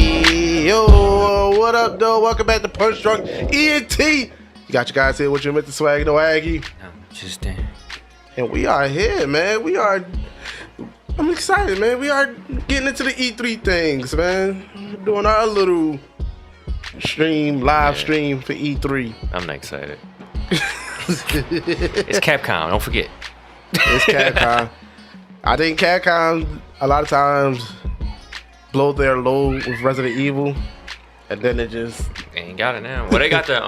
Hey, yo, what up, though? Welcome back to Punch Drunk ENT. You got your guys here with you, Mr. Swag, no Aggie. I'm just there. And we are here, man. I'm excited, man. We are getting into the E3 things, man. Doing our little live stream for E3. I'm not excited. It's Capcom, don't forget. It's Capcom. I think Capcom, a lot of times, blow their load with Resident Evil, and then it just... They ain't got it now. Well, they got the,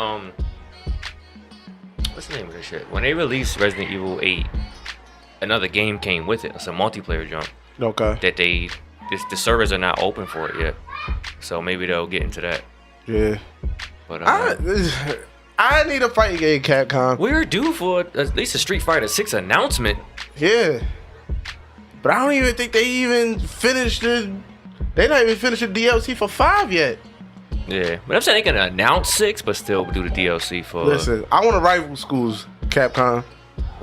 what's the name of this shit? When they released Resident Evil 8, another game came with it. It's a multiplayer jump. Okay. That the servers are not open for it yet. So maybe they'll get into that. Yeah. But I need a fighting game, Capcom. we're due for at least a Street Fighter 6 announcement. Yeah. But I don't even think they even finished the... They not even finished the DLC for 5 yet. Yeah. But I'm saying they can announce 6, but still do the DLC for... Listen, I want a rival schools, Capcom.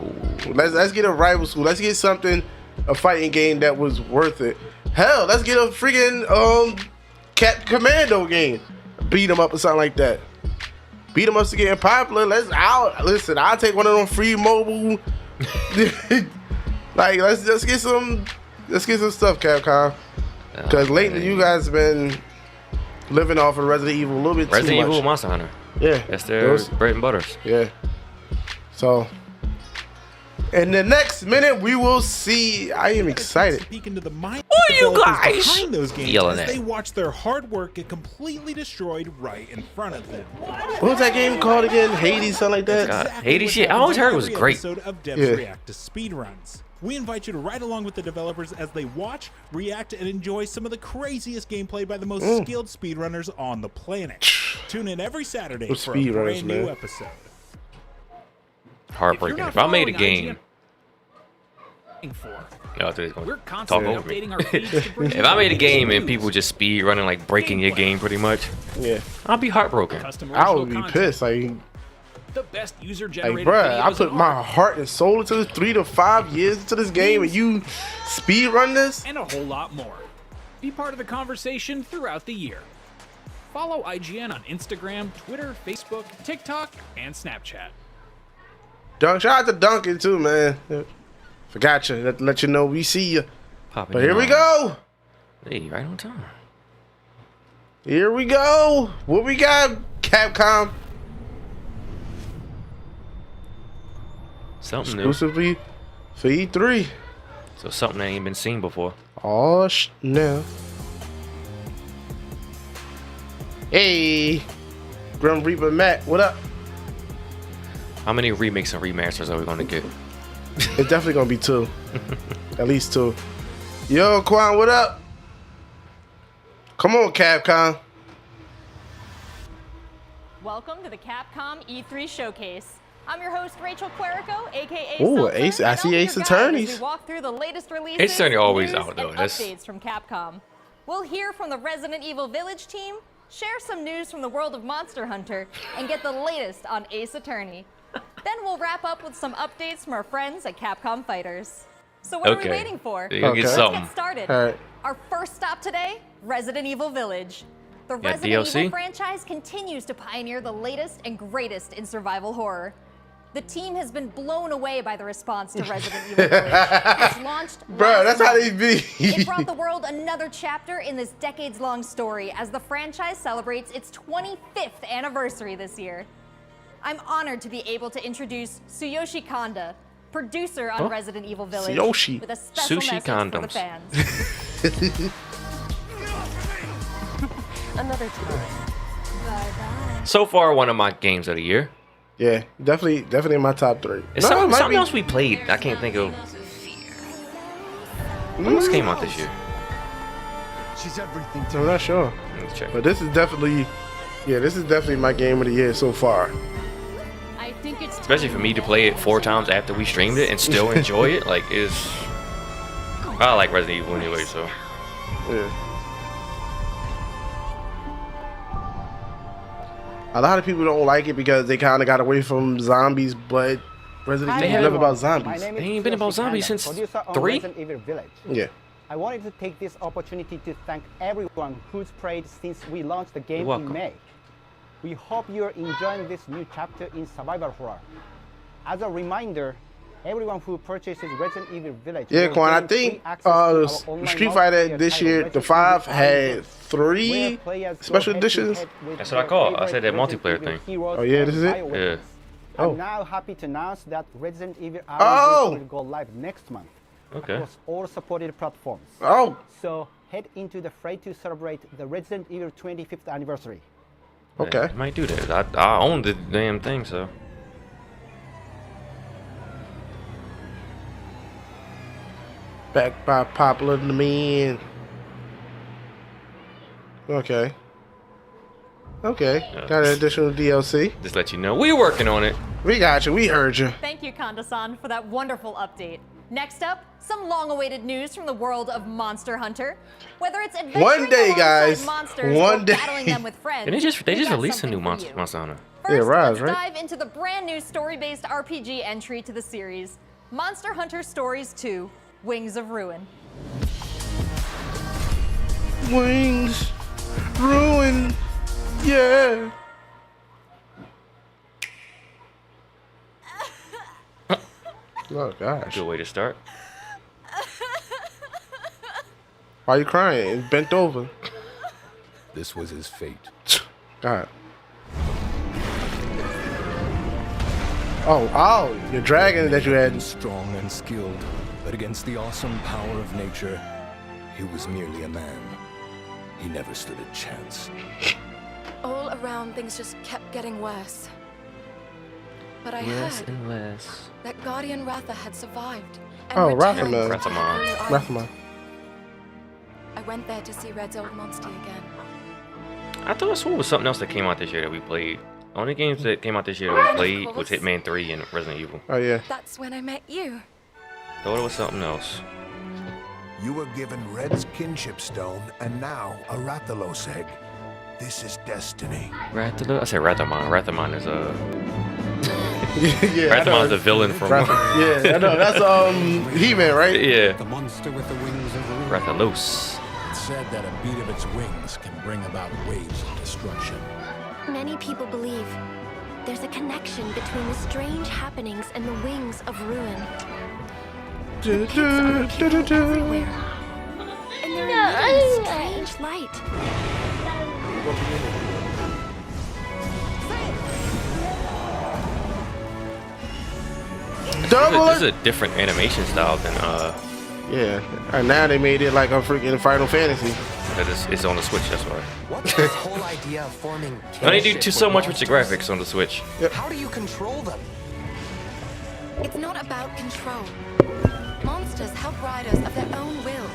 Ooh. Let's get a rival school. Let's get something, a fighting game that was worth it. Hell, let's get a freaking Cat Commando game. Beat them up or something like that. Beat them up to getting popular. Listen, I'll take one of them free mobile. Like, let's get some stuff, Capcom. Because lately you guys have been living off of Resident Evil a little bit too much. Resident Evil, Monster Hunter. Yeah. That's their bread and butters. Yeah. So, in the next minute, we will see. I am excited. Peek into the mind What are you guys behind those games yelling as at? they watch their hard work get completely destroyed right in front of them. What was that game called again? Hades, something like that? God, Hades shit. I always heard it was great. Episode of Devs Yeah. React to speedruns. We invite you to ride along with the developers as they watch, react, and enjoy some of the craziest gameplay by the most skilled speedrunners on the planet. Tune in every Saturday Those for a speedrunners, brand new man. episode. Heartbreaking. If I made a game... For. No, they're gonna We're talk constantly over me. updating our feeds to bring If I made a game and news, people just speed running, like breaking your game pretty much, Yeah. I'd be heartbroken. custom I original would be content, pissed. Like the best user-generated bruh, I videos put and my art, heart and soul into this 3 to 5 years into this game, and you speed run this? and a whole lot more. Be part of the conversation throughout the year. Follow IGN on Instagram, Twitter, Facebook, TikTok, and Snapchat. Dunk, shout out to Duncan too, man. Forgot you. Let you know we see you. Popping But here we on. go. Hey, right on time. Here we go. What we got, Capcom? Something new. Exclusively for E3. So something that ain't been seen before. Oh, no. Hey, Grim Reaper Matt, what up? How many remakes and remasters are we gonna get? It's definitely gonna be 2. At least 2. Yo, Quan, what up? Come on, Capcom. Welcome to the Capcom E3 Showcase. I'm your host, Rachel Querico, aka Ooh, Seltzer, Ace- and I I'll see be your Ace guide as Attorneys. we walk through the latest releases, Ace Attorney always news, out, though. and That's- updates from Capcom. We'll hear from the Resident Evil Village team, share some news from the world of Monster Hunter, and get the latest on Ace Attorney. Then we'll wrap up with some updates from our friends at Capcom Fighters. So what are we Okay. waiting for? You're gonna get Okay. Let's something. get started. All right. Our first stop today, Resident Evil Village. The Yeah, Resident DLC? Evil franchise continues to pioneer the latest and greatest in survival horror. The team has been blown away by the response to Resident Evil Village, which launched Bro, that's last how month. they It be. brought the world another chapter in this decades-long story as the franchise celebrates its 25th anniversary this year. I'm honored to be able to introduce Tsuyoshi Kanda, producer on Resident Evil Village, Tsuyoshi. with a special Sushi message for condoms. the fans. Another time. So far, one of my games of the year. Yeah, definitely in my top 3. It's No, it something, might something be- else we played. I can't think of. What else came out this year? I'm not sure. Let's check. But this is definitely my game of the year so far. I think it's Especially for me to play it 4 times after we streamed it and still enjoy it. Like, is I like Resident Evil anyway, so. Yeah. A lot of people don't like it because they kind of got away from zombies, but Resident Evil is never about zombies. They ain't been about zombies since 3? Yeah. I wanted to take this opportunity to thank everyone who's played since we launched the game in May. We hope you're enjoying this new chapter in survival horror. As a reminder, everyone who purchases Resident Evil Village. Yeah, Quan, I think Street Fighter this year, the 5 had 3 special editions. That's what I call it. I said that multiplayer thing. Oh yeah, this is it? Yeah. I'm now happy to announce that Resident Evil will go live next month across all supported platforms. So head into the fray to celebrate the Resident Evil 25th anniversary. Okay. I might do that. I own the damn thing, so. Backed by popular demand. Okay. Got an additional DLC. Just let you know, we're working on it. We got you. We heard you. Thank you, Kanda-san, for that wonderful update. Next up, some long-awaited news from the world of Monster Hunter. Whether it's adventuring one day, guys. Monsters One or day. battling them with friends, And they just released a new something Monster for you. Hunter. First, Rise, let's right? dive into the brand new story-based RPG entry to the series, Monster Hunter Stories 2: Wings of Ruin. Wings. Ruin. Yeah. Oh gosh. Good way to start. Why are you crying? Bent over. This was his fate. God. Oh, your dragon that you had. Strong and skilled, but against the awesome power of nature, he was merely a man. He never stood a chance. All around, things just kept getting worse. But I Yes heard and less. that Guardian Ratha had survived. And Oh, returned Rathamon. to Rathamon. Hyrule Island. Rathma. I went there to see Red's old monster again. I thought this one was something else that came out this year that we played. The only games that came out this year that we played was Hitman 3 and Resident Evil. Oh yeah. That's when I met you. Thought it was something else. You were given Red's kinship stone and now a Rathalos egg. This is destiny. I said Rathamon. Rathamon is Yeah. I know. Rathamon's the villain from. Yeah, I know. That's He-Man, right? Yeah. The monster with the wings of ruin. Rathalos. It's said that a beat of its wings can bring about waves of destruction. Many people believe there's a connection between the strange happenings and the wings of ruin. The pits are repeated everywhere, and they're emitting a strange light. Double This is a different animation style than Yeah, and now they made it like a freaking Final Fantasy. because it's on the Switch. That's why. What's this whole idea of forming? And they do kinship so with much with the monsters? graphics on the Switch. How do you control them? It's not about control. Monsters help riders of their own will.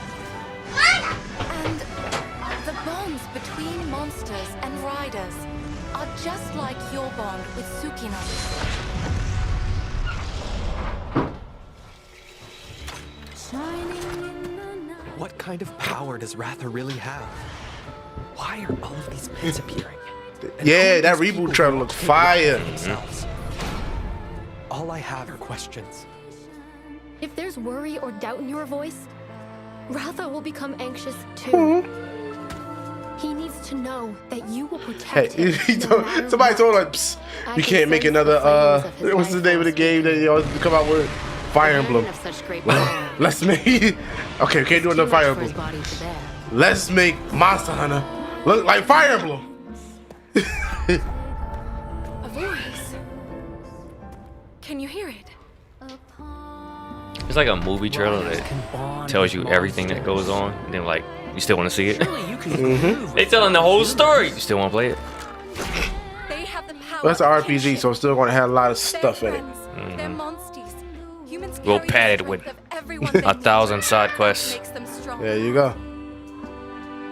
And the bonds between monsters and riders are just like your bond with Tsukino. What kind of power does Ratha really have? Why are all of these pits appearing? And Yeah, all that these people reboot trailer who looks can't fire. control themselves? All I have are questions. If there's worry or doubt in your voice, Ratha will become anxious too. Mm-hmm. He needs to know that you will protect Hey, him. somebody told him, Psst, I we can can't make sense another, the flames of his what's the life name of the force game that you always come out with? Fire Emblem. Of such great power. Let's make, okay, we can't do another Too Fire much for his Emblem. body to bear. Let's make Monster Hunter look like Fire Emblem. A voice. Can you hear it? It's like a movie trailer that tells you everything that goes on, and then like you still want to see it. They telling the whole story. You still want to play it? They have the power. Well, that's an of RPG, kinship. so it's still going to have a lot of They're stuff in it. friends. They're monsties. Humans Well carry the padded strength with of everyone they 1,000 meet. side quests. Makes them strong. There you go.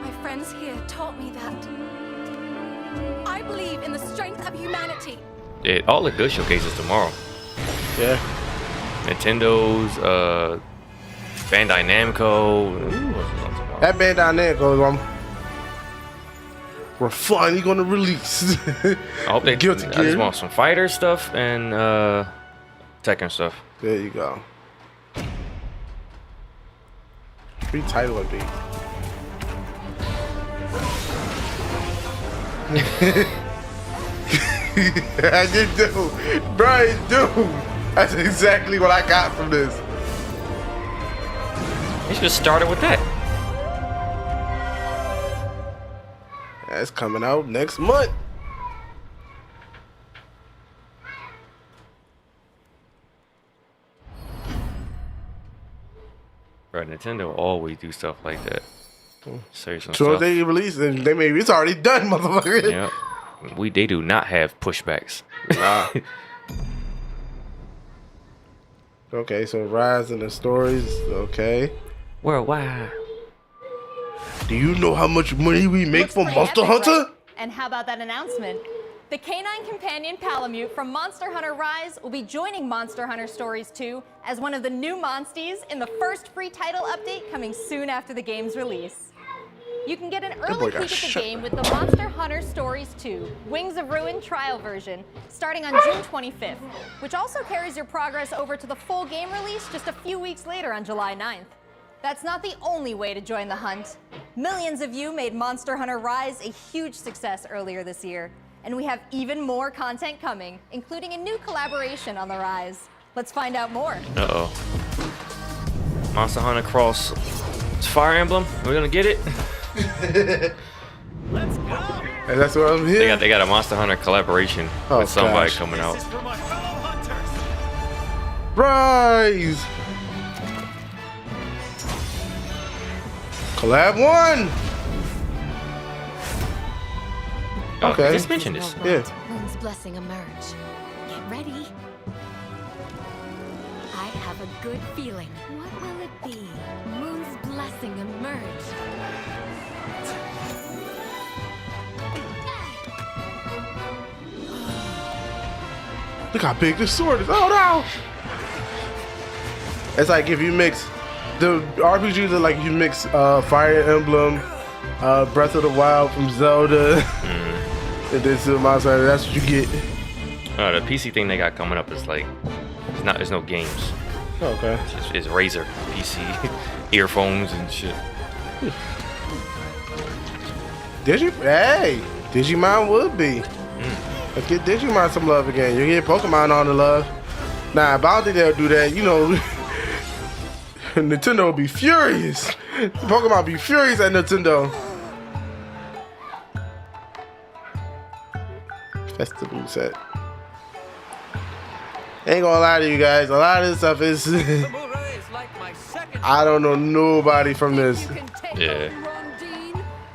My friends here taught me that. I believe in the strength of humanity. Yeah, all the good showcases tomorrow. Yeah. Nintendo's, Bandai Namco. That band down there goes we're finally going to release. I hope they Guilty I Gear. just want some fighter stuff and Tekken stuff. There you go. Free title update. I did do. Brian, dude. That's exactly what I got from this. You should have started with that. That's coming out next month. Right, Nintendo always do stuff like that. Say some So stuff. they release it, they maybe it's already done, motherfucker. Yeah, they do not have pushbacks. Nah. Okay, so Rise and the stories. Okay. Worldwide. Do you know how much money we make Looks from pretty Monster epic, Hunter? right? And how about that announcement? The canine companion Palamute from Monster Hunter Rise will be joining Monster Hunter Stories 2 as one of the new monsties in the first free title update coming soon after the game's release. You can get an early peek at the game with the Monster Hunter Stories 2 Wings of Ruin trial version starting on June 25th, which also carries your progress over to the full game release just a few weeks later on July 9th. That's not the only way to join the hunt. Millions of you made Monster Hunter Rise a huge success earlier this year, and we have even more content coming, including a new collaboration on the Rise. Let's find out more. Uh-oh. Monster Hunter Cross Fire Emblem. We're gonna get it. Let's go. And that's what I'm here. They got a Monster Hunter collaboration with somebody coming out. Rise. Collab 1. Okay. Just mention this. Yeah. Moon's blessing emerge. Get ready. I have a good feeling. What will it be? Moon's blessing emerge. Look how big this sword is. Oh no! It's like if you mix the RPGs are like you mix Fire Emblem, Breath of the Wild from Zelda, and then to Monster Hunter. That's what you get. The PC thing they got coming up is like there's no games. Okay. It's Razer PC, earphones and shit. Digimon would be. Let's get Digimon some love again. You get Pokemon on the love. Nah, but I don't think they'll do that. You know, Nintendo will be furious. Pokemon will be furious at Nintendo. Festival set. Ain't gonna lie to you guys. A lot of this stuff is. I don't know nobody from this. Yeah.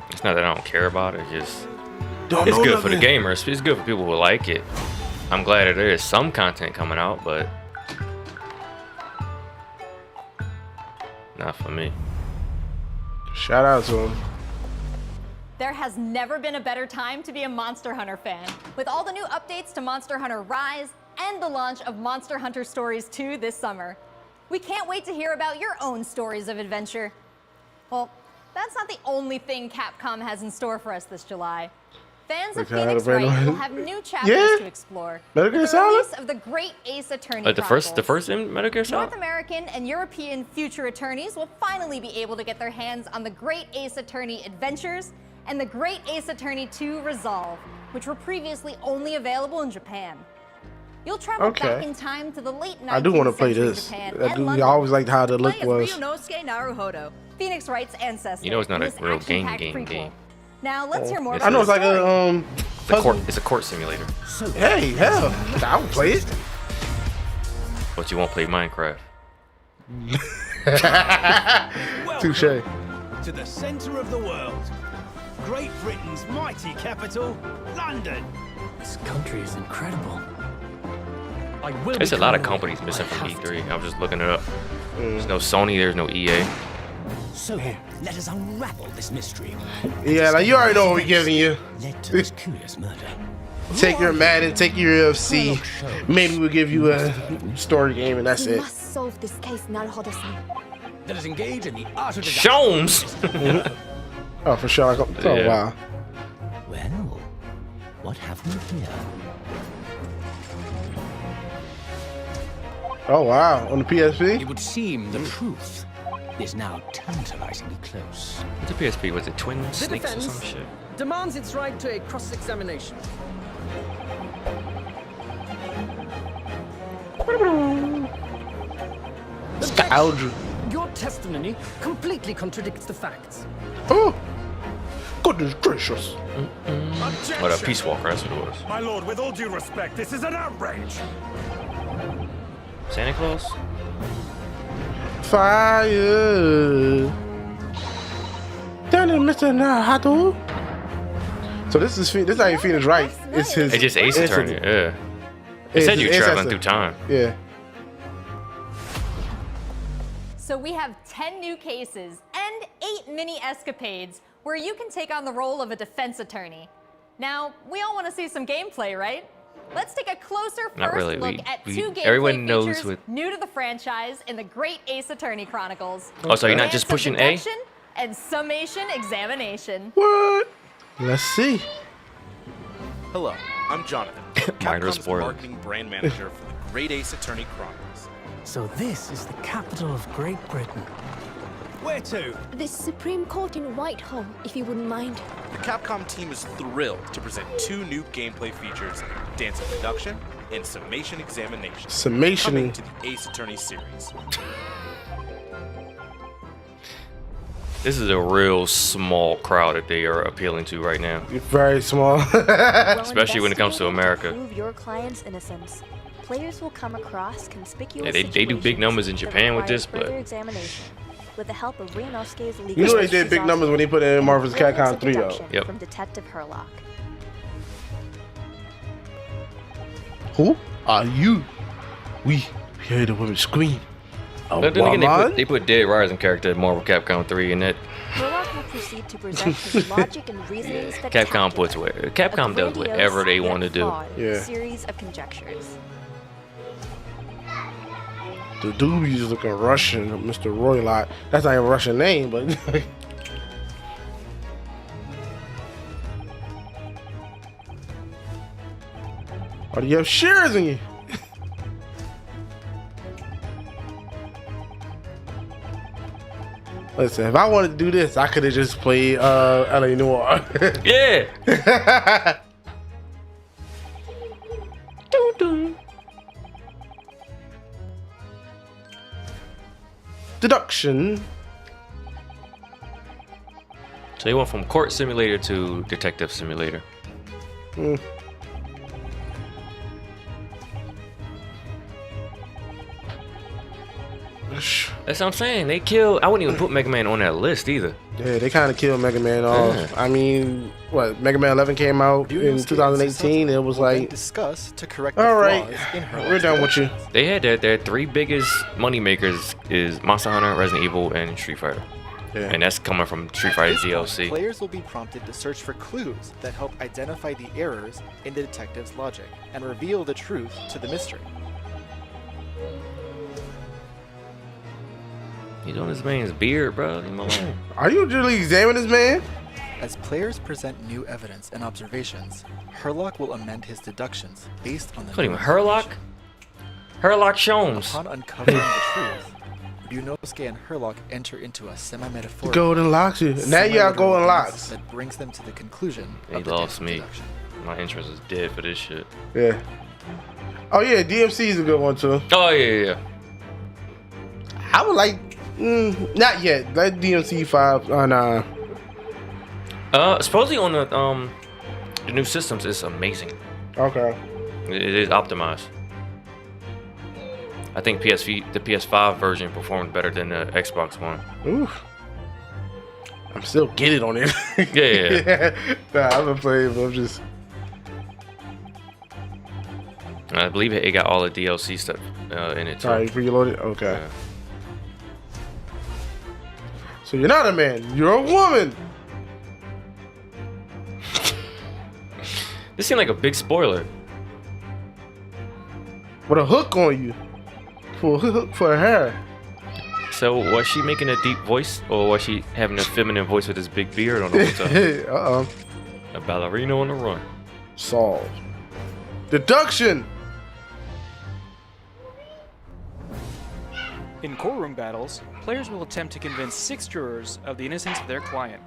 It's not that I don't care about it. Just Don't it's know good for the nothing. gamers. It's good for people who like it. I'm glad that there is some content coming out, but not for me. Shout out to him. There has never been a better time to be a Monster Hunter fan. With all the new updates to Monster Hunter Rise and the launch of Monster Hunter Stories 2 this summer. We can't wait to hear about your own stories of adventure. Well, that's not the only thing Capcom has in store for us this July. Fans of Phoenix Wright will have new chapters to explore. Metal Gear with the Solid? release of the Great Ace Attorney Like the first Chronicles. in Metal Gear Solid. North American and European future attorneys will finally be able to get their hands on the Great Ace Attorney Adventures and the Great Ace Attorney 2 Resolve, which were previously only available in Japan. You'll travel back in time to the late 19th I do want to play century this. Japan I and do. London. I always liked how the look Play as was. Ryunosuke Naruhodo, Phoenix Wright's ancestor. You know it's not in a this real action-packed game. prequel. Now let's hear more Yes, I know about it's like the story. It's a court simulator. Hey, hell, I would play it. But you won't play Minecraft. Touche. To the center of the world. Great Britain's mighty capital, London. This country is incredible. I will There's a lot of become companies missing from I have E3. I was just looking it up. There's no Sony. There's no EA. So, let us unravel this mystery. Yeah, like you already know what we're giving you. Led to this curious murder. Take your Madden, take your UFC. Maybe we'll give you a story game, and that's We it. must solve this case, Naruhodo-san. Let us engage in the art of Jones. Oh, for sure. Oh, Yeah. wow. Well, what have we here? Oh, wow. On the PSP? It would seem the truth is now tantalizingly close. What's the PSP? Was it Twin The Snakes or defense some shit? demands its right to a cross-examination. Nostalgia. Your testimony completely contradicts the facts. Oh, goodness gracious. What a Peace Walker, that's what it was. My lord, with all due respect, this is an outrage. Santa Claus? Fire. Damn it, Mr. Nahato. So this is not even Phoenix Wright. It's his. It's just Ace Attorney, yeah. It said you're traveling through time. Yeah. So we have 10 new cases and 8 mini escapades where you can take on the role of a defense attorney. Now, we all want to see some gameplay, right? Let's take a closer Not first really. look at two gameplay everyone knows features what. new to the franchise in the Great Ace Attorney Chronicles. Oh, so you're not just Advance of pushing A? deduction and summation examination. What? Let's see. Hello, I'm Jonathan, Minor Capcom's spoilers. marketing brand manager for the Great Ace Attorney Chronicles. So this is the capital of Great Britain. Where to? The Supreme Court in Whitehall, if you wouldn't mind. The Capcom team is thrilled to present 2 new gameplay features, Dance of Deduction and Summation Examination, Summation. coming to the Ace Attorney series. This is a real small crowd that they are appealing to right now. Very small. Especially when it comes to America. Prove your client's innocence. Players will come across conspicuous Yeah, they do big numbers in Japan with this, but examination. With the help of Ryunosuke's legal You know they did big numbers when they put it in Marvel's Capcom 3 though. Yep. From Detective Herlock. Who are you? We heard the woman scream. A but then again, woman? they put Dead Rising character in Marvel Capcom 3 and that Herlock will proceed to present his logic and reasoning Capcom puts Capcom does whatever they want to do. Yeah. Series of conjectures. The dude he's looking Russian, Mr. Roylott. That's not even a Russian name, but or do you have shears in you? Listen, if I wanted to do this, I could have just played LA Noire. Yeah. Deduction. So they went from court simulator to detective simulator. Mm. That's what I'm saying. They killed. I wouldn't even put Mega Man on that list either. Yeah, they kind of killed Mega Man off. Yeah. I mean, what, Mega Man 11 came out in 2018. It was like, discuss to correct all the right, flaws in her we're done with you. They had their 3 biggest money makers is Monster Hunter, Resident Evil, and Street Fighter. Yeah. And that's coming from Street Fighter At this point, DLC. Players will be prompted to search for clues that help identify the errors in the detective's logic and reveal the truth to the mystery. He's on this man's beard, bro. Leave him alone. Are you really examining this man? As players present new evidence and observations, Herlock will amend his deductions based on the What even new Herlock? Herlock Sholmes. Upon uncovering the truth, Ryunosuke and Herlock enter into a semi-metaphorical Golden locks you. Now you got golden dance locks. that brings them to the conclusion He of the lost dance me. deduction. My interest is dead for this shit. Yeah. Oh yeah, DMC is a good one too. Oh yeah. I would like, not yet. Let DMC 5 on. Supposedly on the new systems, it's amazing. Okay. It is optimized. I think the PS5 version performed better than the Xbox One. Oof. I'm still getting on it. Yeah. Nah, I've been playing, but I'm just. I believe it got all the DLC stuff in it too. Alright, preload it? Okay. So you're not a man, you're a woman. This seemed like a big spoiler. With a hook on you. For a hook for her hair. So was she making a deep voice, or was she having a feminine voice with this big beard on the whole time? Uh-oh. A ballerina on the run. Solved. Deduction. In courtroom battles, players will attempt to convince 6 jurors of the innocence of their client.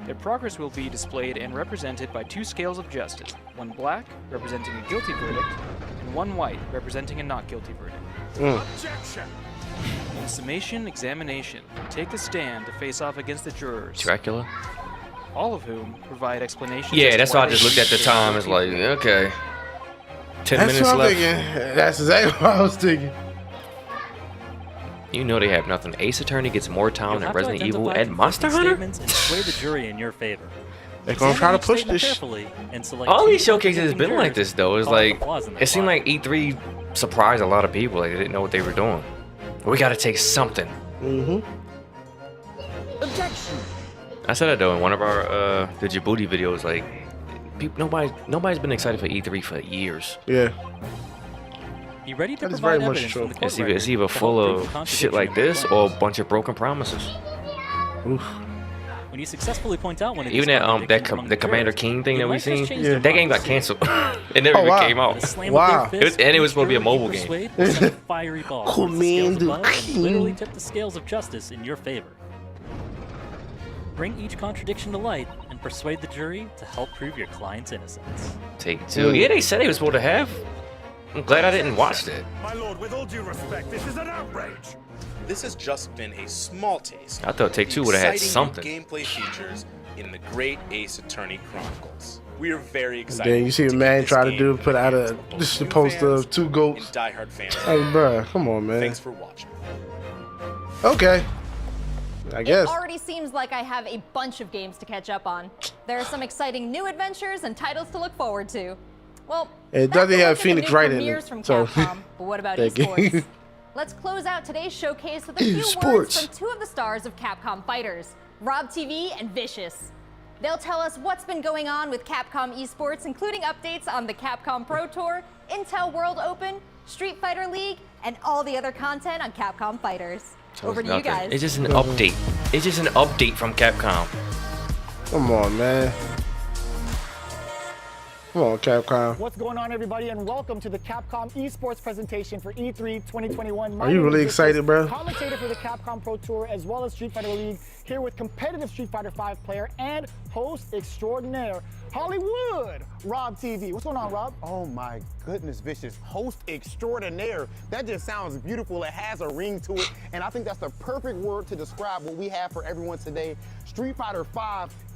Their progress will be displayed and represented by 2 scales of justice, one black, representing a guilty verdict, and one white, representing a not guilty verdict. Objection! In summation examination, take the stand to face off against the jurors, Dracula? all of whom provide explanations. Yeah, as to that's why I they just looked at the believe they are time. It's like, guilty. okay. 10 That's minutes what I'm left. thinking. That's exactly what I was thinking. You know they have nothing. Ace Attorney gets more time You'll than have to Resident Evil identify and Monster conflicting Hunter? statements and sway the jury in your favor. They're gonna try to push Examine each this. statement carefully and select All two these showcases has contradicting been like jurors this though. It's to call out like the flaws in their it seemed file. like E3 surprised a lot of people. Like they didn't know what they were doing. We gotta take something. Objection. I said that though in one of our the Djibouti videos. Like nobody's been excited for E3 for years. Yeah. You ready to That is provide very much evidence true. from the court It's either record to full help prove of a shit contradiction like in your this claim? or a bunch of broken promises. Oof. When you successfully point out one of Even these that contradictions among the Commander jurors, King thing you that we might just seen, change their that game got minds. canceled. It never even came With a out. slam of Wow. their fist, And it was each supposed to be a juror you mobile game. persuade will send a fiery ball from the scales Commander above and King. literally tip the scales of justice in your favor. Bring each contradiction to light and persuade the jury to help prove your client's innocence. Take 2. Yeah, they said they was supposed to have. I'm glad I didn't watch that. My lord, with all due respect, this is an outrage. This has just been a small taste. I thought Take Two would've had Exciting new something. gameplay features in the Great Ace Attorney Chronicles. We are very excited. Then you see a to man get try this to do game put out a to both just a new poster fans of 2 and goats. diehard fans. Hey, bruh, come on, man. Thanks for watching. Okay. I guess. It already seems like I have a bunch of games to catch up on. There are some exciting new adventures and titles to look forward to. Well, It that's doesn't a have look at the Phoenix new Wright in premieres it, from so- Capcom, but what about Thank you. esports? Let's close out today's showcase with a few words Esports. from 2 of the stars of Capcom Fighters, Rob TV and Vicious. They'll tell us what's been going on with Capcom esports, including updates on the Capcom Pro Tour, Intel World Open, Street Fighter League, and all the other content on Capcom Fighters. So Over it's to you nothing. guys. It's just an update. It's just an update from Capcom. Come on, man. Come on, Capcom. What's going on, everybody, and welcome to the Capcom esports presentation for E3 2021. Are you really excited, bro? Commentator for the Capcom Pro Tour as well as Street Fighter League, here with competitive Street Fighter V player and host extraordinaire Hollywood, Rob TV. What's going on, Rob? Oh my goodness, Vicious. Host extraordinaire. That just sounds beautiful. It has a ring to it. And I think that's the perfect word to describe what we have for everyone today. Street Fighter V,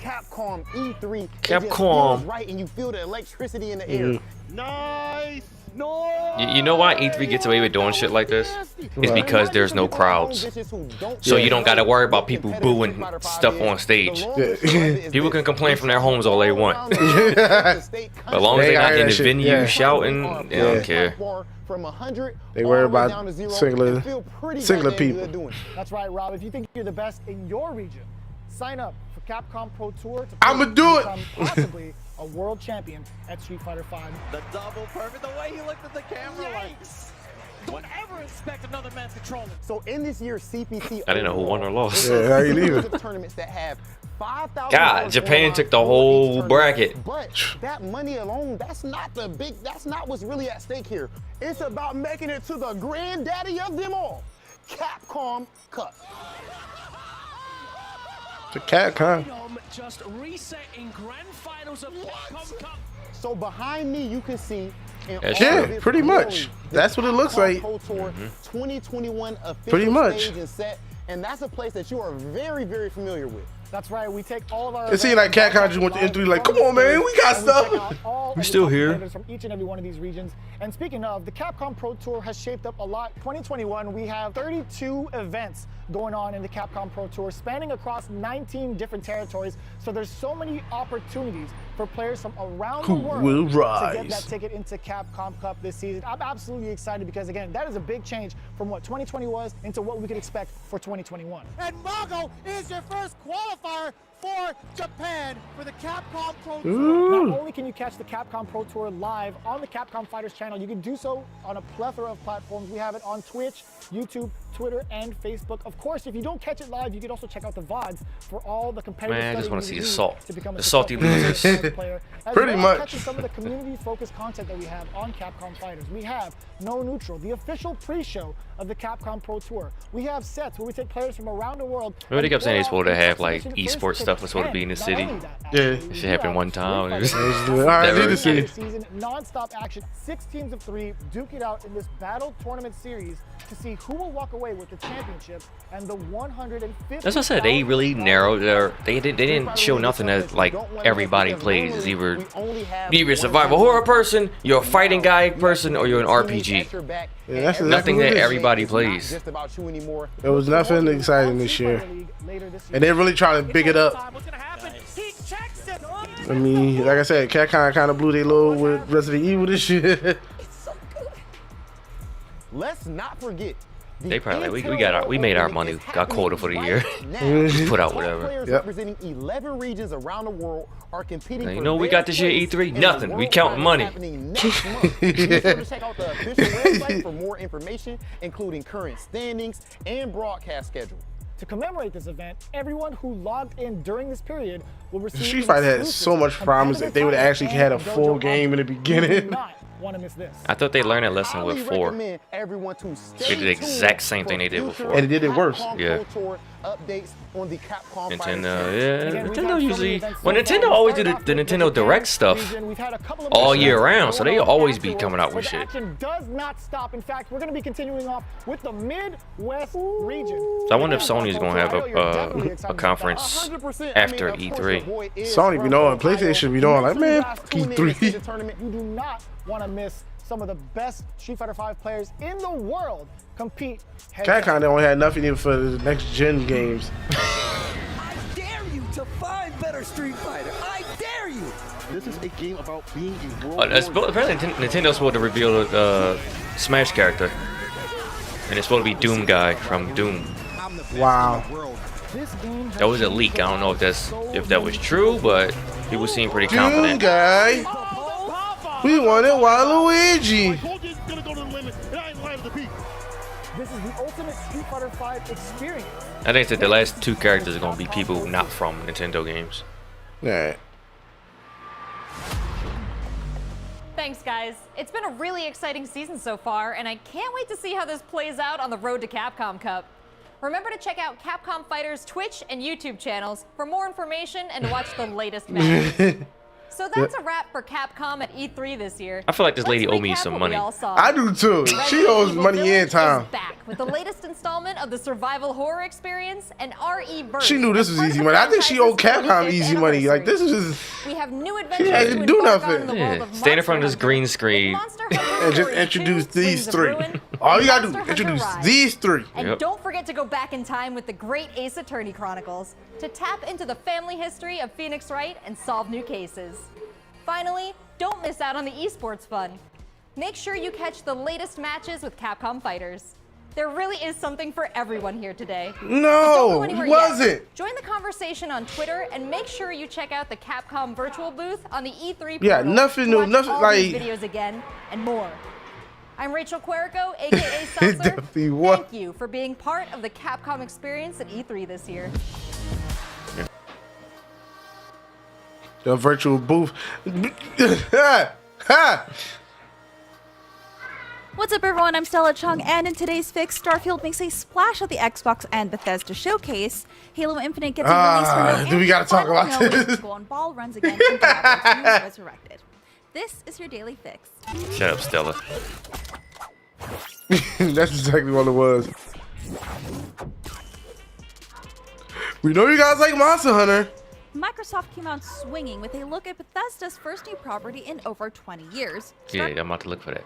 Capcom E3. It just Capcom. feels right, and you feel the electricity in the air. Nice. No. You know why E3 gets away with doing shit like this? It's because there's no crowds. So you don't gotta worry about people booing stuff on stage. People can complain from their homes all they want. As long as they're not in the venue shouting, they don't care. From 100 They worry all the way about down to 0, singular- and feel pretty singular goddamn people. good doing it. That's right, Rob. If you think you're the best in your region, sign up for Capcom Pro Tour to I'ma do it. become possibly a world champion at Street Fighter V. The double perfect, the way he looked at the camera like, don't ever expect another man's controlling. So in this year's CPT, I didn't know who won or lost. Yeah, how you leaving? tournaments that have 5,000. God, Japan took the whole bracket. But that money alone, that's not what's really at stake here. It's about making it to the granddaddy of them all, Capcom Cup. The Capcom. Just reset in grand finals of Capcom Cup. So behind me, you can see. Yeah, pretty much. That's what it looks like. Pro Tour 2021 official Pretty much. stage and set, and that's a place that you are very, very familiar with. That's right. We take all of our. It seemed like Capcom just went to E3 like, come on, man, we got stuff. We still here. From each and every one of these regions. And speaking of, the Capcom Pro Tour has shaped up a lot. 2021, we have 32 events going on in the Capcom Pro Tour, spanning across 19 different territories. So there's so many opportunities for players from around Who the world will to get rise? that ticket into Capcom Cup this season. I'm absolutely excited because, again, that is a big change from what 2020 was into what we could expect for 2021. And Mago is your first qualifier for Japan for the Capcom Pro Tour. Ooh. Not only can you catch the Capcom Pro Tour live on the Capcom Fighters channel, you can do so on a plethora of platforms. We have it on Twitch, YouTube, Twitter, and Facebook. Of course, if you don't catch it live, you can also check out the VODs for all the competitive Man, I just study want to you see the need salt. to become a The salty successful losers. player, as Pretty well as much. catching some of the community-focused content that we have on Capcom Fighters. We have No Neutral, the official pre-show of the Capcom Pro Tour. We have sets where we take players from around the world. Remember they kept saying they're supposed to have like Exhibition esports stuff was supposed to be in the city. Yeah. It should happen one time. It was I need to see. Season, non-stop action, 6 teams of 3 duke it out in this battle tournament series to see who will walk away with the championship and the 150. That's what I said. They really narrowed their. They didn't show nothing that like everybody plays. It's either you're a survival horror person, you're a fighting guy person, or you're an RPG. Yeah, that's exactly Nothing what it that is. everybody plays. It was nothing exciting this year, and they're really trying to big it up. I mean, like I said, Capcom kind of blew their load with Resident Evil this year. Let's not forget. They probably like, we made our money, got quota for the year. Mhm. Put out Top whatever. players representing 11 regions around the world are competing Now, you for know what we their got this year, place E3? in the Nothing. We World counting Finals money. happening next month. Be sure to check out the official website for more information, including current standings and broadcast schedule. To commemorate this event, everyone who logged in during this period will receive Street an Fighter had exclusive so much promise if they would have actually had a and full dojo game in the object. You do beginning. not want to miss this. I thought they learned that lesson with 4. Recommend everyone to They stay did the exact same thing they did tuned before. for And they did it worse. Capcom Yeah. Pro Tour updates on the Capcom Nintendo, yeah. we've Nintendo had usually, so many well, events so Nintendo far. always We do started the off with Nintendo the Direct Japan stuff region. We've had a couple of all events year round, so they going on always past be the coming out world, with so the shit. action does not stop. In fact, we're going to be continuing off with the Midwest region. So I wonder if Sony's gonna have a conference after E3. Sony be knowing, PlayStation be knowing, like, man, E3. You do not want to miss some of the best Street Fighter V players in the world compete. Capcom only had nothing even for the next gen games. Dare you to find better Street Fighter? I dare you! This is a game about being a world. Apparently Nintendo's supposed to reveal the Smash character, and it's supposed to be Doom guy from Doom. Wow. That was a leak. I don't know if that was true, but people seem pretty Doom confident. guy. We wanted Waluigi. This is the ultimate Street Fighter V experience. I think that the last 2 characters are gonna be people not from Nintendo games. Yeah. Thanks, guys. It's been a really exciting season so far, and I can't wait to see how this plays out on the road to Capcom Cup. Remember to check out Capcom Fighters' Twitch and YouTube channels for more information and to watch the latest matches. So that's a wrap for Capcom at E3 this year. I feel like this lady Let's owe me recap some what money. we all saw. I do too. She Resident owes Evil money Village and time. is back with the latest installment of the survival horror experience and RE Verse. She knew this was easy money. I think she owed Capcom easy money. Like, this is just. We have new She adventures had to to do embark on in nothing. the world Yeah, of stand in front of Monster this green screen. And just introduce these 3. All you gotta do, introduce these 3. And don't forget to go back in time with the great Ace Attorney Chronicles to tap into the family history of Phoenix Wright and solve new cases. Finally, don't miss out on the esports fun. Make sure you catch the latest matches with Capcom Fighters. There really is something for everyone here today. No, Don't go it anywhere wasn't. yet. Join the conversation on Twitter and make sure you check out the Capcom virtual booth on the E3 Yeah, portal nothing to new, watch nothing all these like- videos again and more. I'm Rachel Querico, aka Seltzer. Definitely what? Thank you for being part of the Capcom experience at E3 this year. The virtual booth. What's up, everyone? I'm Stella Chung, and in today's fix, Starfield makes a splash at the Xbox and Bethesda showcase. Halo Infinite gets a release for no do we gotta talk Final about Note, this? Go on Ball runs again, and Diablo 2 Resurrected. This is your daily fix. Shut up, Stella. That's exactly what it was. We know you guys like Monster Hunter. Microsoft came out swinging with a look at Bethesda's first new property in over 20 years. Yeah, I'm about to look for that.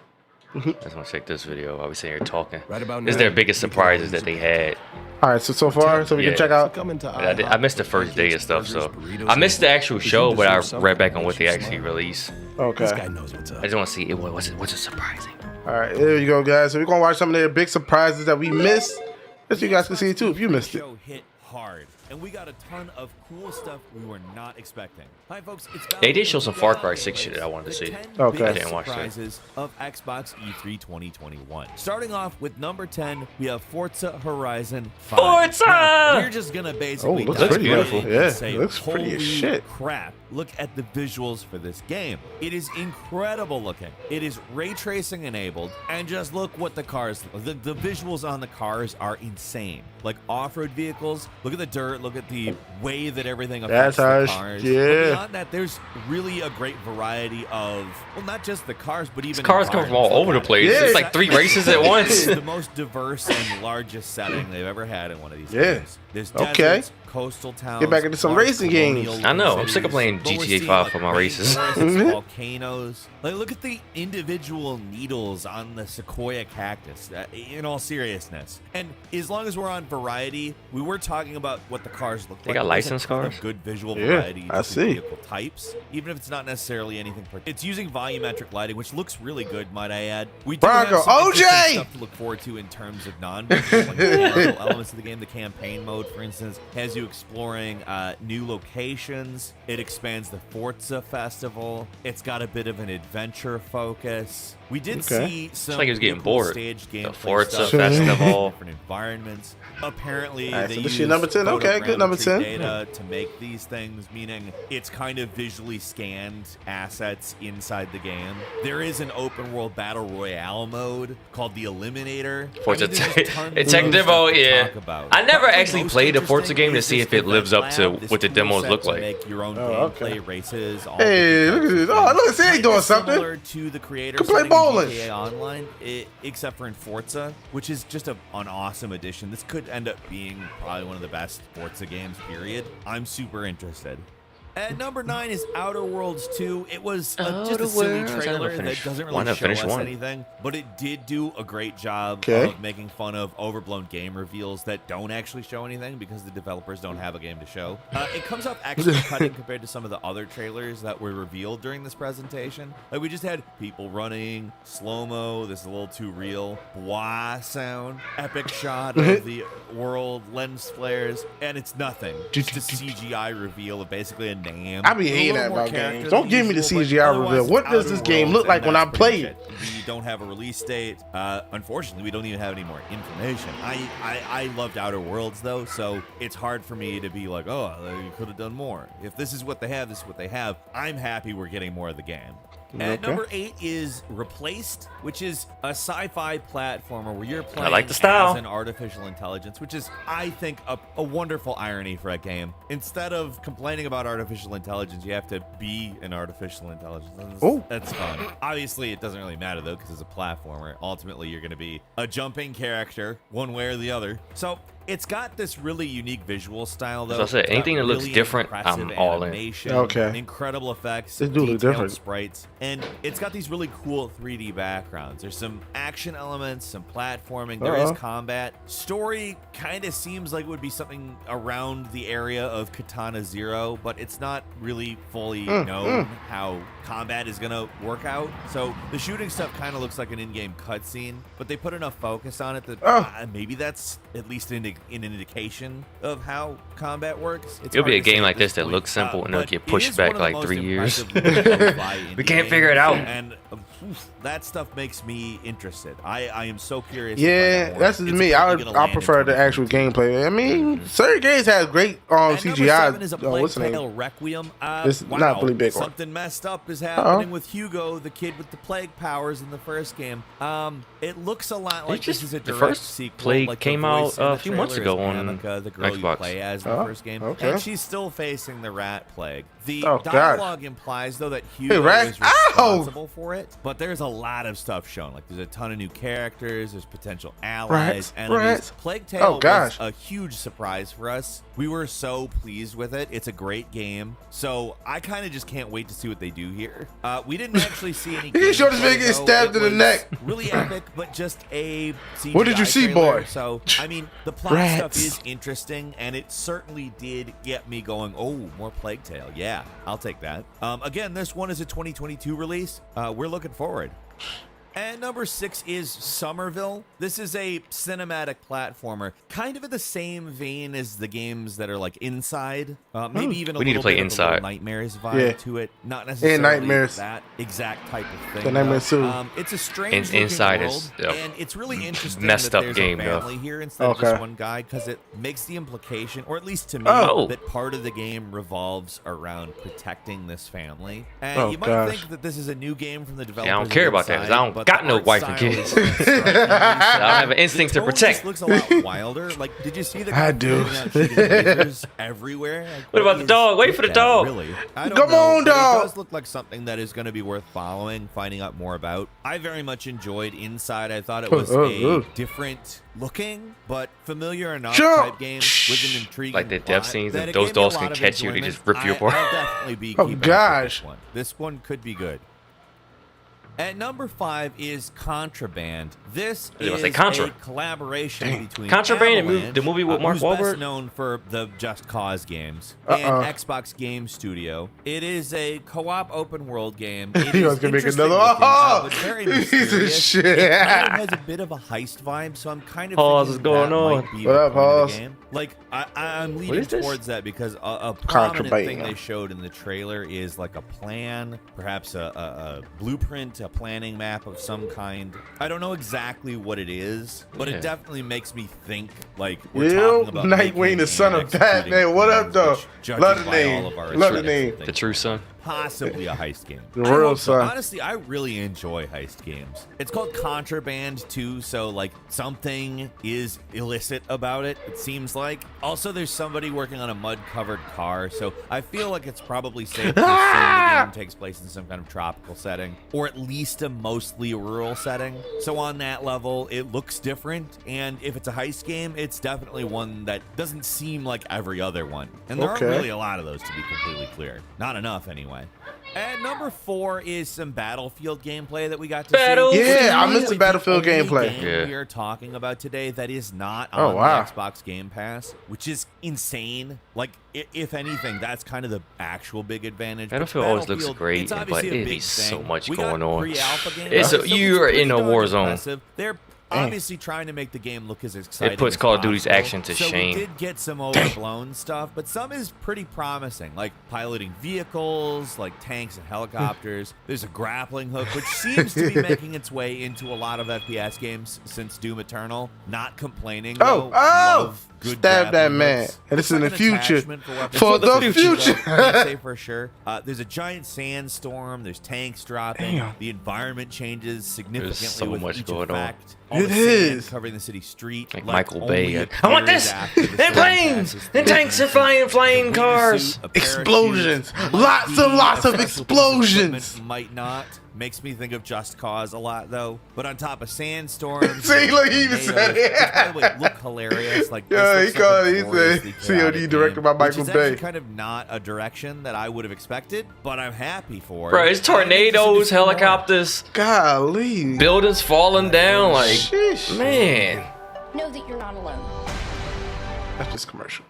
I just want to check this video while we sit here talking. Right about This is now, their biggest surprises that they had. All right, so far, so we can check out. I missed the first day and stuff, so I missed the actual show, but I read back on what they actually released. Okay. This guy knows what's up. I just want to see what's surprising. All right, there you go, guys. So we're gonna watch some of their big surprises that we missed, as you guys can see too if you missed it. Hit hard. and we got a ton of cool stuff we were not expecting. Hi, folks. It's They did show some Far Cry 6 shit that I wanted to see. Okay. I didn't watch that. Surprises of Xbox E3 2021. Starting off with number 10, we have Forza Horizon 5. Forza! Now, we're just gonna basically looks dive pretty right beautiful. in Yeah, and say, looks pretty as holy shit. crap. Look at the visuals for this game. It is incredible looking. It is ray tracing enabled, and just look what the cars, the visuals on the cars are insane. Like off-road vehicles, look at the dirt, look at the way that everything affects the cars. Yeah. But beyond that, there's really a great variety of, well, not just the cars, but even Cars come from all over the place. Yeah. It's like 3 races at once. It's the most diverse and largest setting they've ever had in one of these games. There's Okay. deserts, coastal towns. Get back into some large racing games. colonial I know. I'm cities, sick of playing but we're GTA seeing, 5 like, for my races. rainforests, volcanoes. Like, look at the individual needles on the sequoia cactus. In all seriousness, and as long as we're on variety, we were talking about what the cars look like. They got There's licensed a ton of cars? Good visual Yeah, variety. I to see. Vehicle types, even if it's not necessarily anything. It's using volumetric lighting, which looks really good, might I add. We do Bronco, have some interesting OJ! stuff to look forward to in terms of non-visual like elements of the game. The campaign mode, for instance, has you exploring new locations. It expands the Forza Festival. It's got a bit of an adventure focus. We did see some like he was getting really cool bored. stage The gameplay Forza stuff, Festival. different environments. Apparently, Alright, they so this use shit number 10. Okay, good number photogrammetry 10. data to make these things, meaning it's kind of visually scanned assets inside the game. There is an open world battle royale mode called the Eliminator. Forza there's tons of Tech stuff demo, to yeah. talk about. I never But the actually most played a Forza interesting game to is see this if it lives up to event lab, what the this demos tool look set to like. Make your own okay. gameplay races. All Hey, different look at types this. of Oh, things. look, see, he Kinda doing something. Similar to the creator Can play setting in bowling. GTA Online, except for in Forza, which is just an awesome addition. This could end up being probably one of the best Forza games, period. I'm super interested. At number 9 is Outer Worlds 2. It was just a silly trailer that doesn't really show us anything, but it did do a great job of making fun of overblown game reveals that don't actually show anything because the developers don't have a game to show. It comes off actually cutting compared to some of the other trailers that were revealed during this presentation. Like, we just had people running, slow-mo, this is a little too real, wah sound, epic shot of the world, lens flares, and it's nothing. Just a CGI reveal of basically a name. I be hating that about games. Don't give me the CGI reveal. What does this game look like when I play it? We don't have a release date. Unfortunately, we don't even have any more information. I loved Outer Worlds, though, so it's hard for me to be like, oh, you could have done more. If this is what they have, this is what they have. I'm happy we're getting more of the game. At number 8 is Replaced, which is a sci-fi platformer where you're playing as an artificial intelligence, which is, I think, a wonderful irony for a game. Instead of complaining about artificial intelligence, you have to be an artificial intelligence. That's fun. Obviously, it doesn't really matter, though, because it's a platformer. Ultimately, you're going to be a jumping character, one way or the other. So it's got this really unique visual style, though. So I said, anything that looks different, I'm all in. Okay. Incredible effects. They do look different. Sprites. And it's got these really cool 3D backgrounds. There's some action elements, some platforming. There is combat. Story kind of seems like it would be something around the area of Katana Zero, but it's not really fully known how combat is going to work out. So the shooting stuff kind of looks like an in-game cutscene, but they put enough focus on it that maybe that's at least an indication of how combat works. It'll be a game like this that looks simple and it'll get pushed back like 3 years. We can't figure it out. And that stuff makes me interested. I am so curious. Yeah, that's me. I prefer the actual gameplay. I mean, certain games have great CGI. What's the name? Requiem. It's not really big one. Something messed up is happening with Hugo, the kid with the plague powers in the first game. It looks a lot like this is a direct sequel. Plague like came out a few months ago on the girl you Xbox. play as in the first game, and she's still facing the rat plague. The God. dialogue implies, though, that Hugo is responsible for it, but there's a lot of stuff shown. Like, there's a ton of new characters, there's potential allies, enemies. Plague Tale was a huge surprise for us. We were so pleased with it. It's a great game, so I kind of just can't wait to see what they do here. We didn't actually see any. He showed this man get stabbed in the neck. Really epic, but just a CGI What did you see, trailer. boy? So, I mean, the plot stuff is interesting, and it certainly did get me going, oh, more Plague Tale. Yeah, I'll take that. Again, this one is a 2022 release. We're looking forward. And number 6 is Somerville. This is a cinematic platformer, kind of in the same vein as the games that are like Inside. Maybe even a We need to little play bit of a Inside. Little Nightmares vibe to it. Not And necessarily Nightmares. that exact type of thing. The Nightmares too. It's a strange looking Inside world, is and it's really interesting messed that up there's game, a though. family here instead of just one guy, because it makes the implication, or at least to me, that part of the game revolves around protecting this family. And you might think that this is a new game from the developers. Yeah, I don't care about that, 'cause I don't but got the no art wife and style kids. is I have an instinct to The tone protect. just looks a lot wilder. Like, did you see the guy I do. shooting lasers everywhere? Like, What about the dog? Wait for the that, dog. Really? I don't Come know, on, but dog. It does look like something that is going to be worth following, finding out more about. I very much enjoyed Inside. I thought it was a different looking but familiar enough type game with an intriguing Like the death plot scenes, that and it those gave me a dogs lot can of catch you, they enjoyment. just rip you apart. I'll definitely be Oh, keeping up with gosh. this one. This one could be good. At number 5 is Contraband. This I was gonna is say Contra. a collaboration between Contraband, Avalanche, the movie with Mark who's Wahlberg? best known for the Just Cause games, and Xbox Game Studio. It is a co-op open world game. It He is was gonna make interesting another. looking, but very Piece of mysterious. shit. It kind of has a bit of a heist vibe, so I'm kind of Pause thinking is going that on. might be What the up, point of Pause? the game. Like, I'm What leaning is this? towards that because a prominent Contraband. thing they showed in the trailer is like a plan, perhaps a blueprint, a planning map of some kind. I don't know exactly what it is, but Yeah. it definitely makes me think like we're Yo, talking about Nightwing, making the son and of Batman. executing What up, plans, though? which, judging Love the by name. all of our Love the experience, name. I think The true son. possibly a heist game. The I real hope so. son. Honestly, I really enjoy heist games. It's called Contraband too, so like something is illicit about it, it seems like. Also, there's somebody working on a mud-covered car, so I feel like it's probably safe to assume the game takes place in some kind of tropical setting, or at least a mostly rural setting. So on that level, it looks different, and if it's a heist game, it's definitely one that doesn't seem like every other one. And there Okay. aren't really a lot of those, to be completely clear. Not enough, anyway. And number 4 is some Battlefield gameplay that we got to Battlefield. see. Yeah, I It's missed the Battlefield only gameplay. game Yeah. we are talking about today that is not Oh, on wow. the Xbox Game Pass, which is insane. Like, if anything, that's kind of the actual big advantage. But Battlefield always looks Battlefield, great, it's but obviously a it'd be big so thing. much We got going on. pre-alpha gameplay, It's so it's you're pretty in a darn war zone. impressive. They're obviously trying to make the game look as exciting. It puts as Call of Duty's possible. action to so shame. We did get some overblown stuff, but some is pretty promising, like piloting vehicles, like tanks and helicopters. There's a grappling hook, which seems to be making its way into a lot of FPS games since Doom Eternal. Not complaining. Oh, though. oh! Love good Stab that grappling man. hooks. And this is Looks in the like an future. attachment weapons. For the though. future. Can't say for sure. There's a giant sandstorm. There's tanks dropping. Damn. The environment changes significantly so with much each going on. effect. All It the sand is. covering the city street. Like only Michael Bay. appears I want this! after the And storm planes! passes And through. tanks are flying flying The cars! wingsuit, a parachute, Explosions. might Lots be and lots of a special piece explosions. equipment, Might not. Makes me think of Just Cause a lot, though. But on top of sandstorms, See, look, he even tornadoes, said it. which, by the way, look hilarious. Like, Yeah, this he looks like called a it. He gloriously said chaotic COD directed game, by which Michael is actually Bay. kind of not a direction that I would have expected, but I'm happy for. Bro, it. it's I'm interested to tornadoes, see more. helicopters, Golly. buildings falling down. Like, Sheesh. man. Know that you're not alone. That's just commercial.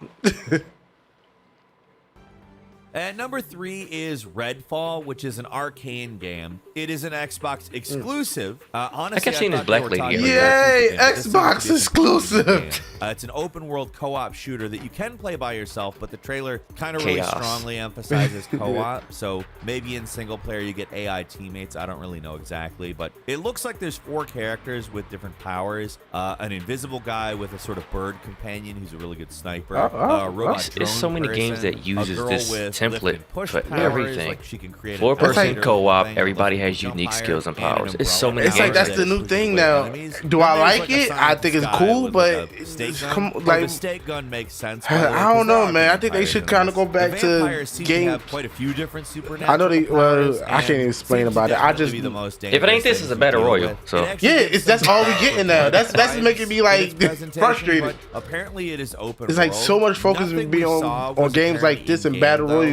And number 3 is Redfall, which is an arcane game. It is an Xbox exclusive. Honestly, I kept seeing this thought they black were lady talking Yay, everywhere. about this seems to Xbox be a exclusive. game. It's an open world co-op shooter that you can play by yourself, but the trailer kind of really Chaos. strongly emphasizes co-op. So maybe in single player you get AI teammates. I don't really know exactly, but it looks like there's 4 characters with different powers. An invisible guy with a sort of bird companion who's a really good sniper. A robot There's so drone many person, games that a uses girl this with template lift and push for powers, everything. like she can create an 4-person elevator co-op, thing, everybody lift has and unique jump skills and higher, powers. and It's so umbrella many It's like games that's that the new pushes thing away now. enemies. Do Then I there's like a it? I think it's science cool, guy but with a steak it's gun. come Well, like the steak gun makes sense. by the way, I 'cause don't there know, are man. I think they vampires should in kind of this. go back The to vampires seem to game. have quite a few different supernatural I know they. powers, Well, I can't and even explain seems about to it. I definitely just. be the most If it ain't this, dangerous it's a thing battle to deal royal. with. So It actually Yeah, gives it's that's some all we getting now. That's making me in like its presentation, frustrated. but apparently it is open It's like world. so much focus Nothing be we on saw was games like apparent this and in-game, battle though,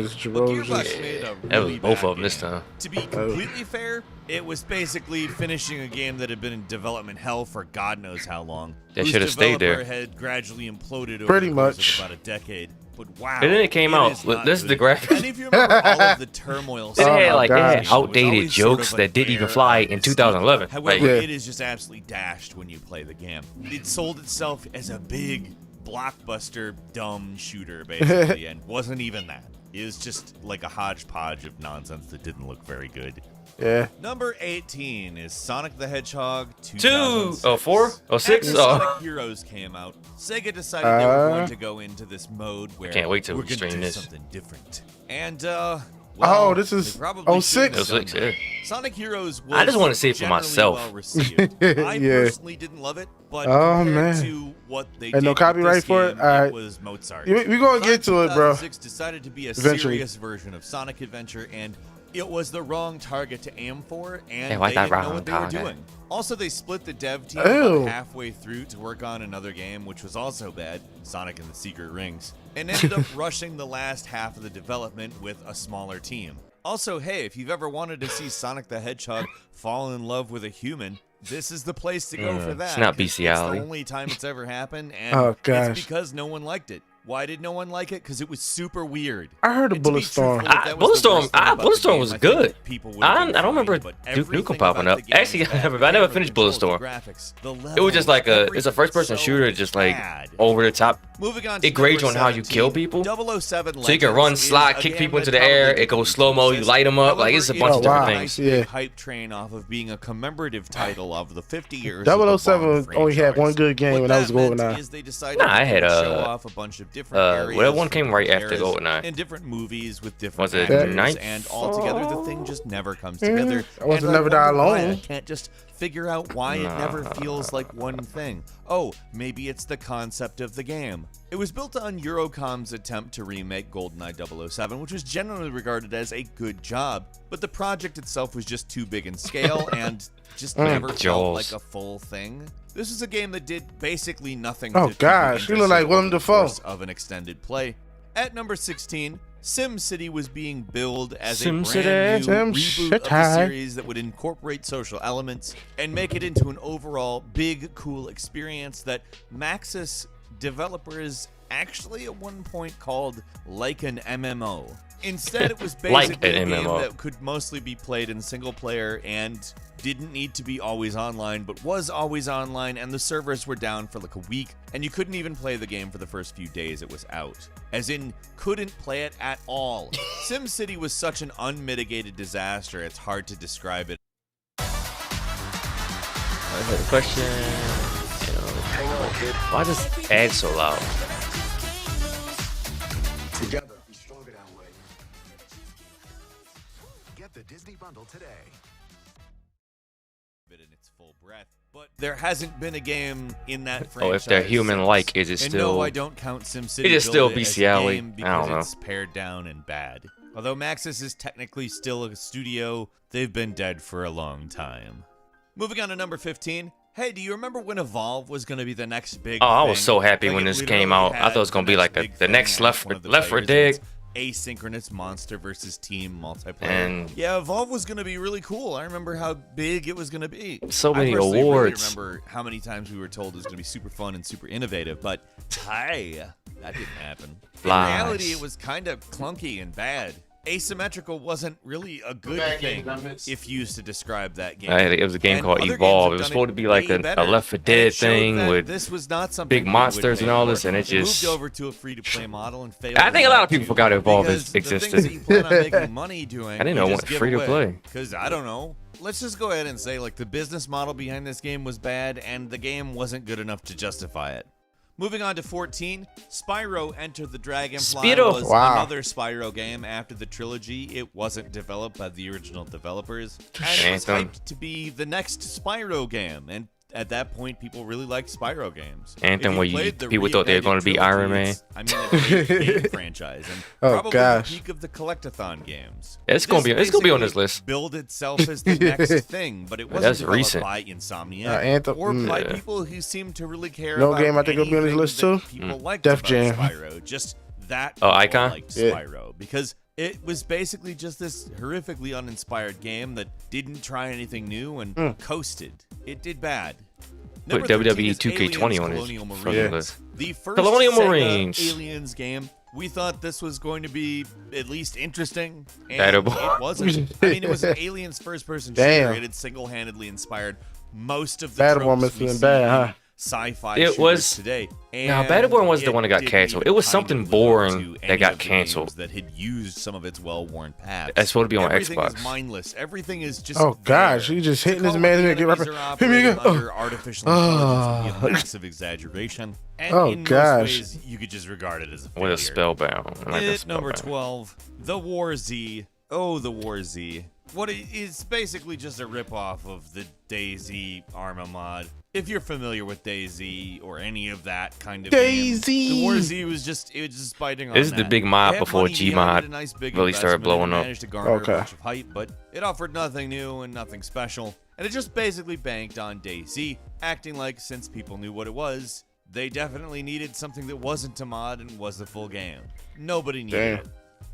against Georges. Georges. That was both of them this time. To be completely fair, it was basically finishing a game that had been in development hell for God knows how long. They whose should have stayed there. developer had gradually imploded over Pretty the course much. of about a decade. But wow, And then it came out. is not This is the good. graphics. And if you remember all of the turmoil, It had like gosh. outdated jokes that didn't even fly in 2011. However, Like, it is just absolutely dashed when you play the game. It sold itself as a big blockbuster dumb shooter basically, and wasn't even that. It was just like a hodgepodge of nonsense that didn't look very good. Yeah. Number 18 is Sonic the Hedgehog 2, 2006. 4, 06. After Sonic Heroes came out, Sega decided they were going to go into this mode where can't wait till we're we gonna stream do this. something different. And Oh, this is they probably 06? shouldn't have done 06, that. Sonic Heroes was I just wanna see it for generally myself. well received. I Yeah. personally didn't love it, but Oh, compared man. to what they And did no with copyright this for it? game, Alright. was Mozart. We gonna get to it, bro. 2006 decided to be a Eventually. serious version of Sonic Adventure, and it was the wrong target to aim for, and Hey, why they that didn't know wrong what they were target? doing. Also, they split the dev team Ew. about halfway through to work on another game, which was also bad, Sonic and the Secret Rings, and ended up rushing the last half of the development with a smaller team. Also, hey, if you've ever wanted to see Sonic the Hedgehog fall in love with a human, this is the place to go for that. It's not 'cause It's bestiality. the only time it's ever happened, and Oh, gosh. it's because no one liked it. Why did no one like it? Because it was super weird. I heard of And to be Bulletstorm. truthful, if that was the worst thing about the Bulletstorm game, was I think good. that people would I have been don't remember fine, but Duke Nukem everything popping about up. the game Actually, was bad. I never The finished controls, the Bulletstorm. graphics, the It was just like levels, it's a first-person so shooter, just like bad. over the top. Moving on to It grades you on number how you kill 17, people. 007 So you can run, Legends slide, is a kick game people into that the air. probably It goes didn't slow mo. You exist. light them up. Like it's a bunch of different However, things. it is a nice hype train off of being a commemorative title of the 50 years. of the 007 Bond only had franchise. one good game, What and that was that meant GoldenEye. is they decided Nah, I to had show off a bunch of different areas well, one from came right different after eras GoldenEye. in different movies with different Was it actors, Night? and altogether the thing just never comes Yeah, together. I wasn't And Never Die wonder why Alone. I can't just figure out why it never feels like one thing. Oh, maybe it's the concept of the game. It was built on Eurocom's attempt to remake GoldenEye 007, which was generally regarded as a good job, but the project itself was just too big in scale and just never felt Jaws. like a full thing. This is a game that did basically nothing Oh, to keep you gosh, you look interested like Willem over the Dafoe. course of an extended play. At number 16, SimCity was being billed as a SimCity. brand new reboot of the SimCity. series that would incorporate social elements and make it into an overall big, cool experience that Maxis developers actually at one point called like an MMO. Instead, it was Like basically an a game MMO. that could mostly be played in single player and didn't need to be always online, but was always online, and the servers were down for like a week, and you couldn't even play the game for the first few days it was out. As in, couldn't play it at all. SimCity was such an unmitigated disaster, it's hard to describe it. I had a question. Why does ad so loud? Together, be stronger that way. Get the Disney bundle today. In its full breath, but there hasn't been a game in that Oh, franchise. if they're human-like, is it and still? No, I don't count SimCity. It is still Build It as a bestiality. game I don't because know. it's pared down and bad. Although Maxis is technically still a studio, they've been dead for a long time. Moving on to number 15. Hey, do you remember when Evolve was going to be the next big Oh, I was thing? so happy Like, when it this came literally out. I had thought it was gonna be like big the thing next as Left one of the 4 players, Dead. and it's asynchronous monster versus team multiplayer. And- yeah, Evolve was going to be really cool. I remember how big it was going to be. So many I personally awards. Really remember how many times we were told it was going to be super fun and super innovative, but hey, that didn't happen. In Lies. reality, it was kind of clunky and bad. Asymmetrical wasn't really a good thing if used to describe that game. It was a game And called other Evolve. games have It was done supposed to be like way a better. Left 4 And Dead it showed thing that with this was not something big we would monsters and make all this, work. and it just. moved over to a free-to-play model and failed. I think a lot of people forgot Evolve because the things existed. that you plan on making money doing, I didn't know you it just was give free to away. play. Because I don't know. Let's just go ahead and say like the business model behind this game was bad, and the game wasn't good enough to justify it. Moving on to 14, Spyro Enter the Dragonfly Spyro. was Wow. another Spyro game after the trilogy. It wasn't developed by the original developers, and it was Anthem. hyped to be the next Spyro game. And at that point, people really liked Spyro games. Anthem, If where played the people thought they were gonna reimagined be trilogy, Iron Man. it's, I mean, a great game franchise, and Oh, probably gosh. the peak of the collectathon games. It's gonna be on this basically list. Billed itself as the next thing, but it wasn't That's developed recent. by Insomniac Anthem, or by yeah. people who seem to really care No about game I think will be on this anything list that too? People liked Def about Jam. Spyro, just that Oh, people Icon? liked Yeah. Spyro because It was basically just this horrifically uninspired game that didn't try anything new and coasted. It did bad. Put WWE 2K20 on it from the list. The first Colonial Sega Marines. Aliens game. We thought this was going to be at least interesting, and Battle it wasn't. I mean, it was an Aliens first-person shooter. It had single-handedly inspired most of the Battleborn tropes must have we been see bad, in huh? sci-fi It shooters was today. Now, Battleborn was the one that got canceled. It was something boring that got canceled. That had used some of its well-worn paths. That's supposed to be on Everything Xbox. Is mindless. Everything is just. Oh gosh, you just hitting this man and get right back. Hit me again. Under artificial intelligence would be a massive exaggeration. And Oh, in gosh. most ways, you could just regard it as a With failure. a Spellbound. I like a Hit number Spellbound. 12, The War Z. Oh, The War Z. What is basically just a ripoff of the DayZ Arma mod. If you're familiar with DayZ or any of that kind of DayZ. game, The War Z was just biting on This is that. the big mod It had before money behind it, Gmod a nice big really started investment, blowing and up. managed to garner Okay. a bunch of hype, but it offered nothing new and nothing special. And it just basically banked on DayZ, acting like since people knew what it was, they definitely needed something that wasn't a mod and was a full game. Nobody needed Damn. it.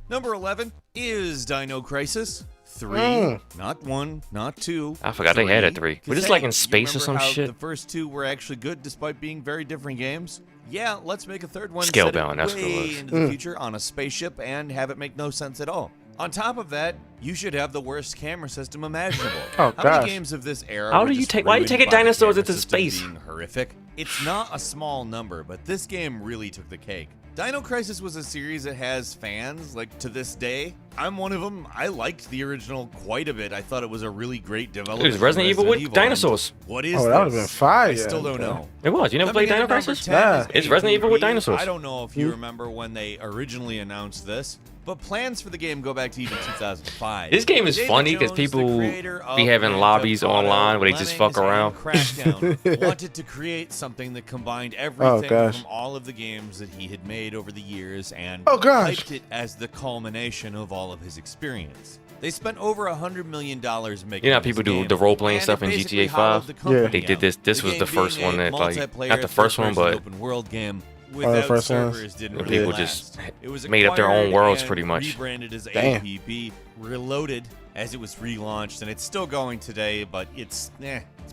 Number 11 is Dino Crisis 3. Not 1, not 2. I forgot they had a 3. We're just like in space or some shit. The first 2 were actually good despite being very different games. Yeah, let's make a third one. Scalebound, set that's it what it way was. into the future on a spaceship and have it make no sense at all. On top of that, you should have the worst camera system imaginable. Oh, How gosh. many games of this era How were do you just take? Why are you ruined taking by the dinosaurs camera into system space? being horrific? It's not a small number, but this game really took the cake. Dino Crisis was a series that has fans, like, to this day. I'm one of them. I liked the original quite a bit. I thought it was a really great development. It was Resident Evil with dinosaurs. What is Oh, this? that would've been fire. I still don't Yeah. know. It was. You never played Coming Dino in at number Crisis? 10 Nah. is It's Resident Evil with ATV. dinosaurs. I don't know if you remember when they originally announced this, but plans for the game go back to even 2005. This game is David funny because Jones, the people creator of be having Grand lobbies Theft Auto, online where they just fuck Lemmings, around. and Crackdown wanted to create something that combined everything gosh. from all of the games that he had made over the years and Oh, gosh. hyped it as the culmination of all of his experience. They spent over $100 million making. You know how this people do game, the role playing and stuff it in basically GTA hollowed 5? the company They did down. this. This The was game the first being one a that, like, multiplayer not the first one, third-person but open world game the without first ones. servers didn't And really people last. just It was made up their own acquired worlds and pretty much. rebranded as Damn. APB, reloaded as it was relaunched, and it's still going today, but it's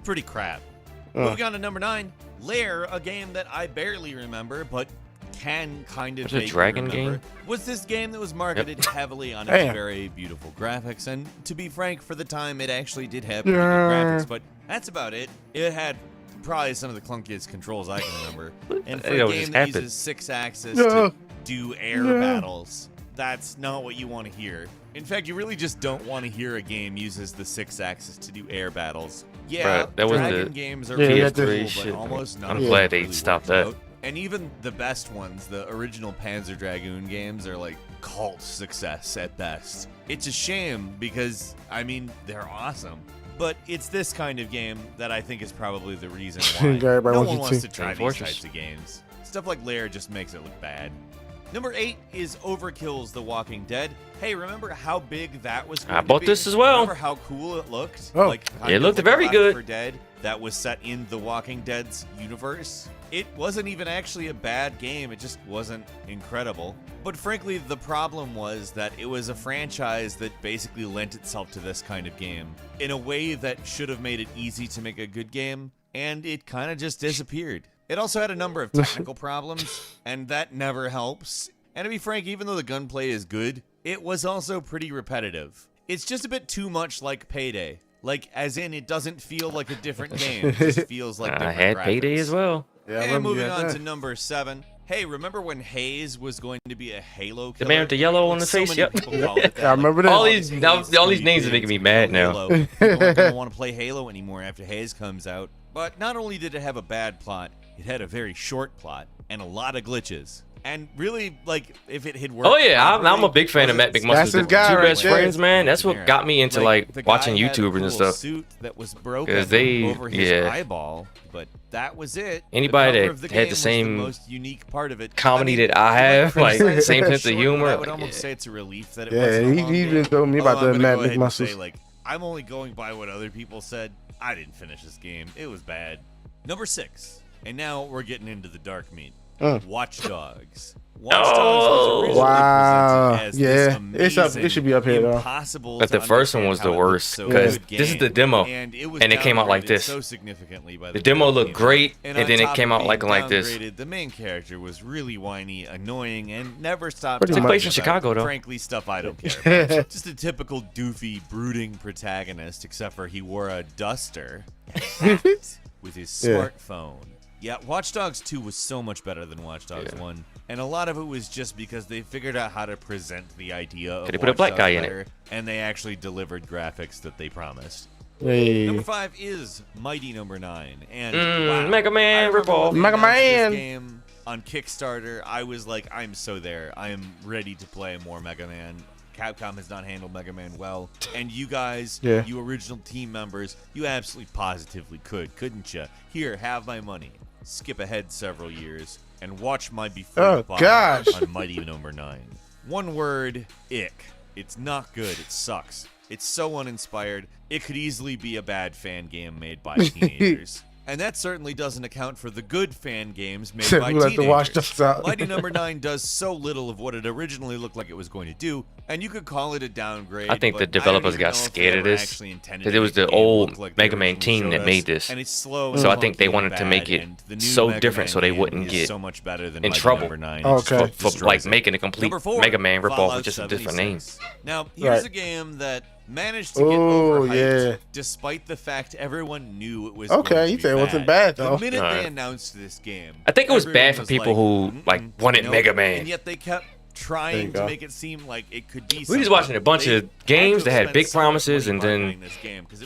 pretty crap. Moving on to number 9, Lair, a game that I barely remember, but can kind of Was it a vaguely dragon remember, game? was this game that was marketed heavily on its Damn. very beautiful graphics, and to be frank, for the time, it actually did have pretty good Yeah. graphics, but that's about it. It had probably some of the clunkiest controls I can remember, and for It a just game that happened. uses 6-axis Yeah. to do air Yeah. battles, that's not what you want to hear. In fact, you really just don't want to hear a game uses the 6-axis to do air battles. Yeah, Bruh, that was dragon the games are Yeah, really that cool, did- but shit. almost none I'm of glad them they really stopped worked that. out. And even the best ones, the original Panzer Dragoon games, are like cult success at best. It's a shame because, I mean, they're awesome. But it's this kind of game that I think is probably the reason why Everybody no wants one it wants too. to try Team these Fortress. types of games. Stuff like Lair just makes it look bad. Number 8 is Overkill's The Walking Dead. Hey, remember how big that was? I going to bought be? this as well. Remember how cool it looked? Oh. Kind It of looked like very Left good. 4 Dead that was set in The Walking Dead's universe. It wasn't even actually a bad game. It just wasn't incredible. But frankly, the problem was that it was a franchise that basically lent itself to this kind of game in a way that should have made it easy to make a good game, and it kind of just disappeared. It also had a number of technical problems, and that never helps. And to be frank, even though the gunplay is good, it was also pretty repetitive. It's just a bit too much like Payday. Like, as in, it doesn't feel like a different game. It just feels like I different had graphics. Payday as well. Yeah, I And remember you moving had on that. to number 7. Hey, remember when Haze was going to be a Halo killer? The man with the yellow on the So face, many yep. people call it that. I remember that. All these names are making me mad now. Halo. People aren't going to want to play Halo anymore after Haze comes out. But not only did it have a bad plot, it had a very short plot and a lot of glitches. And really, like, if it had worked. Oh yeah, I'm a properly, big fan of Matt wasn't McMuscle's That's the his guy two right best there. friends, man. That's what got me into like the guy watching had a YouTubers and cool stuff. Suit that was broken 'Cause they- over his yeah. eyeball, but that was it. Anybody The cover that of the had game the was same most unique part of it. comedy I mean, that I have, like criticize same it sense of short, humor. but I would like, almost yeah. say it's a relief that it Yeah, wasn't a he long even game. told me about Although the I'm Matt gonna go ahead and McMuscles. say, like, I'm only going by what other people said. I didn't finish this game. It was bad. Number 6, and now we're getting into the dark meat. Watch Dogs. Oh, wow. Yeah, it should be up here though. But the first one was the worst because this is the demo, and it came out like this. So significantly by The demo looked great, and then it came out like this. The main character was really whiny, annoying, and never stopped. Pretty much. Took place in Chicago, though. Frankly, stuff I don't care about. Just a typical doofy, brooding protagonist, except for he wore a duster with his smartphone. Yeah, Watch Dogs 2 was so much better than Watch Dogs 1. And a lot of it was just because they figured out how to present the idea of They put a black guy in it. And they actually delivered graphics that they promised. Hey. Number 5 is Mighty Number 9. And wow, Mega Man ripoff. Mega Man. This game on Kickstarter, I was like, I'm so there. I am ready to play more Mega Man. Capcom has not handled Mega Man well. And you guys, you original team members, you absolutely positively couldn't you? Here, have my money. Skip ahead several years and watch my before on Mighty Number 9. One word, ick. It's not good. It sucks. It's so uninspired. It could easily be a bad fan game made by teenagers. And that certainly doesn't account for the good fan games made by teenagers. Mighty Number 9 does so little of what it originally looked like it was going to do, and you could call it a downgrade. I think the developers got scared of this because it was the old Mega Man team that made this. And it's slow, so I think they wanted to make it so different so they wouldn't get in trouble for like making a complete Mega Man ripoff with just a different name. Now, here's a game that managed to get overhyped despite the fact everyone knew it was you say it wasn't bad though. The minute they announced this game, I think it was bad for people who like wanted Mega Man, and yet they kept trying to make it seem like it could be. We just watching a bunch of games that had big promises and then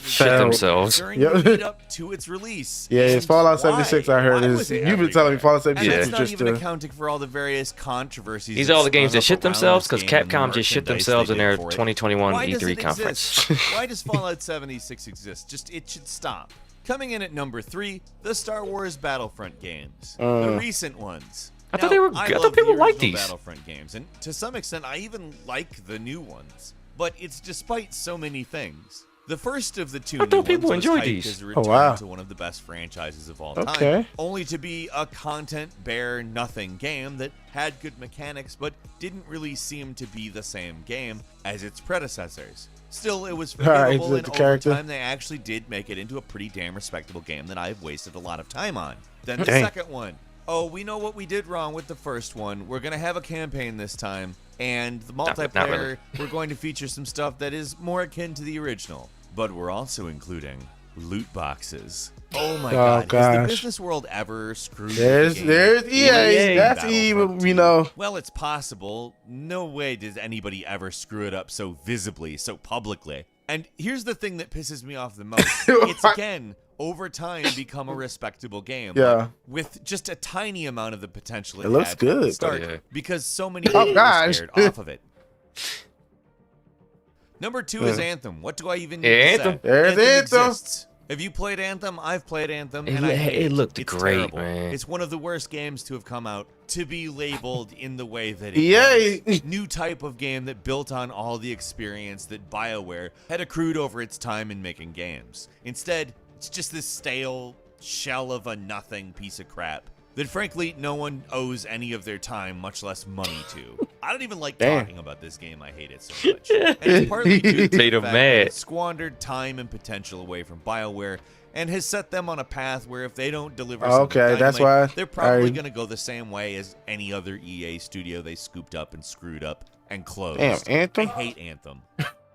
shit themselves. During the lead up to its release. Yeah, it's Fallout 76. I heard is you've been telling me Fallout 76 and is not just even accounting for all the various controversies. These are all the games that shit themselves because Capcom just shit themselves in their 2021 E3 conference. Why does Fallout 76 exist? Just it should stop. Coming in at number 3, the Star Wars Battlefront games, the recent ones. I thought people liked these Battlefront games, and to some extent, I even like the new ones. But it's despite so many things. The first of the two new people ones enjoyed was these. as a return to one of the best franchises of all time, only to be a content-bare nothing game that had good mechanics, but didn't really seem to be the same game as its predecessors. Still, it was forgivable, and over time, they actually did make it into a pretty damn respectable game that I've wasted a lot of time on. Then the second one. Oh, we know what we did wrong with the first one. We're going to have a campaign this time, and the multiplayer, we're going to feature some stuff that is more akin to the original. But we're also including loot boxes. Oh my God. Has the business world ever screwed There's EA. That's EA, we know. Well, it's possible. No way does anybody ever screw it up so visibly, so publicly. And here's the thing that pisses me off the most. It's, again, over time become a respectable game. Yeah. With just a tiny amount of the potential it looks good. At start, because so many people were scared off of it. Number 2 is Anthem. What do I even need to say? There's Anthem. Exists. Have you played Anthem? I've played Anthem. And it looked great, man. It's one of the worst games to have come out to be labeled in the way that it was. New type of game that built on all the experience that BioWare had accrued over its time in making games. Instead, it's just this stale shell of a nothing piece of crap that frankly no one owes any of their time, much less money to. I don't even like talking about this game. I hate it so much. And it's partly due to the fact that it squandered time and potential away from BioWare and has set them on a path where if they don't deliver something dynamite, they're probably going to go the same way as any other EA studio they scooped up and screwed up and closed. Damn, Anthem? I hate Anthem.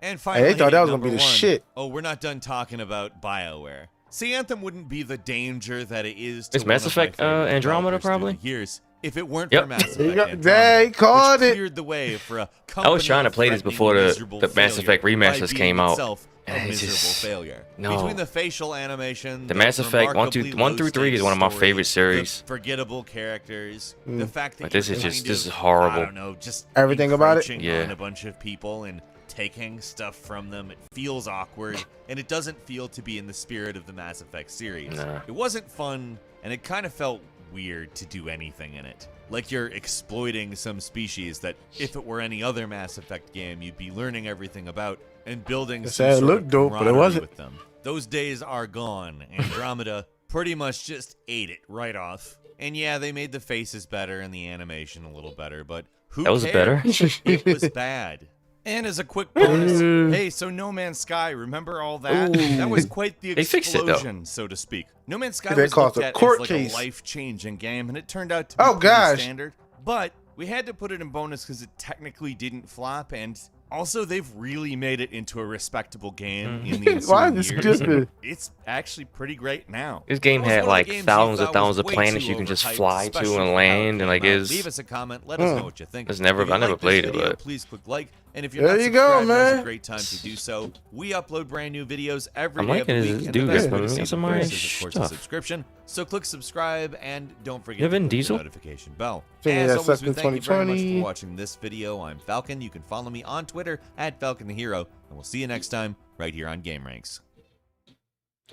And finally, they thought that was going to be the shit. Oh, we're not done talking about BioWare. See, Anthem wouldn't be the danger that it is to It's Mass Effect Andromeda, probably? Years if it weren't for Mass Effect They called it. Cleared the way for a I was trying to play this before the Mass Effect remasters came out. It's just failure. No. Between the facial animation, the Mass Effect 1 through 3 is one of my favorite series. Forgettable characters, the fact that this is horrible. I don't know, just everything about it. On a bunch of people and taking stuff from them. It feels awkward, and it doesn't feel to be in the spirit of the Mass Effect series. It wasn't fun, and it kind of felt weird to do anything in it. Like you're exploiting some species that, if it were any other Mass Effect game, you'd be learning everything about and building some sort of dope, but it wasn't. With them. Those days are gone. Andromeda pretty much just ate it right off. And yeah, they made the faces better and the animation a little better, but who That was better? It was bad. And as a quick bonus, hey, so No Man's Sky, remember all that? Ooh. That was quite the They fixed it, though. explosion, so to speak. No Man's Sky They was caused looked a at court as like case. a life-changing game, and it turned out to be Oh, pretty gosh. standard. But we had to put it in bonus because it technically didn't flop, and also they've really made it into a respectable game in the Why ensuing is this years. good? It's actually pretty great now. This game What was had one of the like games you thousands thought and thousands was of way planets too you can just overhyped, fly to especially and for how it land, and like came out? is. Leave us a comment. Let us know what you think. It's never. If you I never like this played it, video, but please click like. And if you're There not you go, subscribed, now's man. a great time to do so. We upload brand new videos every I'm day of the liking week, this and dude the best is way to putting see some the of my videos is, of course, a stuff. subscription. So click subscribe and don't forget You have to Vin click the Diesel? notification bell. Yeah, As that's always, we in thank you very much 2020. for watching this video. I'm Falcon. You can follow me on Twitter at Falcon the Hero, and we'll see you next time right here on Game Ranks.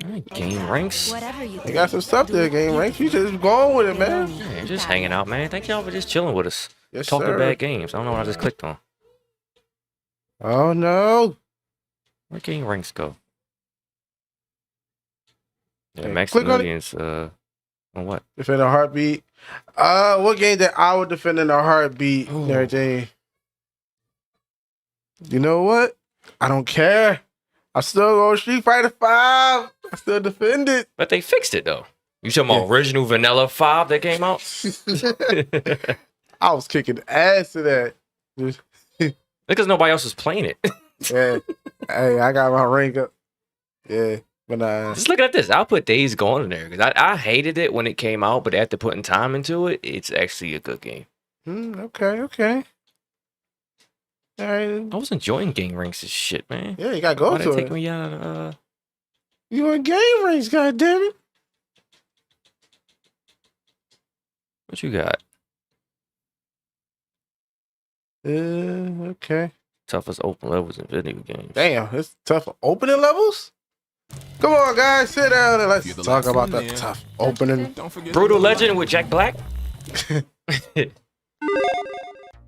Alright, game ranks. Whatever you You got some stuff there, game ranks. You just going with it, man. Yeah, just hanging out, man. Thank y'all for just chilling with us. Yes, Talking sir. bad games. I don't know what I just clicked on. Oh no. Where game ranks go? Yeah, Hey, Max click on it. Millions. On what? Defend a heartbeat. What game that I would defend in a heartbeat and everything? You know what? I don't care. I still go Street Fighter 5. I still defend it. But they fixed it though. You talking about original Vanilla 5 that came out? I was kicking ass to that. Because nobody else was playing it. Yeah. Hey, I got my rank up. Yeah. When Just look at this. I'll put Days Gone in there because I hated it when it came out, but after putting time into it, it's actually a good game. Okay. All right. I was enjoying game ranks as shit, man. Yeah, you gotta go Why'd to they take it. me out of You in game ranks, goddammit. what you got? Okay. Toughest open levels in video games. Damn, it's tough opening levels? Come on, guys, sit down and let's talk about the tough opening. Brutal Legend with Jack Black.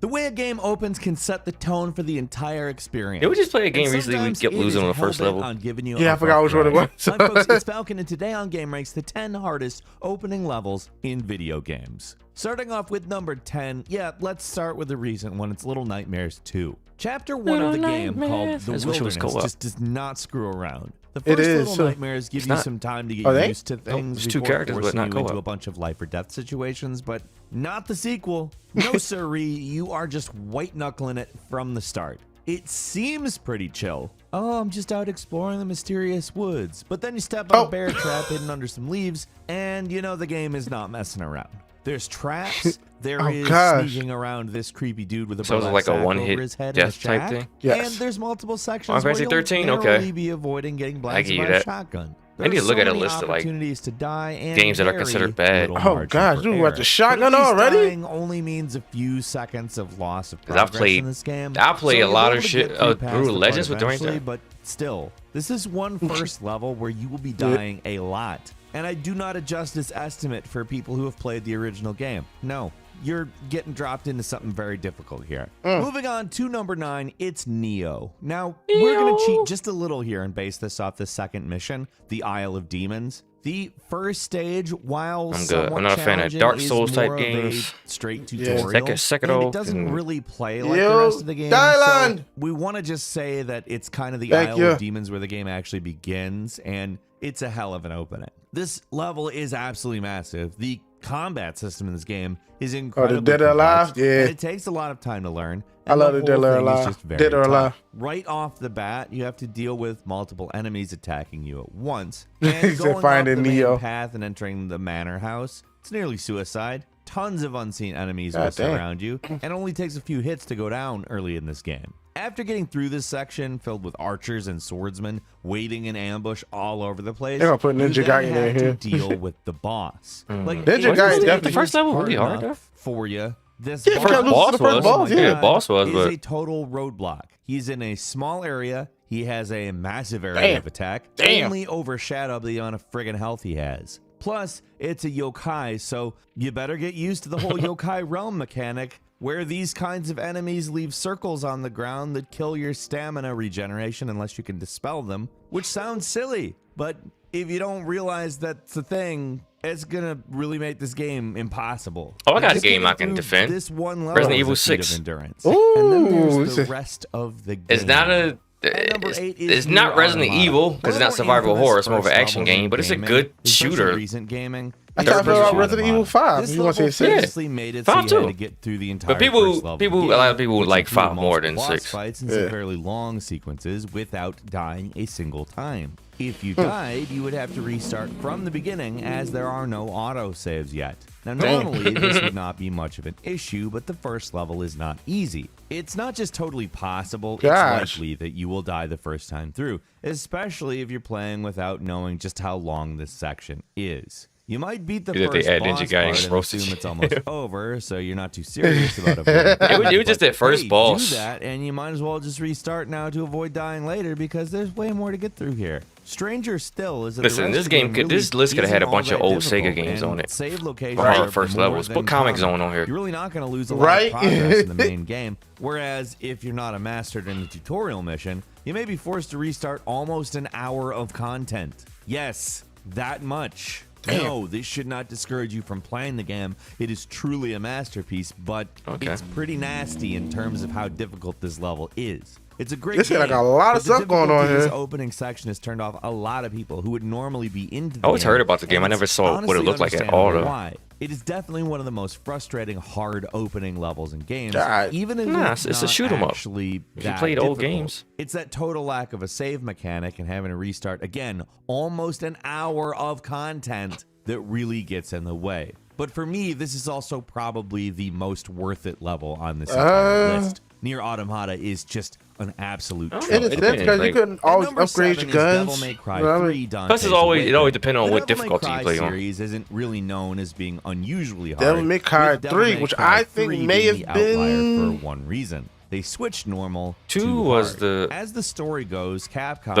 The way a game opens can set the tone for the entire experience. Did we just play a game And recently we sometimes kept it losing is on the first hell-bent level? on giving you Yeah, a I forgot which one it rough was. ride. Hi, folks, it's Falcon, and today on Game Ranks, the 10 hardest opening levels in video games. Starting off with number 10, let's start with the recent one. It's Little Nightmares 2. Chapter 1 of the game, called The I just wish it was Wilderness, co-op. just does not screw around. The It first is, Little so- Nightmares give It's you not. some time to Are get they? used to things there's two before characters, but forcing not you into co-op. a bunch of life or death situations, but not the sequel. No siree, you are just white-knuckling it from the start. It seems pretty chill. Oh, I'm just out exploring the mysterious woods. But then you step on a bear trap hidden under some leaves, and you know the game is not messing around. There's traps. There is sneaking around this creepy dude with a So it's burlap like a sack one-hit over his head in a death type shack. thing? Yes. And there's multiple sections Final where Fantasy you'll 13? Okay. narrowly be avoiding getting I blasted give you by a that. shotgun. I need to There's look so at a many list of like opportunities to die and games that are very considered bad. little Oh margin gosh, for dude, error. what the shotgun But at least already? dying only means a few seconds of loss of 'Cause I've progress played- in this game. I play a you'll lot be of able to shit- get through past Brutal the Legends part with the range eventually, time. but still, this is one first level where you will be dying a lot. And I do not adjust this estimate for people who have played the original game. No, you're getting dropped into something very difficult here. Moving on to number 9, it's Neo. Now, we're going to cheat just a little here and base this off the second mission, the Isle of Demons. The first stage, while I'm good. somewhat I'm not a fan of challenging, Dark is Souls type more of a games. straight Yeah. tutorial. Sekiro And it doesn't and- really play like the Yo, rest of the game. Thailand! So we want to just say that it's kind of the Thank Isle you. of Demons where the game actually begins, and it's a hell of an opening. This level is absolutely massive. The combat system in this game is incredibly Dead or Alive? complex, Yeah. and it takes a lot of time to learn. I and love the the Dead whole or thing is Alive. just very Dead or tough. Alive. Right off the bat, you have to deal with multiple enemies attacking you at once. He And said going off finding the main Neo. path and entering the manor house, it's nearly suicide. Tons of unseen enemies God will damn. surround you, and it only takes a few hits to go down early in this game. After getting through this section filled with archers and swordsmen waiting in ambush all over the place, They're gonna put you Ninja then Gaiden in have to here. deal with the boss. Like, Ninja if Gaiden the definitely- stage First level is really hard, enough for you. This Yeah, boss, first boss was. was, oh my yeah. God, Boss was, is but- a total roadblock. He's in a small area. He has a massive area Damn. of attack, Damn. only overshadowed by the amount of friggin' health he has. Plus, it's a yokai, so you better get used to the whole yokai realm mechanic, where these kinds of enemies leave circles on the ground that kill your stamina regeneration unless you can dispel them, which sounds silly, but if you don't realize that's the thing, it's gonna really make this game impossible. Oh, I got a game I can defend. This one level Resident is Evil a feat of 6. endurance. Ooh, and then there's the rest of the game. It's not a. It's not Resident Evil because it's not survival horror. It's more of an action game, but it's a good shooter. Recent gaming. I thought about Resident Evil 5. You want to say 6? Made it 5 so you had too. to get through the entire But people, first level a lot of people which like 5 include more than multiple 6. boss fights and some fairly long sequences without dying a single time. If you died, you would have to restart from the beginning as there are no autosaves yet. Now, normally, this would not be much of an issue, but the first level is not easy. It's not just totally possible, it's likely that you will die the first time through, especially if you're playing without knowing just how long this section is. You might beat the first boss part and assume it's almost over, so you're not too serious about avoiding it was just that first boss. Do that, and you might as well just restart now to avoid dying later because there's way more to get through here. Stranger still is that listen, this list could have had a bunch of old Sega games on it. Save locations on the first levels. Put Comic Zone on here. You're really not going to lose a lot of progress in the main game. Whereas if you're not a mastered in the tutorial mission, you may be forced to restart almost an hour of content. Yes, that much. No, this should not discourage you from playing the game. It is truly a masterpiece, but it's pretty nasty in terms of how difficult this level is. It's a great game. Like a lot of stuff going on here. This opening section has turned off a lot of people who would normally be into the I always game. heard about the game. I never saw what it looked like at all, though. Why. It is definitely one of the most frustrating, hard opening levels in games. Even if it's a shoot 'em up. If you played old games. It's that total lack of a save mechanic and having to restart again almost an hour of content that really gets in the way. But for me, this is also probably the most worth it level on this entire list. Nier Automata is just an absolute in a sense, because you couldn't always upgrade your guns. Devil May Cry 3, Plus, it always depends on what difficulty you play on. The series isn't really known as being unusually hard. Devil May Cry 3, which I think may have been for one reason. They switched normal 2 was the as the story goes. Capcom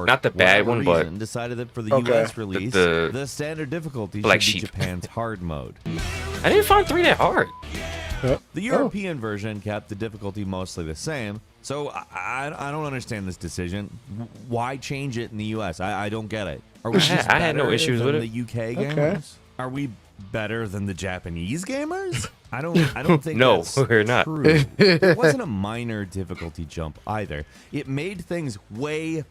not the bad one, but decided that for the US release, the standard difficulty should be Japan's hard mode. I didn't find 3 that hard. The European version kept the difficulty mostly the same, so I don't understand this decision. Why change it in the US? I don't get it. Are we I had no issues with it. The UK gamers? Are we better than the Japanese gamers? I don't think no, that's we're not. True. It wasn't a minor difficulty jump either. It made things way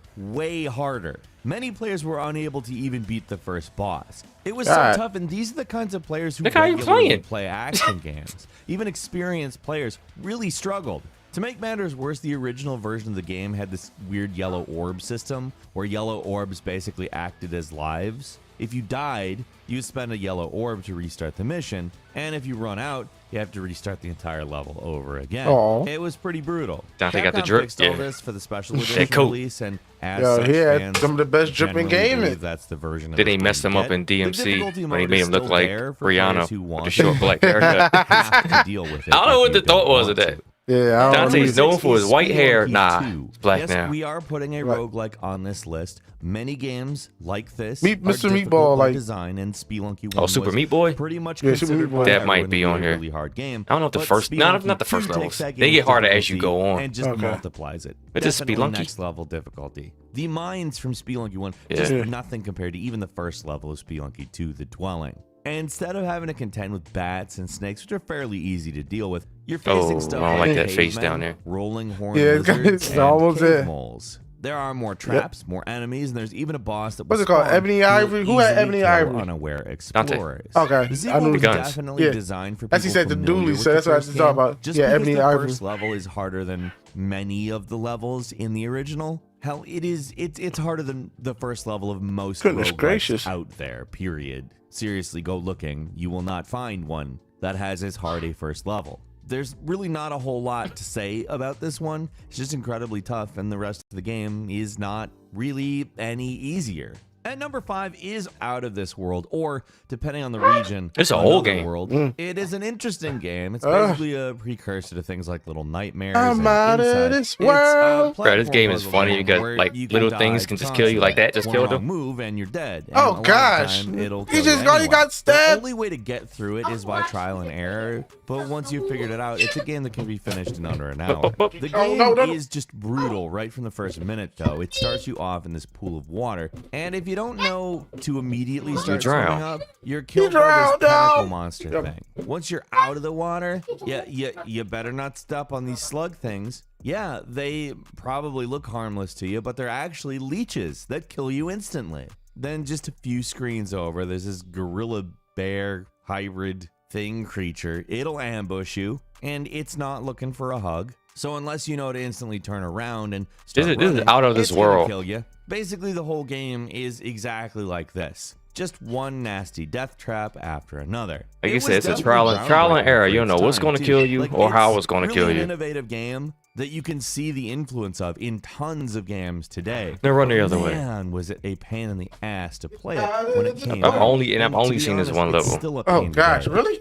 harder. Regularly players were unable to even beat the first boss. It was so tough, and these are the kinds of players who regularly play action games. Even experienced players really struggled. To make matters worse, the original version of the game had this weird yellow orb system, where yellow orbs basically acted as lives. If you died, you spend a yellow orb to restart the mission, and if you run out, you have to restart the entire level over again. Aww. It was pretty brutal. They got the drip. Fixed all this for the special edition release, and as such, he had fans some of the best dripping gaming. That's the version. Did they mess them up in DMC when they made him look like Rihanna with the short black haircut? To deal with it. I don't know what the thought was of that. Yeah, Dante's known for his white hair. Nah, it's black yes, now. We are putting a roguelike on this list. Many games like this Mr. are Meatball, by like design, and Spelunky 1 Oh, Super Meat Boy? pretty much Yeah, Super considered Meat Boy. That might be on here. really hard game. I don't know if the but first, not Spelunky the first 2 levels. takes that They game's get harder as you difficulty go on. and just multiplies it. It's just Definitely Spelunky. next level difficulty. The mines from Spelunky 1 Yeah. just nothing compared to even the first level of Spelunky 2, the Dwelling. And instead of having to contend with bats and snakes, which are fairly easy to deal with, you're facing stuff I don't like that cavemen, face down there. rolling horn Yeah, lizards, it's and almost cave it. moles. There are more traps, more enemies, and there's even a boss that What's it called? Ebony Ivory? Who had Ebony Ivory? Unaware explorers. Okay, The I sequel knew was the guns. definitely Yeah. designed for people As he said, the familiar dually, with so the that's what I first just thought game. about. Just Yeah, because Ebony the Ivory. first level is harder than many of the levels in the original. Hell, it's harder than the first level of most Goodness roguelikes gracious. out there, period. Seriously, go looking. You will not find one that has as hard a first level. There's really not a whole lot to say about this one. It's just incredibly tough, and the rest of the game is not really any easier. At number 5 is Out of This World, or depending on the region, It's an old Another game. World. It is an interesting game. It's basically a precursor to things like Little Nightmares. I'm and out of Inside. this It's a world. Bro, this game is platform funny. You got where like you little die things can just kill you like that. Just One kill wrong them. move and you're dead. And Oh, a lot of gosh. time, it'll You kill just got- you anyway. got stabbed? The only way to get through it is by trial and error. But once you've figured it out, it's a game that can be finished in under an hour. The game is just brutal right from the first minute, though. It starts you off in this pool of water, and if you you don't know to immediately start drown. swimming up, you're killed by drowned, this tentacle no. monster thing. Once you're out of the water, you better not step on these slug things. Yeah, they probably look harmless to you, but they're actually leeches that kill you instantly. Then just a few screens over, there's this gorilla bear hybrid thing creature. It'll ambush you, and it's not looking for a hug. So unless you know to instantly turn around and start This is out of this it's gonna world. kill you. Basically, the whole game is exactly like this. Just one nasty death trap after another. Like you said, it's a trial and error. You don't know what's going to kill you or how it's going to kill An you. innovative game that you can see the influence of in tons of games today. They run the other way. Man, was it a pain in the ass to play it when it came I've out. only To be seen this honest, one it's level. still a Oh pain gosh, today. really?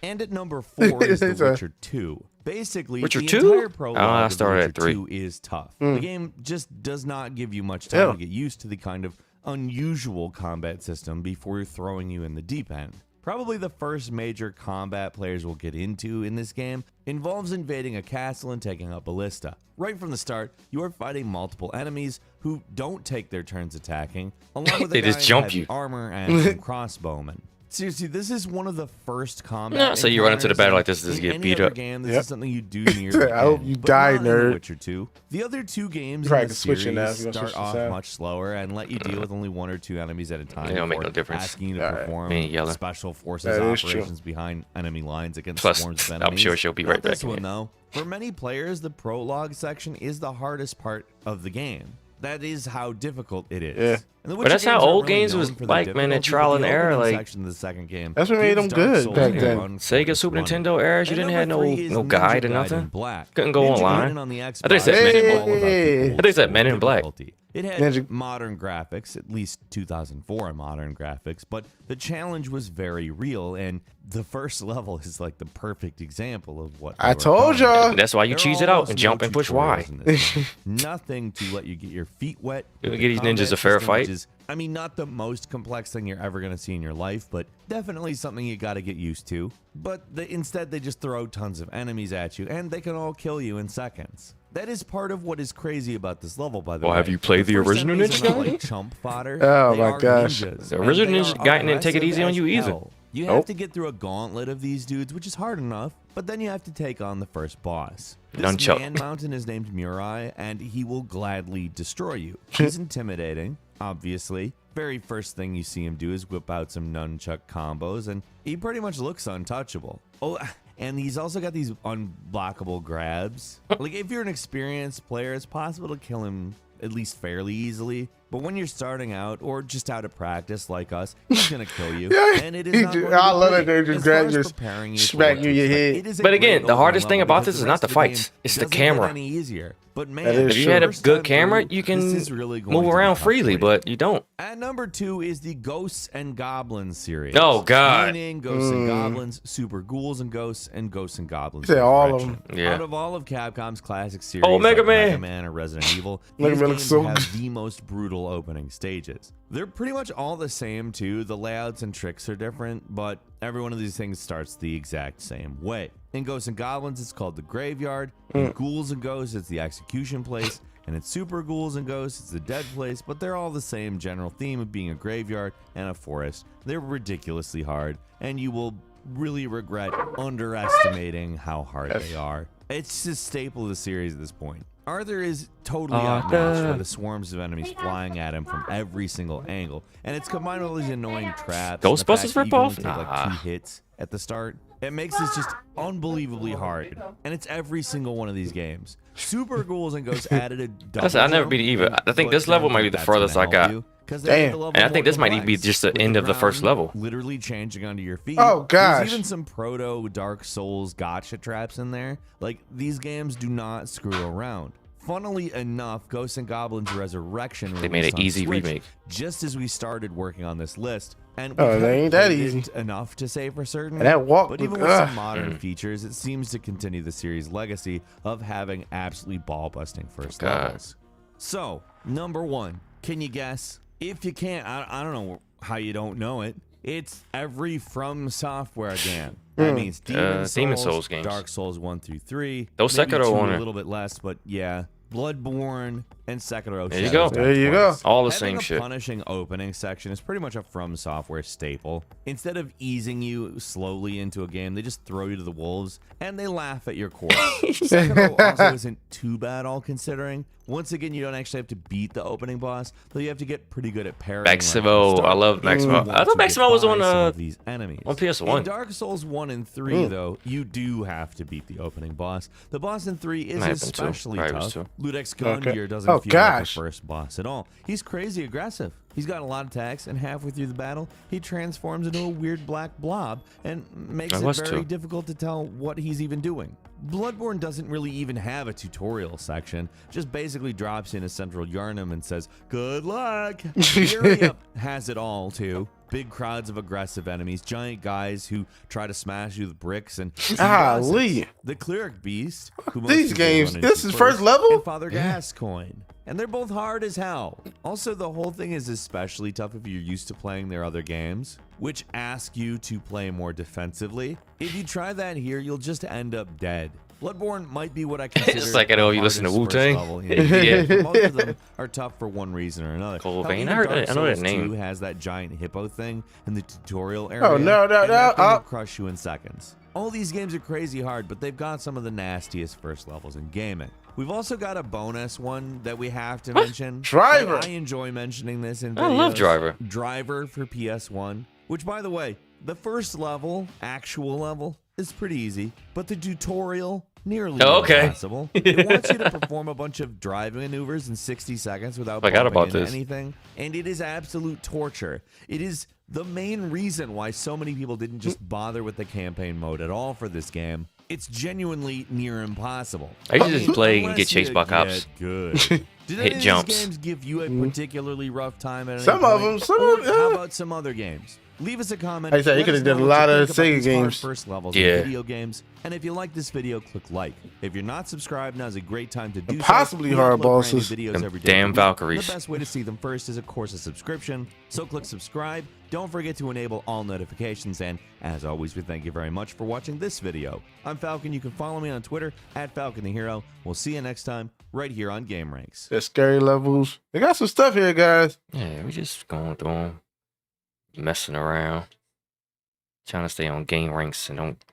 And at number 4 is The Witcher 2. Basically, Witcher the 2? entire prologue I of The started Witcher at 3. 2 is tough. Hmm. The game just does not give you much time to get used to the kind of unusual combat system before throwing you in the deep end. Probably the first major combat players will get into in this game involves invading a castle and taking out ballista. Right from the start, you are fighting multiple enemies who don't take their turns attacking, along with They a just guy in jump heavy you. armor and some crossbowmen. Seriously, this is one of the first combat. So you run into the battle like encounters this to in get any beat other up. Game, this is something you do near the I hope end, you but die, not in The nerd. Witcher 2. The other two games You probably in the can switch it now if series you wanna start switch off this out. much slower and let you deal with only 1 or 2 enemies at a time. It don't make before no difference. Asking you to Alright. perform Me yelling. special forces That is true. operations behind enemy lines against Plus, swarms of I'm enemies. sure she'll be Not right back this in one here. though. For many players, the prologue section is the hardest part of the game. That is how difficult it is. Yeah. And the But that's Witcher how games aren't old really games known was for their like, man, that difficulty, trial but and the error, opening like- section of the second game That's what made gives them Dark good Souls back a then. run for Sega its Super running. Nintendo eras, you And didn't have number no 3 is no Ninja guide or Gaiden nothing. Black. Couldn't go Ninja online. Gaiden on the I thought it said Xbox Men in is Black. all about the Hey. old I thought it said school Men in Black. difficulty. It had Ninja- modern graphics, at least 2004 modern graphics, but the challenge was very real, and the first level is like the perfect example of what I they were told going y'all. for. That's why you There cheese are it out almost and no jump and push Y. tutorials in this game. Nothing to let you get your feet wet. You with give the these ninjas combat a fair system, fight? which is, I mean, not the most complex thing you're ever going to see in your life, but definitely something you got to get used to. But instead, they just throw tons of enemies at you, and they can all kill you in seconds. That is part of what is crazy about this level, by the way. Well, have you played the first original enemies Ninja are not Gaiden? like chump fodder. Oh They my are gosh. ninjas, The and original they Ninja are Gaiden didn't take it easy on you aggressive as either. hell. You Nope. have to get through a gauntlet of these dudes, which is hard enough, but then you have to take on the first boss. This Nunchuck. man mountain is named Murai, and he will gladly destroy you. He's intimidating, obviously. Very first thing you see him do is whip out some nunchuck combos, and he pretty much looks untouchable. Oh, and he's also got these unblockable grabs. Like, if you're an experienced player, it's possible to kill him at least fairly easily. But when you're starting out or just out of practice like us, he's gonna kill you. And it is not going to I be love that great. they just As grab far as you, preparing you for smack what you in to your expect, head. it is a But great again, the opening hardest thing level about because this is the not rest the of game fights, it's the doesn't get camera. any easier. But man, That is If you true. had a first good time camera, through, you can this is really going move to be around tough freely, for you. but you don't. At number 2 is the Ghosts and Goblins series. Oh, God. Meaning Ghosts and Goblins, Super Ghouls and Ghosts and Goblins. Say all of them. Resurrection. Yeah. Out of all of Capcom's classic series, Oh, Mega like Man. Mega Man or Resident Evil, Mega these Man games looks so have the most brutal opening stages. They're pretty much all the same too. The layouts and tricks are different, but every one of these things starts the exact same way. In Ghosts and Goblins, it's called the Graveyard. In Ghouls and Ghosts, it's the Execution Place. And in Super Ghouls and Ghosts, it's the Dead Place, but they're all the same general theme of being a graveyard and a forest. They're ridiculously hard, and you will really regret underestimating how hard they are. It's just a staple of the series at this point. Arthur is totally outmatched by the swarms of enemies flying at him from every single angle, and it's combined with all these annoying traps. and the fact Ghostbusters that you can only ripoff? take like Nah. 2 hits at the start. It makes this just unbelievably hard, and it's every single one of these games. Super Ghouls and Ghosts added a double I never jump, beat it either. I think but this level turns might out be the that's furthest gonna I got. help you, 'cause they make Damn. the level And I more think this might even be complex, just the with end of the first ground level. Literally changing onto your feet. Oh, gosh. There's even some proto Dark Souls gotcha traps in there. Like, these games do not screw around. Funnily enough, Ghosts and Goblins Resurrection They made released an on easy Switch remake. just as we started working on this list. And Oh, we they ain't that played easy. it enough to say for certain. And that walk but even look- with ugh. some modern features, it seems to continue the series' legacy of having absolutely ball-busting first God. levels. So, number 1, can you guess? If you can't, I don't know how you don't know it. It's every From Software game. That means Demon Souls games. Dark Souls 1 through 3. Those maybe Sekiro 2 on a it. little bit less, but yeah. Bloodborne, and Sekiro. There you go. There you go. All the Having same a shit. punishing opening section is pretty much a From Software staple. Instead of easing you slowly into a game, they just throw you to the wolves and they laugh at your core. Sekiro also isn't too bad, all considering. Once again, you don't actually have to beat the opening boss, though you have to get pretty good at parrying. Maximo, I love Maximo. I thought Maximo was on these enemies. On PS1. In Dark Souls 1 and 3, though, you do have to beat the opening boss. The boss in 3 is especially tough. Ludex Gundyr doesn't feel like the first boss at all. He's crazy aggressive. He's got a lot of attacks, and halfway through the battle, he transforms into a weird black blob and makes it very difficult to tell what he's even doing. Bloodborne doesn't really even have a tutorial section, just basically drops in a central Yharnam and says, good luck! Furia has it all, too. Big crowds of aggressive enemies, giant guys who try to smash you with bricks, and the Cleric Beast, who these games, this is first level? and Father Gascoigne. And they're both hard as hell. Also, the whole thing is especially tough if you're used to playing their other games, which ask you to play more defensively. If you try that here, you'll just end up dead. Bloodborne might be what I consider It's like I know you listen to Wu-Tang. Yeah. Most of them are tough for one reason or another. Cold Hell, Vein. even I Dark know that Souls name. 2 has that giant hippo thing in the tutorial area. Oh, no. That thing will crush you in seconds. All these games are crazy hard, but they've got some of the nastiest first levels in gaming. We've also got a bonus one that we have to mention. Driver. I enjoy mentioning this in videos. I love Driver. Driver for PS1, which, by the way, the first level, actual level, is pretty easy, but the tutorial, nearly impossible. It wants you to perform a bunch of driving maneuvers in 60 seconds without bumping into anything, and it is absolute torture. It is the main reason why so many people didn't just bother with the campaign mode at all for this game. It's genuinely near impossible. I used to just play and get chased by cops. Good. Did any Hit jumps. of these games give you a particularly rough time at any Some of point? them. Some of them. How about some other games? Leave us a comment. Like I said, you could have did a lot of Sega games. First levels in video games. And if you like this video, click like. If you're not subscribed, now's a great time to do so. Possibly hard bosses. Videos every day. Damn Valkyries. The best way to see them first is, of course, a subscription. So click subscribe. Don't forget to enable all notifications. And as always, we thank you very much for watching this video. I'm Falcon. You can follow me on Twitter @FalconTheHero. We'll see you next time right here on Game Ranks. The scary levels. They got some stuff here, guys. Yeah, we just going through them, messing around, trying to stay on Game Ranks and don't.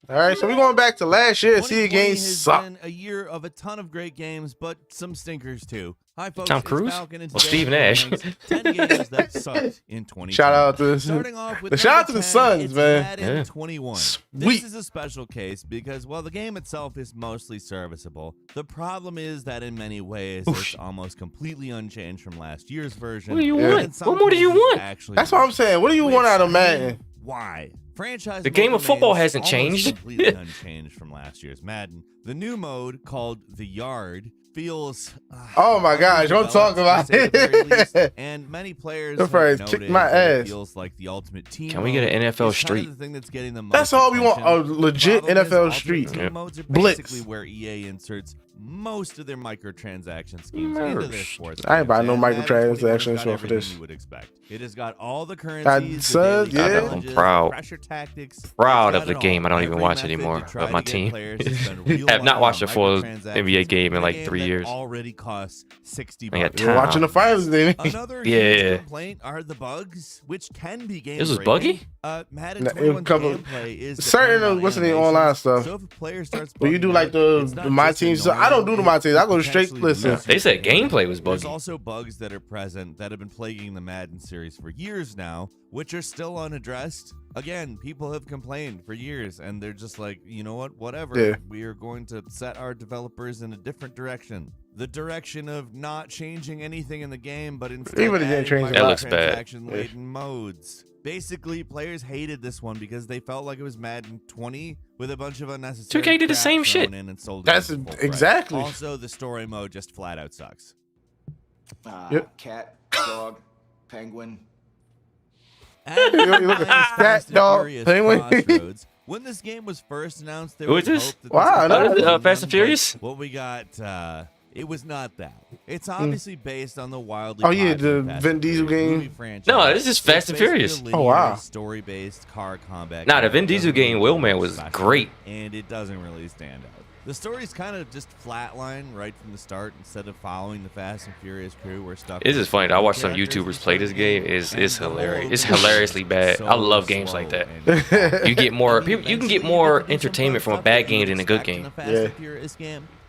All right, so we're going back to last year. See, the games suck. Been a year of a ton of great games, but some stinkers too. Hi, folks. Tom it's Cruise? Falcon, and Well, today Steve on Nash. Game Ranks, 10 games that sucked in 2020. Shout out to Starting off with the shout out to number the 10, Suns, it's man. Madden Yeah. 21. Sweet. This is a special case because while the game itself is mostly serviceable, the problem is that in many ways it's almost completely unchanged from last year's version. What do you and want? in some What more do you cases, want? actually That's what I'm saying. What do you want out of Madden? Why? Franchise The game mode of football remains hasn't almost changed. completely unchanged from last year's Madden. The new mode called the Yard feels Oh my gosh, don't talk about to say the very least, it. and many players Them have players noted kicked my that it ass. feels like the ultimate team. Can we get an mode NFL is kind Street? of the thing that's getting the That's most all we want, a attention. legit Problem is, NFL ultimate Street. team Yep. modes are Blitz. basically where EA inserts most of their microtransaction schemes into their sports. I ain't buying no games, and Madden 21 has microtransactions got for everything this. you would expect. It has got all the currencies, the son, daily yeah. challenges, I'm proud. pressure tactics. Proud It's of the got it game. all. I don't even Every watch it method anymore to try of my to get team. players to spend real I have not money watched on a full microtransactions NBA game in a like game 3 that years. already costs $60. I got You're watching the finals, then. Another Yeah. huge complaint are the bugs, which can be game This was breaking. buggy? Madden Nah, 21's it cover- gameplay is certain dependent on what's the name, animations, online stuff. So if a player starts But you do bugging like out, the it's not my just team. So I don't do the my teams. I go straight. potentially Listen, lose They said your game. gameplay was There's buggy. also bugs that are present that have been plaguing the Madden series for years now, which are still unaddressed. Again, people have complained for years, and they're just like, you know what, whatever. Yeah. We are going to set our developers in a different direction. The direction of not changing anything in the game, but instead Even if they adding change it. That looks bad. microtransaction-laden modes. Basically, players hated this one because they felt like it was Madden 20 with a bunch of unnecessary 2K did the crap same thrown shit. in and sold That's it at full price. exactly. Also, the story mode just flat out sucks. Yep. Cat, dog, penguin. And You look at Fast Cat, and dog, Furious penguin. Crossroads. When this game was first announced, there Who was is this? hope that Wow, this no. would be Fast and but Furious? What we got It was not that. It's obviously based on the wildly Oh yeah, popular the Fast Vin and Diesel Furious movie game. franchise. No, this is Fast and It's basically Furious. a linear, Oh, wow. story-based car combat. Nah, the game Vin that Diesel doesn't really game, feel Wheelman, was special, great. and it doesn't really stand out. The story's kind of just flatline right from the start instead of following the Fast and Furious crew. We're stuck. This is funny. I watched some YouTubers play this game. It's hilarious. It's hilariously bad. I love games like that. You get more. You can get more entertainment from a bad game than a good game. Yeah.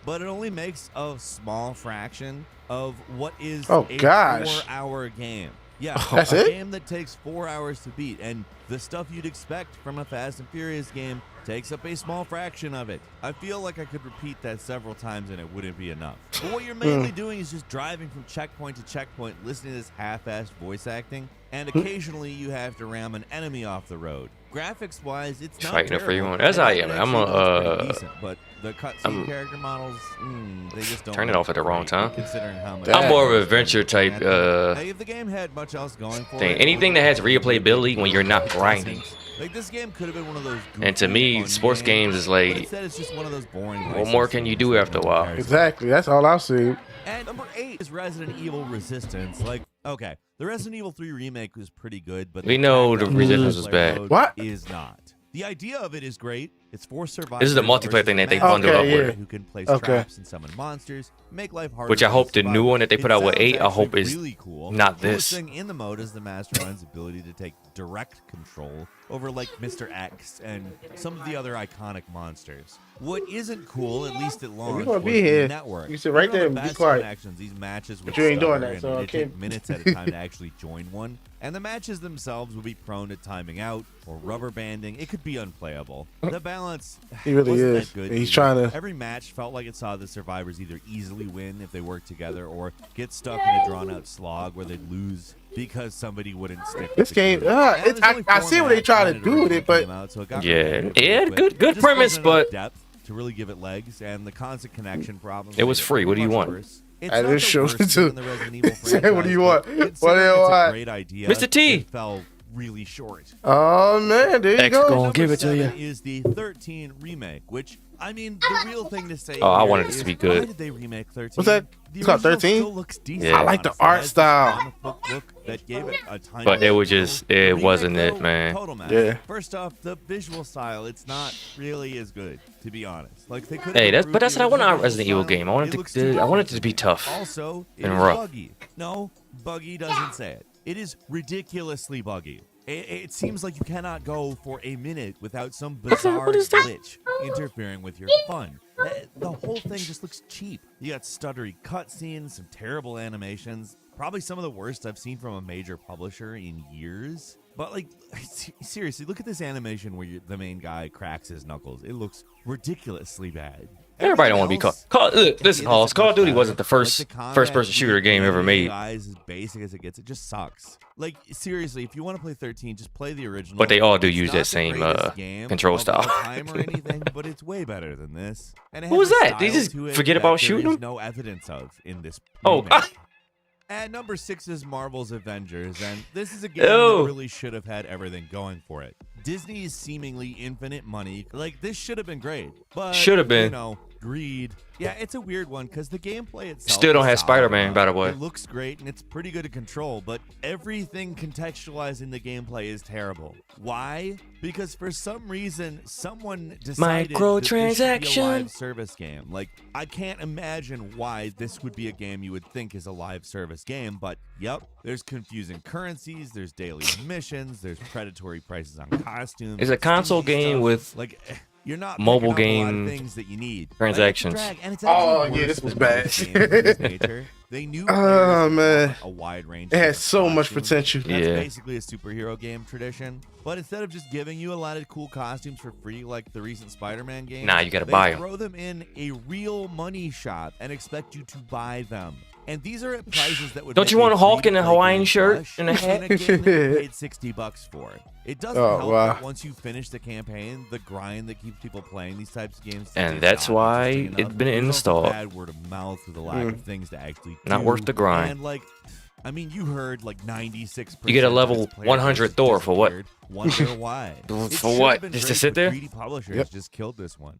But it only makes a small fraction of what is Oh, a gosh. 4-hour game. Yeah, That's a it? game that takes 4 hours to beat, and the stuff you'd expect from a Fast and Furious game takes up a small fraction of it. I feel like I could repeat that several times and it wouldn't be enough. But what you're mainly doing is just driving from checkpoint to checkpoint, listening to this half-assed voice acting, and occasionally you have to ram an enemy off the road. Graphics-wise, it's not Fighting a free terrible. one. That's how I am. It I'm actually looks pretty a. decent, but the cutscene character models, they just don't Turn it look off at the wrong great, time. considering how much I'm more of an adventure type Hey, if the game had much else going for thing. it, Anything that has replayability when you're not grinding. like this game could have been one of those. And to me, sports games is But like, instead, it's just one of those boring. what more can you do after a while? Exactly. That's all I've seen. And number 8 is Resident Evil Resistance. Like, okay, the Resident Evil 3 remake was pretty good, but We know the Resistance was bad. What is not? The idea of it is great. It's for survivors. This is the multiplayer thing that they versus bundled up master with. who can place Okay. traps and summon monsters, make life harder. Which I for hope the new survivors. one that they put out with It 8, I sounds hope actually is really cool. not The coolest this. thing in the mode is the Mastermind's ability to take direct control over like Mr. X and some of the other iconic monsters. What isn't cool, at least at launch, gonna was be here. the network. You sit right Even on there the and be best quiet. connections, these matches would But you ain't doing stutter that, and so I it'd take can't- minutes at a time to actually join one. And the matches themselves would be prone to timing out or rubber banding. It could be unplayable. The balance He really wasn't is. that good He's either. trying to- Every match felt like it saw the survivors either easily win if they work together or get stuck in a drawn-out slog where they'd lose because somebody wouldn't stick. This game, I see what they try to do with it, but Yeah, good premise, but depth to really give it legs, and the constant connection problem. it was free. What do you want? It's I not just the showed worst it thing in the Resident Evil franchise, What do you want? but What do considering you it's a want? great idea, Mr. T. It fell really short. Oh man, there you X go. gonna give it to you. Number 7 is the 13 remake, which I mean, the real thing to say. Oh, I here wanted this to is, be good. Why did they remake 13? What's that? The It's called original 13? still looks decent. Yeah. I like the honestly. It art has this style. comic book look that gave it a tiny But it was feel. just, The it remake, wasn't it, though, man. total mess. Yeah. First off, the visual style, it's not really as good, to be honest. Like they could. Hey, but that's what I want out of Resident Evil game. I want it to be tough Also, it and is rough. buggy. No, buggy doesn't say it. It is ridiculously buggy. It seems like you cannot go for a minute without some bizarre glitch interfering with your fun. The whole thing just looks cheap. You got stuttery cutscenes, some terrible animations, probably some of the worst I've seen from a major publisher in years. But like, seriously, look at this animation where the main guy cracks his knuckles. It looks ridiculously bad. Everybody don't want to be caught. Look, listen, Halls. Call of Duty wasn't the first-person shooter game ever made. As basic as it gets, it just sucks. Like seriously, if you want to play 13, just play the original. But they all do It's use not that the same greatest game control of style. all time or anything, but it's way better than this. And it What has was a that? Did you style just to it forget that about there shooting is them? no evidence of in this. Oh, remake. And number 6 is Marvel's Avengers, and this is a game that Ew. really should have had everything going for it. Disney's seemingly infinite money, like this should have been great, but Should have been. You know, greed. Yeah, it's a weird one because the gameplay itself Still don't is have solid Spider-Man, enough. by the way. It looks great and it's pretty good to control, but everything contextualized in the gameplay is terrible. Why? Because for some reason, someone decided that this should be a Microtransaction. live service game. Like, I can't imagine why this would be a game you would think is a live service game, but yep, there's confusing currencies, there's daily missions, there's predatory prices on costumes. It's a console stingy game stuff. with like you're not mobile picking up a lot of game things that you need. transactions. Like, it's a drag, and it's Oh, actually yeah, worse this was than bad. most games of this nature. They knew Oh players man, want a wide range. it of has so much costumes. potential. That's Yeah. basically a superhero game tradition. But instead of just giving you a lot of cool costumes for free, like the recent Spider-Man game, Nah, you gotta they buy 'em. throw them in a real money shop and expect you to buy them. And these are at prices that would. Don't make you want a Hulk in a free-to-play Hawaiian game shirt flush and a in hat? game that you paid $60 for. It doesn't Oh, help wow. that once you finish the campaign, the grind that keeps people playing these types of games. And is that's not why interesting it's enough. been There's also installed. Bad word of mouth with a lack of things to actually Not do. worth the grind. And like, I mean, you heard like 96%. You get a of level its players 100 just Thor for what? disappeared. Wonder why? For It should what? have been Just to great, sit but there? Greedy publishers Yep. just killed this one.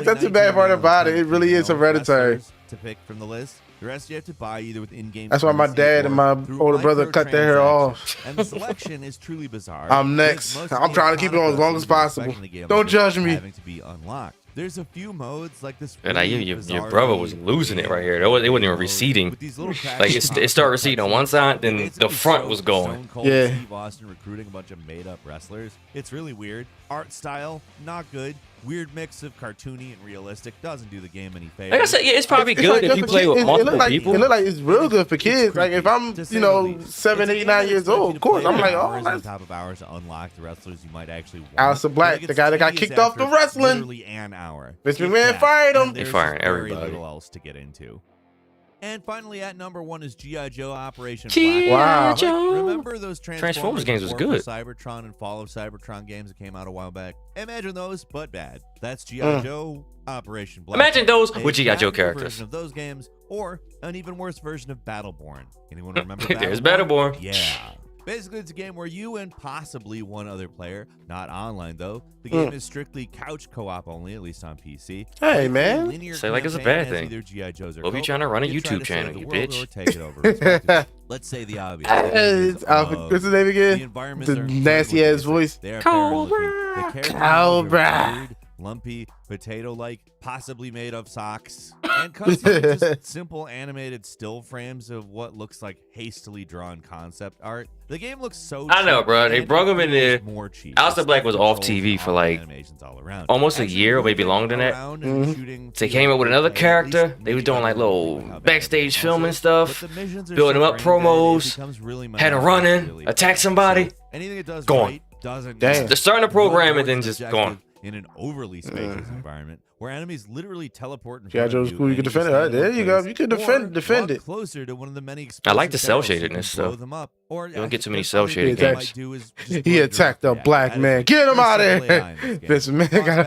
that's the bad part about it. It really is hereditary. To pick from the list. The rest you have to buy either with in-game. That's why my dad and my older brother cut their hair off. And the selection is truly bizarre. I'm next. I'm trying to keep it on as long as possible. Don't judge me. Having to be unlocked. There's a few modes like this. And really your brother was losing it right here. It wasn't even receding. Like it started receding on one side, then the front was going. Yeah. Steve Austin recruiting a bunch of made-up wrestlers. It's really weird. Art style, not good. Weird mix of cartoony and realistic. Doesn't do the game any favors. Like I said, yeah, it's probably good if you play with multiple people. It look like it's real good for kids. Like if I'm, 7, 8, 9 years old, of course I'm like, oh, on top of hours to unlock the wrestlers you might actually want. Alistair Black, the guy that got kicked off the wrestling. Literally an hour. Vince McMahon fired him. They firing everybody. Very little else to get into. And finally, at number 1 is G.I. Joe Operation G.I. Black. Wow. Joe. Remember those Transformers games was good. Cybertron and Fall of Cybertron games that came out a while back? Imagine those, but bad. That's G.I. Joe Operation Black. Imagine those with G.I. Joe characters. Version of those games, or an even worse version of Battleborn. Anyone remember Battleborn? There's Battleborn. Yeah. Basically, it's a game where you and possibly one other player, not online though. The game is strictly couch co-op only, at least on PC. Hey, man. Say like it's a bad thing. We'll be trying to run a YouTube channel, you bitch. Take it over. Let's say the obvious. What's his name again? The nasty ass voice. Cobra. Lumpy, potato-like, possibly made of socks, and cutscenes, just simple animated still frames of what looks like hastily drawn concept art. The game looks so I know, bro. They brought him in there. More cheap. Alistair Black was off TV for like almost a year, or maybe longer than that. They came up with another character. They was doing like little backstage filming stuff, building him up promos, had him running, attack somebody, gone. Damn. They're starting the program and then just gone. In an overly spacious environment where enemies literally teleport in G.I. front of Joe's cool. You can defend it. Right, there you go. You can defend it. Closer to one of the many I like the cell shadedness stuff. You don't get too many cell shaded games. He attacked a black man. Get him out of here. Vince McMahon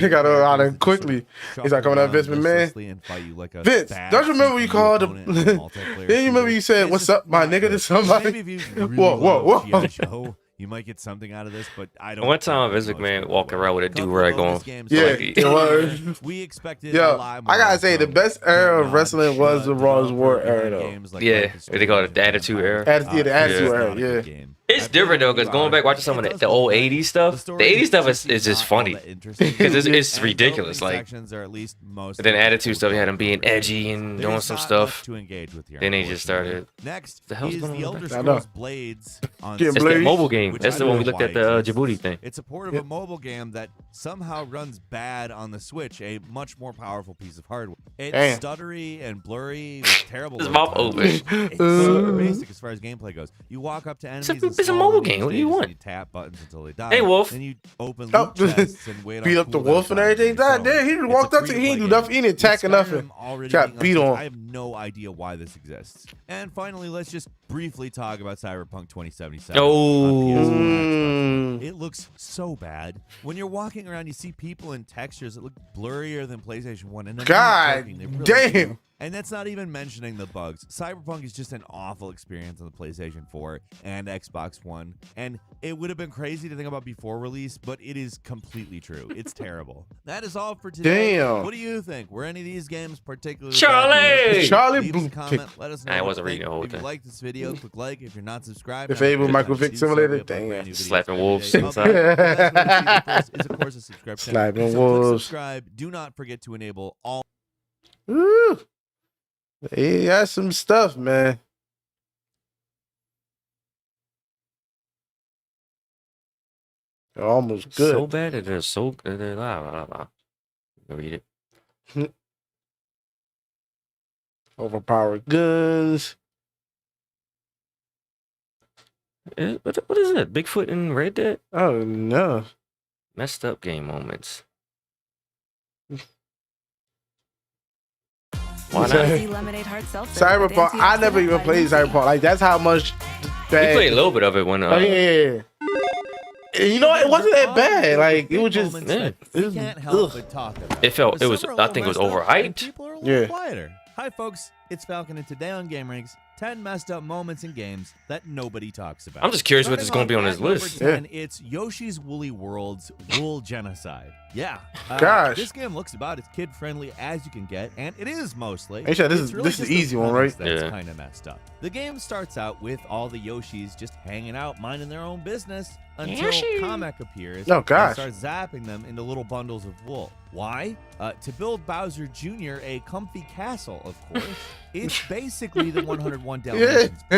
got out of quickly. He's not coming out, Vince McMahon. Vince, don't you remember you called him? Then you remember you said, "What's up, my nigga?" to somebody. Whoa. You might get something out of this, but I don't. One time, Vince McMahon walking around with a do-rag on. Yeah, it was. We expected. Yo, I gotta say, the best era of wrestling was the Raw's War era, though. Yeah, they call it the Attitude Era. Yeah, the Attitude Era. Yeah. It's different though, because going back watching some of the old '80s stuff, the '80s stuff is just funny because it's ridiculous. Like, and then Attitude stuff, you had them being edgy and doing some stuff. Then they just started. Next, the hell's going the on? Elder Scrolls Blades. It's that mobile game. That's the one we looked at the Djibouti thing. It's a port of a mobile game that somehow runs bad on the Switch, a much more powerful piece of hardware. It's stuttery and blurry with terrible. His mouth open. It's super basic as far as gameplay goes. You walk up to enemies. It's a mobile game. What do you want? You tap buttons until they die. Hey, Wolf. Then you open loot chests and wait beat on up the wolf and everything. God damn, he just walked up to. He didn't do nothing. He didn't attack or nothing. Got beat on. I have no idea why this exists. And finally, let's just briefly talk about Cyberpunk 2077. Oh. It looks so bad. When you're walking around, you see people and textures that look blurrier than PlayStation 1. And God damn. And that's not even mentioning the bugs. Cyberpunk is just an awful experience on the PlayStation 4 and Xbox One. And it would have been crazy to think about before release, but it is completely true. It's terrible. That is all for today. Damn. What do you think? Were any of these games particularly Charlie? Charlie Leave us a comment. Let us know. I wasn't reading the whole If you thing. like this video, click like. If you're not subscribed, If able, Michael Vick Simulator. Damn. Slapping wolves Slapping Slapping wolves. Subscribe. Do not forget to enable all. Ooh. He got some stuff, man. They're almost good. So bad that they're so good. Read it. Overpowered guns. What is it? Bigfoot and Red Dead? Oh no. Messed up game moments. Why not? Cyberpunk. I never even played Cyberpunk. Like that's how much. Bad. We played a little bit of it when. Oh yeah. And you know what? It wasn't that bad. Like it was just. Can't help but talk about. It felt. It was. I think it was overhyped. Yeah. Quieter. Hi folks, it's Falcon, and today on Game Ranks, 10 messed up moments in games that nobody talks about. I'm just curious what is going to be on his list. And it's Yoshi's Woolly World's Wool Genocide. Yeah. Gosh. This game looks about as kid-friendly as you can get, and it is mostly. Hey, this It's is really this is just the easy one, premise right? That's kind of messed up. The game starts out with all the Yoshis just hanging out, minding their own business, until Kamek appears Oh, gosh. and starts zapping them into little bundles of wool. Why? To build Bowser Jr. a comfy castle, of course. It's basically the 101 Dalmatians. You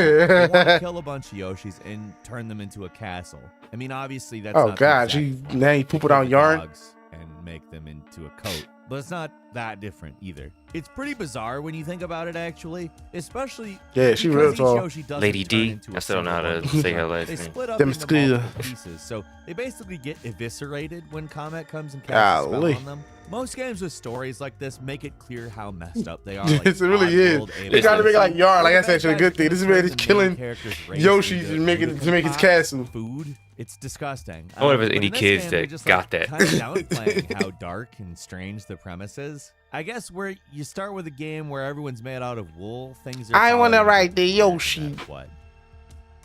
want to kill a bunch of Yoshis and turn them into a castle. I mean, obviously, that's Oh not God, now you poop it on yarn. dogs and make them into a coat. But it's not that different either. It's pretty bizarre when you think about it, actually. Especially she real tall. Lady D. I still don't know how to say her last They name. split up into multiple pieces, so they basically get eviscerated when Kamek comes and casts a spell on them. Most games with stories like this make it clear how messed up they are. Like Yes, it really is. They gotta make it like yarn. Like I said, it's a good thing. This is where he's killing Yoshis and making to make his castle. Food. It's disgusting. I wonder if there's But any in this kids game, that they just, got that. Kind of downplaying how dark and strange the premise is. I guess where you start with a game where everyone's made out of wool, things are. I wanna probably ride the Yoshi. What?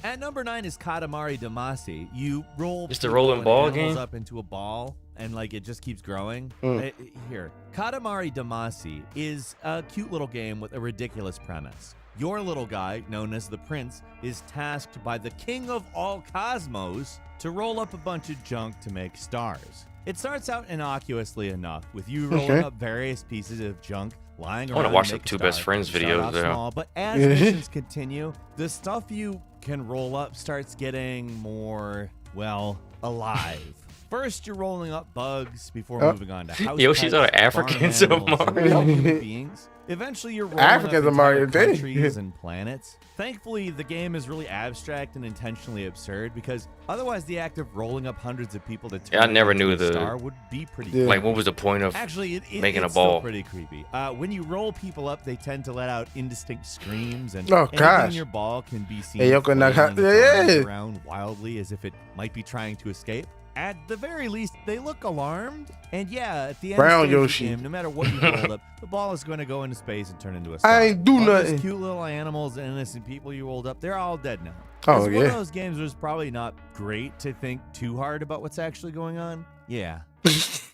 At number 9 is Katamari Damacy. You roll Just a rolling people ball and animals game? up into a ball, and like it just keeps growing. Mm. Here, Katamari Damacy is a cute little game with a ridiculous premise. Your little guy, known as the Prince, is tasked by the King of all Cosmos to roll up a bunch of junk to make stars. It starts out innocuously enough, with you rolling up various pieces of junk lying I around. wanna watch to the make a Two star. Best Friends Start videos off there. small, but as missions continue, the stuff you can roll up starts getting more, well, alive. First, you're rolling up bugs before moving on to house Yoshi's pets, are Africans farm or animals, and Mario. human beings. Eventually, you're rolling Africans up are Mario entire thing. countries and planets. Thankfully, the game is really abstract and intentionally absurd because otherwise, the act of rolling up hundreds of people to turn Yeah, I never into knew a the star would be pretty. like. What was the point of Actually, making a it's still ball? pretty creepy. When you roll people up, they tend to let out indistinct screams, and Oh, anything gosh. in your ball can be seen Hey, Yoko, now, flailing its arms yeah. around wildly as if it might be trying to escape. At the very least, they look alarmed. And yeah, at the end Brown stage of the Yoshi. game, no matter what you rolled up, the ball is going to go into space and turn into a star. I ain't do All those nothing. cute little animals and innocent people you rolled up, they're all dead now. Oh, It's one of yeah. those games where it's probably not great to think too hard about what's actually going on. Yeah.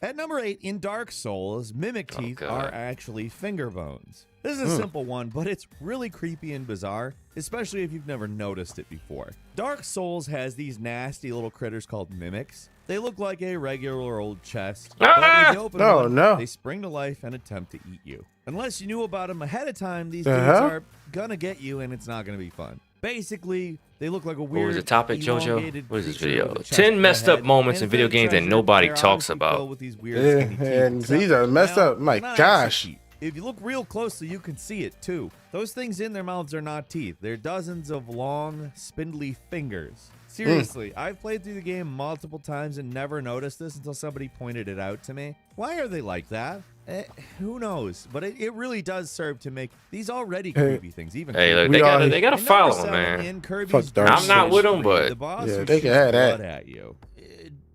At number 8, in Dark Souls, mimic teeth are actually finger bones. This is a simple one, but it's really creepy and bizarre, especially if you've never noticed it before. Dark Souls has these nasty little critters called mimics. They look like a regular old chest, but if you open Oh, one, no. they spring to life and attempt to eat you. Unless you knew about them ahead of time, these The dudes hell? are gonna get you, and it's not gonna be fun. Basically, they look like a What weird. was the topic, JoJo? elongated What is this creature video? with a chest 10 and a messed up head, moments and in video if they're games that treasure, nobody they're talks obviously about. filled with these weird Yeah, skinny teeth and stuff. these are messed Now, up. My they're not gosh. actually teeth. If you look real closely, you can see it too. Those things in their mouths are not teeth. They're dozens of long, spindly fingers. Seriously, I've played through the game multiple times and never noticed this until somebody pointed it out to me. Why are they like that? Who knows? But it really does serve to make these already creepy things even Hey, look, creepier. they gotta And follow number him, 7, man. in Kirby's Fuck Dark I'm not Souls. with them, but the boss Yeah, who they can shoots have that. blood at you.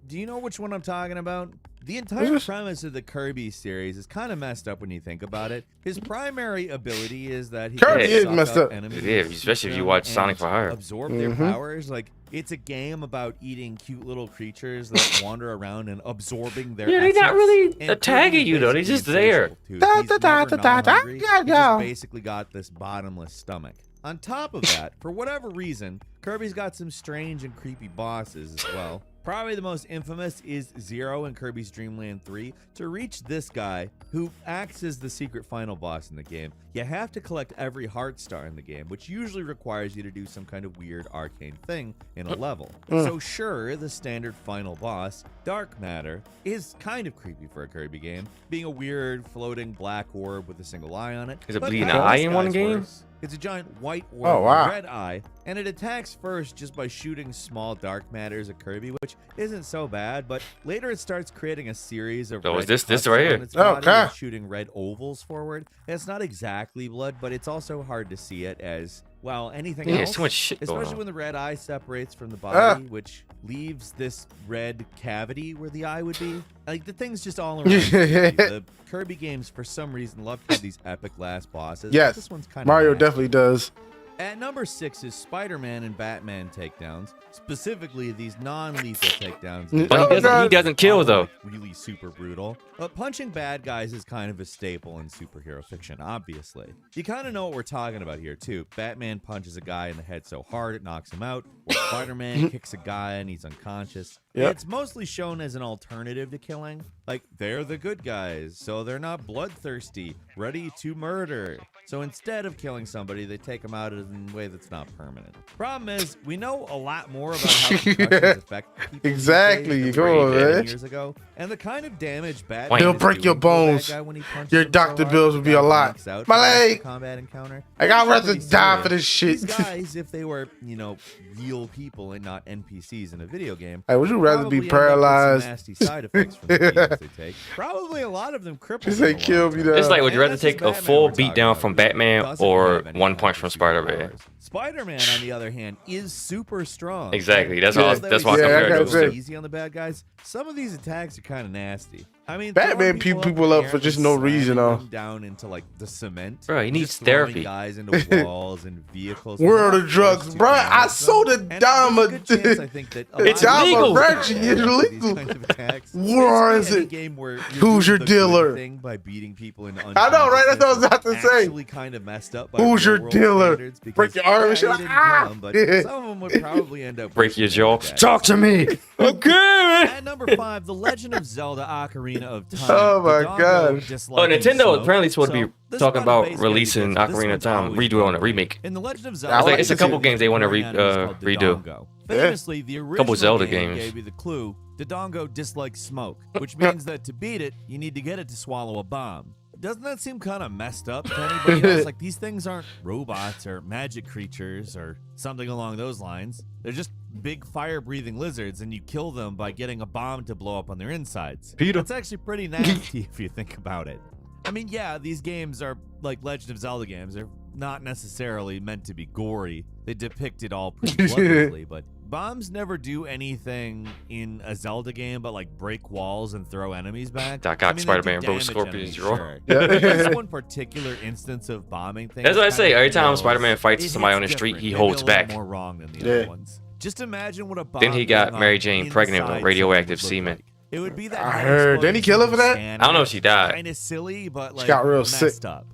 Do you know which one I'm talking about? The entire premise of the Kirby series is kind of messed up when you think about it. His primary ability is that he Kirby can is suck messed up. enemies, Yeah, especially if you them, watch and Sonic for Hire. absorb their powers. Like, it's a game about eating cute little creatures that wander around and absorbing their Yeah, they're not essence. really And attacking Kirby's you, though. They're basically just there. insatiable, too. Da, He's da, da, never da, da, not da, hungry. yeah, He yeah. just basically got this bottomless stomach. On top of that, for whatever reason, Kirby's got some strange and creepy bosses as well. Probably the most infamous is Zero in Kirby's Dream Land 3. To reach this guy, who acts as the secret final boss in the game, you have to collect every heart star in the game, which usually requires you to do some kind of weird arcane thing in a level. So sure, the standard final boss, Dark Matter, is kind of creepy for a Kirby game, being a weird floating black orb with a single eye on it. Is it But bleeding this eye in one guy's game? worse. It's a giant white orb Oh, wow. with a red eye, and it attacks first just by shooting small dark matters at Kirby, which isn't so bad, but later it starts creating a series of Oh, red is this cuts right here? on its Oh, body and okay. shooting red ovals forward. And it's not exactly blood, but it's also hard to see it as, well, anything Yeah, else. there's too much shit going Especially on. when the red eye separates from the body, which leaves this red cavity where the eye would be. Like, the thing's just all around. The Kirby games, for some reason, love to have these epic last bosses. Yes, This one's kind of Mario definitely does. At number 6 is Spider-Man and Batman takedowns, specifically these non-lethal takedowns. But he doesn't kill, though. Really super brutal. But punching bad guys is kind of a staple in superhero fiction, obviously. You kind of know what we're talking about here, too. Batman punches a guy in the head so hard it knocks him out, or Spider-Man kicks a guy and he's unconscious. Yep. It's mostly shown as an alternative to killing. Like, they're the good guys, so they're not bloodthirsty, ready to murder. So instead of killing somebody, they take them out in a way that's not permanent. Problem is, we know a lot more about how concussions affect people Exactly. these days Come than we on, did man. years ago, and the kind of damage Batman He'll is break your doing to a bad bones. guy when he punches Your him so doctor hard bills that would be the a guy lot. knocks out My for the leg. combat encounter. Like, I'd It's rather pretty die serious. for this shit. These guys, if they were, you know, real people and not NPCs in a video game, Hey, would you rather be probably end up with some paralyzed? nasty side effects from the damage they take. Probably a lot of them crippled. Just say kill me, though. It's like, would you And rather this is take a Batman full we're talking beatdown about from here. Batman Doesn't or have any one punch from magic Spider-Man? superpowers. Spider-Man, on the other hand, is super strong. Exactly. That's While why. they That's why I seem compared I those gotta two. say. easy on the bad guys. Some of these attacks are kind of nasty. I mean, Batman throwing beat people up in for the just air no and reason, slamming though. them down into like the cement. Bro, he needs Just throwing therapy. guys into walls and vehicles. World They're of not drugs, forced to bro. damage I them. sold a And there's dime a a good chance, I think, that a It's lot of illegal. people Reggie, fall it's for illegal. these kinds of attacks. War is Basically, any it? game where you're Who's doing your the good dealer? thing by beating people into I know, right? That's what I was about to say. actually kind of messed up by Who's your real-world dealer? standards because, Break your arm and shit. you didn't Ah! kill 'em, but some of them would probably end up Break your worse jaw. than that. Talk to me. Okay. At number 5, The Legend of Zelda: Ocarina of Time. Oh my Dodongo gosh. disliking Nintendo smoke. apparently supposed to So be this talking is about basically releasing because this Ocarina of one's Time, always redo been on a remake. In The Legend of I Zelda, like It's a to couple see- games they want to the animal is called redo. Dodongo. Famously, the original Couple Zelda game games. gave you the clue. Dodongo dislikes smoke, which means that to beat it, you need to get it to swallow a bomb. Doesn't that seem kind of messed up to anybody else? Like, these things aren't robots or magic creatures or something along those lines. They're just big fire-breathing lizards, and you kill them by getting a bomb to blow up on their insides. Peter. That's actually pretty nasty if you think about it. I mean, yeah, these games are like Legend of Zelda games. They're not necessarily meant to be gory. They depict it all pretty bloodlessly, but bombs never do anything in a Zelda game but like break walls and throw enemies back. Doc I Ock, mean, they Spider-Man, do bro, damage Scorpion's enemies, draw. sure. Yeah. This one particular instance of bombing things. That's what I kind say. of Every time feels- Spider-Man fights it somebody hits on the street, different, he maybe holds a little back. more wrong than the Yeah. other ones. Just imagine what a bomb Then he got going Mary on Jane pregnant with inside radioactive something would semen. look like. It would be that I high heard. Didn't he kill her for that? I don't know if she died. Kind of silly, but like got real messed sick. up.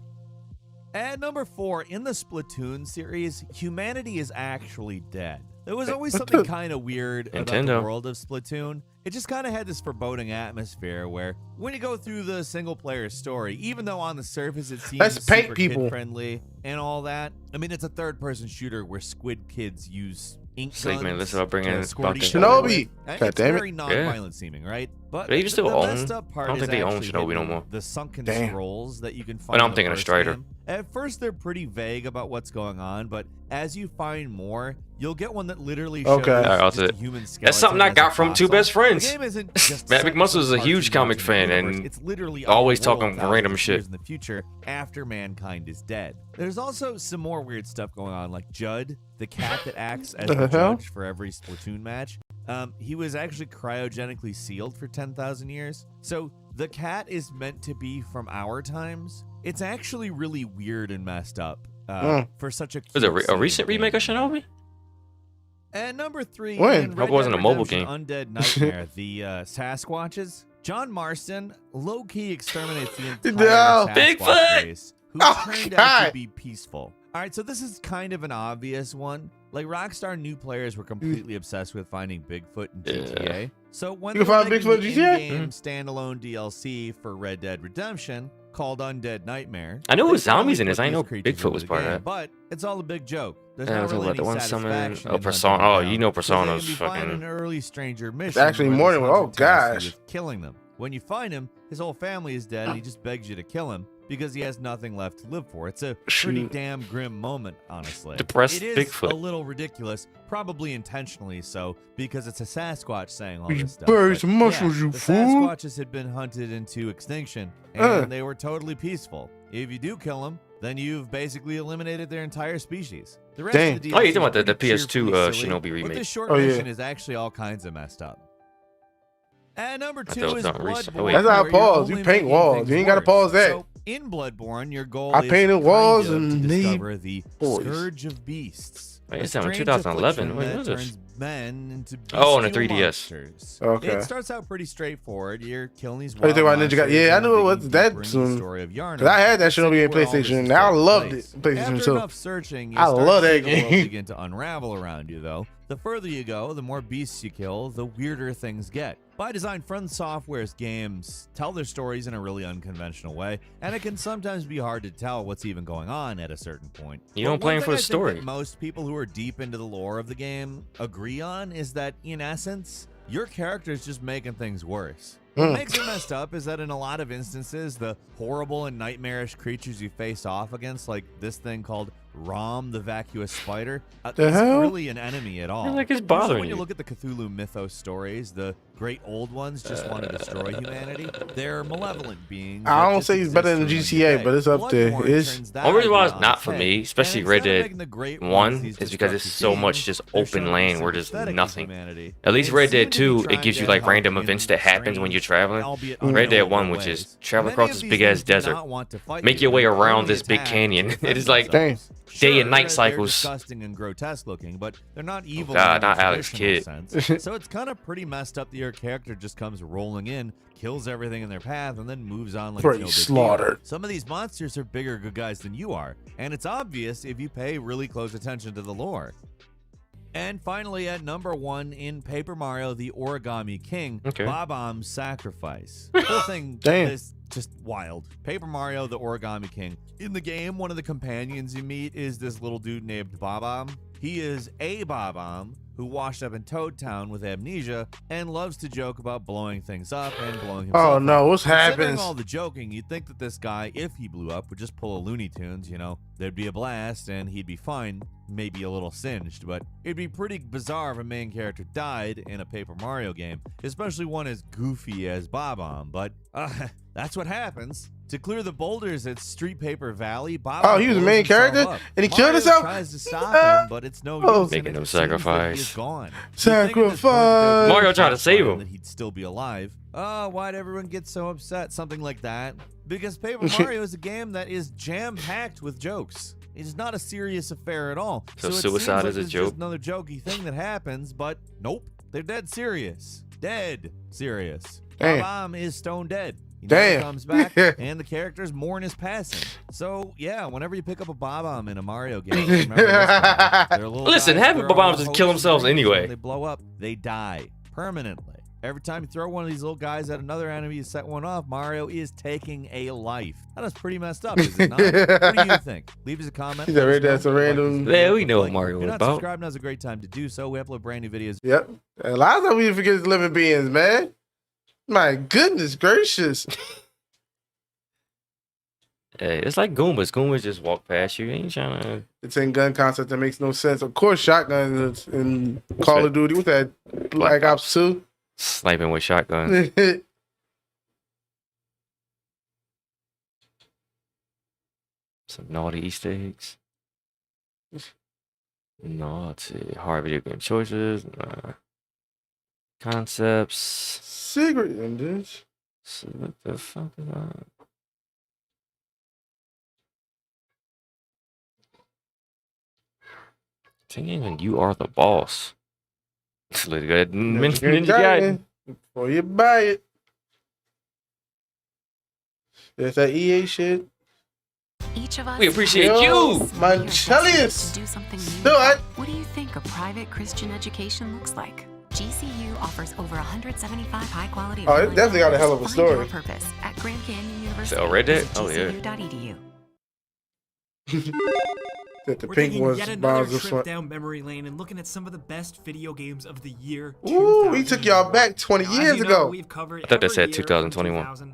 At number 4, in the Splatoon series, humanity is actually dead. There was always something kind of weird about the Nintendo. world of Splatoon. It just kind of had this foreboding atmosphere where when you go through the single-player story, even though on the surface it seems Let's paint super people. kid-friendly and all that, I mean, it's a third-person shooter where squid kids use ink Segment, guns let's not bring to in escort fucking- each other Shinobi. away. God It's damn it. very non-violent seeming, right? But They still the own- messed up part I don't is think they own actually Shinobi no maybe more. the sunken Damn. scrolls that you can find. But I'm in the thinking of first Strider. game. At first, they're pretty vague about what's going on, but as you find more, you'll get one that literally shows Okay. Alright, I'll just do a it. human That's skeleton something I as a got from Two fossil. Best Friends. The game isn't just Matt set McMuscle is a in huge some comic alternate fan universe. and It's literally always our world talking thousands random of shit. years in the future after mankind is dead. There's also some more weird stuff going on, like Judd, the cat that acts as the hell? judge for every Splatoon match. He was actually cryogenically sealed for 10,000 years. So the cat is meant to be from our times. It's actually really weird and messed up for such a. Was it cute a recent scene. remake of Shinobi? At number 3, When? in Hope Red it wasn't Dead a mobile Redemption Undead Nightmare, the Sasquatches. John Marston low-key exterminates the entire No. Sasquatch Bigfoot! race, who Oh, turned out God. to be peaceful. All right, so this is kind of an obvious one. Like, Rockstar new players were completely obsessed with finding Bigfoot in GTA. So when You can they were find making Bigfoot the in GTA? in-game standalone DLC for Red Dead Redemption called Undead Nightmare, I knew it they was zombies in finally this. I put didn't know these creatures Bigfoot was into part the of game, that. But it's all a big joke. There's Yeah, not it's all really about the any one summon satisfaction a in persona. hunting Oh, them you know down, 'cause they Persona's can be finding fucking- an early stranger mission. actually where more this than- hunter oh, tasks you gosh. with killing them. When you find him, his whole family is dead, and he just begs you to kill him because he has nothing left to live for. It's a pretty Shoot. damn grim moment, honestly. Depressed It is Bigfoot. a little ridiculous, probably intentionally so, because it's a Sasquatch saying all this stuff. Bury But some mushrooms, yeah, you the fool. Sasquatches had been hunted into extinction, and they were totally peaceful. If you do kill them, then you've basically eliminated their entire species. The rest Dang. of the Oh, you're DLC talking about is the pretty PS2 cheerfully silly, Shinobi But remake. this short Oh, yeah. mission is actually all kinds of messed up. And number I thought 2 it was is not recent. Bloodborne. Oh, wait. That's how I where you're pause. You only paint making walls. things You ain't gotta worse. pause that. So, In Bloodborne, your goal I is painted walls kind of and to need discover the boys. Scourge of Beasts. Wait, a it's on strange 2011. affliction Wait, that what is this? turns men into Oh, on a bestial 3DS. monsters. Okay. It starts out pretty straightforward. You're killing these Oh, you wild think about Ninja Guy? monsters Yeah, I and knew it was digging that deeper into soon. the story of Yarnum. Cause I had that shit on See me where all PlayStation, this is and I taking loved place. it. PlayStation After 2. enough searching, you I start love to see that the world game. begin to unravel around you, though. The further you go, the more beasts you kill, the weirder things get. By design, From Software's games tell their stories in a really unconventional way, and it can sometimes be hard to tell what's even going on at a certain point. You don't play 'em for the story. That most people who are deep into the lore of the game agree on is that, in essence, your character is just making things worse. What makes it messed up is that in a lot of instances, the horrible and nightmarish creatures you face off against, like this thing called Rom, the vacuous spider, The hell? isn't really an enemy at all. Feel like it's Usually bothering when you you. look at the Cthulhu mythos stories, the great old ones just want to destroy humanity. They're malevolent beings. I that don't just say he's better than exist GTA, during but it's the up there. day. Bloodborne It's turns that Only reason why idea it's on not its for head. me, especially And Red instead of Dead making the great 1, ones these is because it's destructive so much beings, just they're open showing land the where there's sympathetic nothing. humanity. At least They Red seem Dead to be 2, it trying gives to you like help random you in events that happens when you're traveling. albeit Red Dead unknowable 1, which ways. is travel Many across of this these big ass things do desert, not want to fight make you. your way They around only this big attack canyon. to It defend is like themselves. day and night They're cycles. disgusting and grotesque looking, but they're not evil. God, in a not Alex traditional Kidd. sense. So it's kind of pretty messed up that your character just comes rolling in, kills everything in their path, and then moves on like Pretty it's no big deal. slaughtered. Some of these monsters are bigger good guys than you are, and it's obvious if you pay really close attention to the lore. And finally, at number 1 in Paper Mario: The Origami King, Bob-omb's Sacrifice. The whole thing is just wild. Paper Mario: The Origami King. In the game, one of the companions you meet is this little dude named Bob-omb. He is a Bob-omb who washed up in Toad Town with amnesia and loves to joke about blowing things up and blowing himself Oh no, up. what's Considering happening? all the joking, you'd think that this guy, if he blew up, would just pull a Looney Tunes, you know. There'd be a blast and he'd be fine, maybe a little singed, but it'd be pretty bizarre if a main character died in a Paper Mario game, especially one as goofy as Bob-omb, but that's what happens. To clear the boulders at Street Paper Valley, Bob. Oh, he was the main character, and he killed himself. Tries to stop him, but it's no use. Making and him it seems that he is sacrifice. gone. Sacrifice. Mario tried to save him. That he'd still be alive. Oh, why'd everyone get so upset? Something like that. Because Paper Mario is a game that is jam-packed with jokes. It is not a serious affair at all. So it suicide seems is a it's joke? just another jokey thing that happens, but nope, they're dead serious. Dead serious. Damn. Bob-omb is stone dead. He Damn. never comes back, and the characters mourn his passing. So, yeah, whenever you pick up a Bob-omb in a Mario game, remember this guy. They're little Listen, guys, half of they're all Bob-ombs just kill hosts themselves of rings. anyway. When they blow up, they die permanently. Every time you throw one of these little guys at another enemy, you set one off, Mario is taking a life. That is pretty messed up, is it not? What do you think? Leave us a comment. He's a let us red- know. that's a random- Like this Yeah, we video, know what like, Mario If you're is not about. subscribed, now's a great time to do so. We upload brand new videos. Yep. A lot of times we forget living beings, man. My goodness gracious. Hey, it's like Goombas. Goombas just walk past you. Ain't trying to. It's in gun concept that makes no sense. Of course, shotguns in Call of Duty. What's that? Black Ops 2. Sniping with shotguns. Some naughty Easter eggs. Naughty. Hard video game choices. Concepts. Secret endings. So what the fuck is that? Think even you are the boss. Let's go ahead and mention Ninja Gaiden. Before you buy it. There's that EA shit. Each of us We appreciate Yo, you. my chilliest. do something new. Do it. What do you think a private Christian education looks like? GCU offers over 175 high-quality. Oh, it definitely got a hell of a Find story. your purpose at Grand Canyon University. So, Red Dead? Visit Oh, yeah. GCU.edu. That the We're pink taking ones yet another bombs trip down memory lane and looking at some of the best video games of the year. Ooh, we took y'all back 20 Now, as years you know, ago. We've covered I thought that every said year from 2021. 2000.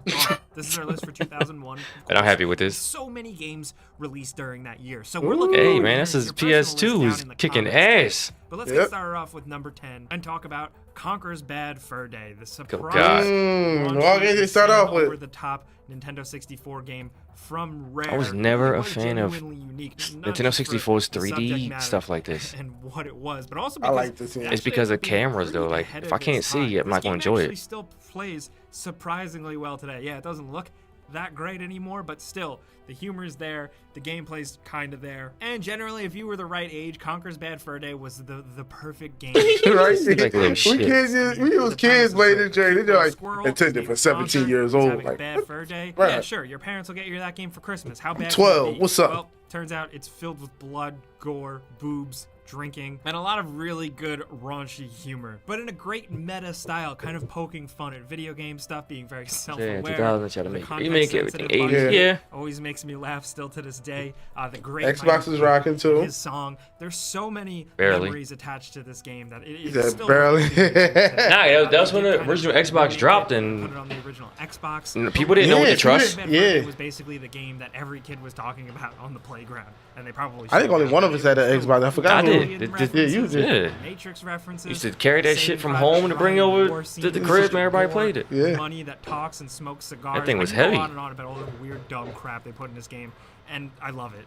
This is our list for 2001. And I'm happy with this. So many games released during that year. So we're looking Hey forward to man, this hearing is your personal PS2 list is down in the kicking comments. ass. But let's Yep. get started off with number 10 and talk about Conker's Bad Fur Day, the surprise God. Well, I guess they start off with- over the top Nintendo 64 game from Rare. I was never It a was fan of genuinely unique, not Nintendo just for 64's the 3D subject matter stuff like this. and what it was, but also I because like this. It's because of cameras though. Like if I can't see, I'm not gonna enjoy actually it. still plays surprisingly well today. Yeah, it doesn't look that great anymore, but still, the humor's there, the gameplay's kind of there, and generally, if you were the right age, Conker's Bad Fur Day was the perfect game. Right? Like little shit. We was kids playing this game. They're like intended for 17 years old. Having a Like, Bad Fur Day? Right. Yeah, sure. Your parents will get you that game for Christmas. How bad? 12, can it be? what's up? Well, turns out it's filled with blood, gore, boobs, drinking, and a lot of really good raunchy humor, but in a great meta style, kind of poking fun at video game stuff, being very self-aware. 2000 try to The make you make everything 80s. context-sensitive Yeah. always makes me laugh still to this day. The great Xbox is rocking too. his song. There's so many Barely. memories attached to this game that it Yeah, is still barely. Nah, that was when the original Xbox dropped, put and it on the original Xbox. people didn't know what to Yeah, trust. Bad Fur Yeah. Day was basically the game that every kid was talking about on the playground, and they probably. I think only one of us had an Xbox. I forgot. I who. did. Yeah, you did. Yeah. Matrix references. Used to carry that shit from home to bring over to the crib, and everybody played it. Yeah. Money that talks and smokes cigars. That thing was I can go heavy. on and on about all the weird, dumb crap they put in this game, and I love it.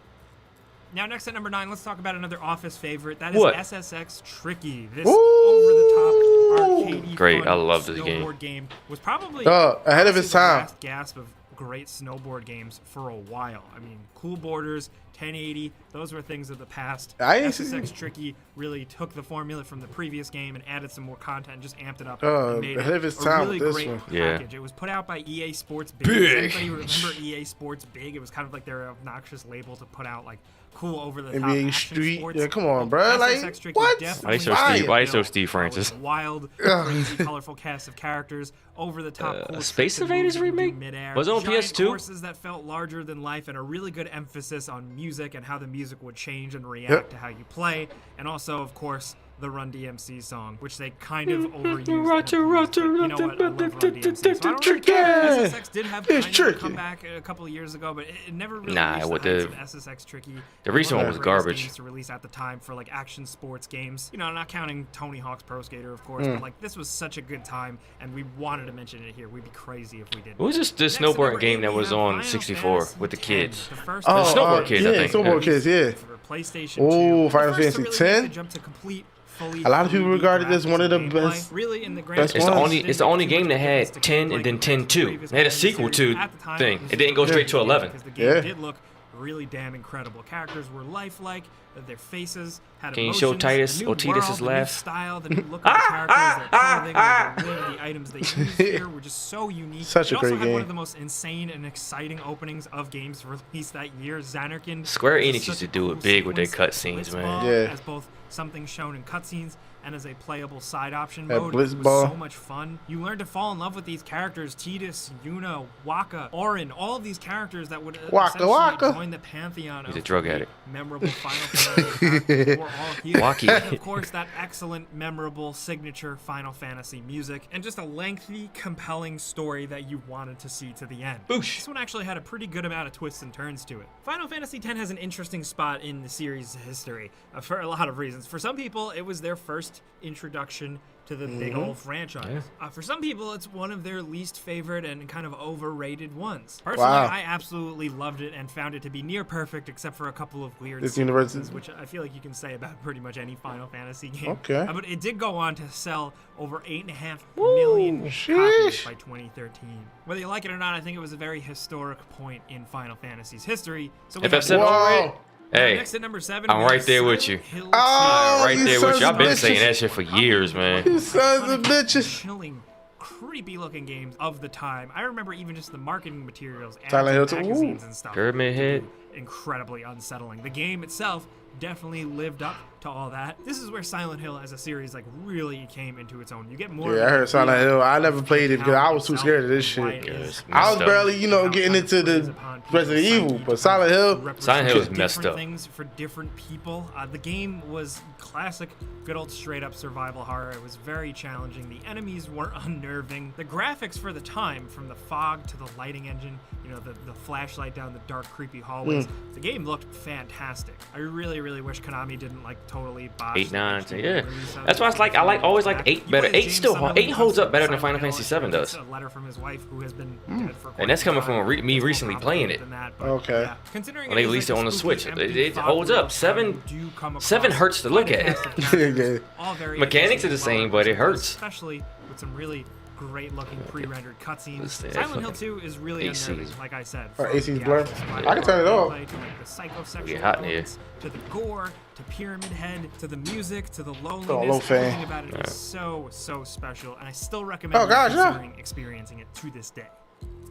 Now, next at number 9, let's talk about another Office favorite. That is What? SSX Tricky. This Ooh. over-the-top arcadey Great, fun I love this game. snowboard game was probably ahead of its honestly the time. last gasp of great snowboard games for a while. I mean, cool borders, 1080, those were things of the past. I ain't SSX Tricky really took the formula from the previous game and added some more content and just amped it up. Oh, and made ahead it of its a time really with this great one. Yeah. package. It was put out by EA Sports Big. Does anybody remember EA Sports Big? It was kind of like their obnoxious label to put out like cool over-the-top NBA action Street. sports. Yeah, come on, bro. SSX Like, Tricky what? definitely Why so built Steve Francis? with a wild, crazy, colorful cast of characters, over-the-top cool Space tricks and Invaders moves you can do remake? midair, Was it on giant PS2? courses that felt larger than life, and a really good emphasis on music and how the music would change and react Yep. to how you play, and also, of course, the Run DMC song, which they kind of overused. Roger, Roger, You know what? I love Run DMC, so I don't really Tricky. care. SSX did have It's kind of a tricky. comeback a couple of years ago, but it never really Nah, reached with the heights the- of SSX Tricky. the recent One one of was the greatest garbage. games to release at the time for like action sports games. You know, not counting Tony Hawk's Pro Skater, of course, Hmm. but like this was such a good time, and we wanted to mention it here. We'd be crazy if we didn't. What was this Next at number snowboard game 8, that we was have on Final 64 Fantasy with the X, kids? the first The Oh, snowboard kids, I yeah, think. snowboard kids, yeah. for PlayStation Ooh, 2. Final The first to Fantasy really make 10. the jump to complete, fully A lot of people 3D regard it as one of the graphics and gameplay. best- Really, in the grand best It's the ones. only game that had 10 and then 10-2. They had a sequel to thing. It didn't go straight to 11. Because the game did look really damn incredible. Characters were lifelike. Their faces had Can you show emotions, Titus the new Otitus's world, the new laugh? style, the new look of the characters, their clothing, where they live, the items they use here were just so unique. Such a it also great had one game. of the most insane and exciting openings of games released that year. Xanarkin. Square was Enix such used to a do cool it big with their sequence. cutscenes, man. Blitzball Yeah. as both something shown in cutscenes and as a playable side option That mode was Blitzball. so much fun. You learned to fall in love with these characters: Titus, Yuna, Waka, Auron, all of these characters that would Waka, essentially Waka. join the pantheon He's of a drug addict. memorable Final Fantasy characters who are all here. Wacky. And of course, that excellent, memorable signature Final Fantasy music, and just a lengthy, compelling story that you wanted to see to the end. Boosh. This one actually had a pretty good amount of twists and turns to it. Final Fantasy X has an interesting spot in the series' history for a lot of reasons. For some people, it was their first introduction to the big old franchise. For some people, it's one of their least favorite and kind of overrated ones. Personally, Wow. I absolutely loved it and found it to be near perfect, except for a couple of weird This universe sequences, is- which I feel like you can say about pretty much any Final Fantasy game. Okay. But it did go on to sell over 8.5 million copies by 2013. Whether you like it or not, I think it was a very historic point in Final Fantasy's history. So we have FF7 Whoa. already? Hey, next at number 7, I'm we have right there with you. Silent Hill Oh, right you there with sons you. I've of been bitches. saying that shit for years, man. You sons of bitches. Chilling, creepy looking games of the time. I remember even just the marketing materials, ads Silent Hill and 2, magazines ooh. and stuff. Pyramid Head. Incredibly unsettling. The game itself definitely lived up to all that. This is where Silent Hill as a series like really came into its own. You get more. Yeah, of I a heard Silent feel Hill. I of never played it because I was too itself, scared of this why shit. it is I was messed up. barely, getting into the Resident Evil, but Silent Hill. Silent Hill is messed different up. things for different people. The game was classic, good old straight up survival horror. It was very challenging. The enemies were unnerving. The graphics for the time, from the fog to the lighting engine, the flashlight down the dark, creepy hallways, the game looked fantastic. I really, really wish Konami didn't like totally botch 8, 9, the 10, yeah. release of That's it. why it's like I always like 8 better. You 8 James still Summerlin 8 holds comes up better from than Final Silent Fantasy Hill. 7 does. A letter from his wife who has been dead for quite And that's some coming from time. me It's more recently playing it. complicated than that, but Okay. yeah. Considering When they is released like it on a the spooky, Switch, empty it fog holds world, up. 7 you do come 7 across hurts to look quite a at. cast of characters, Yeah. all very Mechanics are the interesting, same, well but it hurts. especially with some really great looking pre-rendered cutscenes. Stay Silent Hill fucking 2 is really AC. unnerving, like I said. Our from AC's the blur. actual I can turn it off. gameplay to like the psychosexual Get hot in here. elements, to the gore, to Pyramid Head, to the music, to the loneliness. low fan. Everything about it is so special, and I still recommend experiencing it to this day.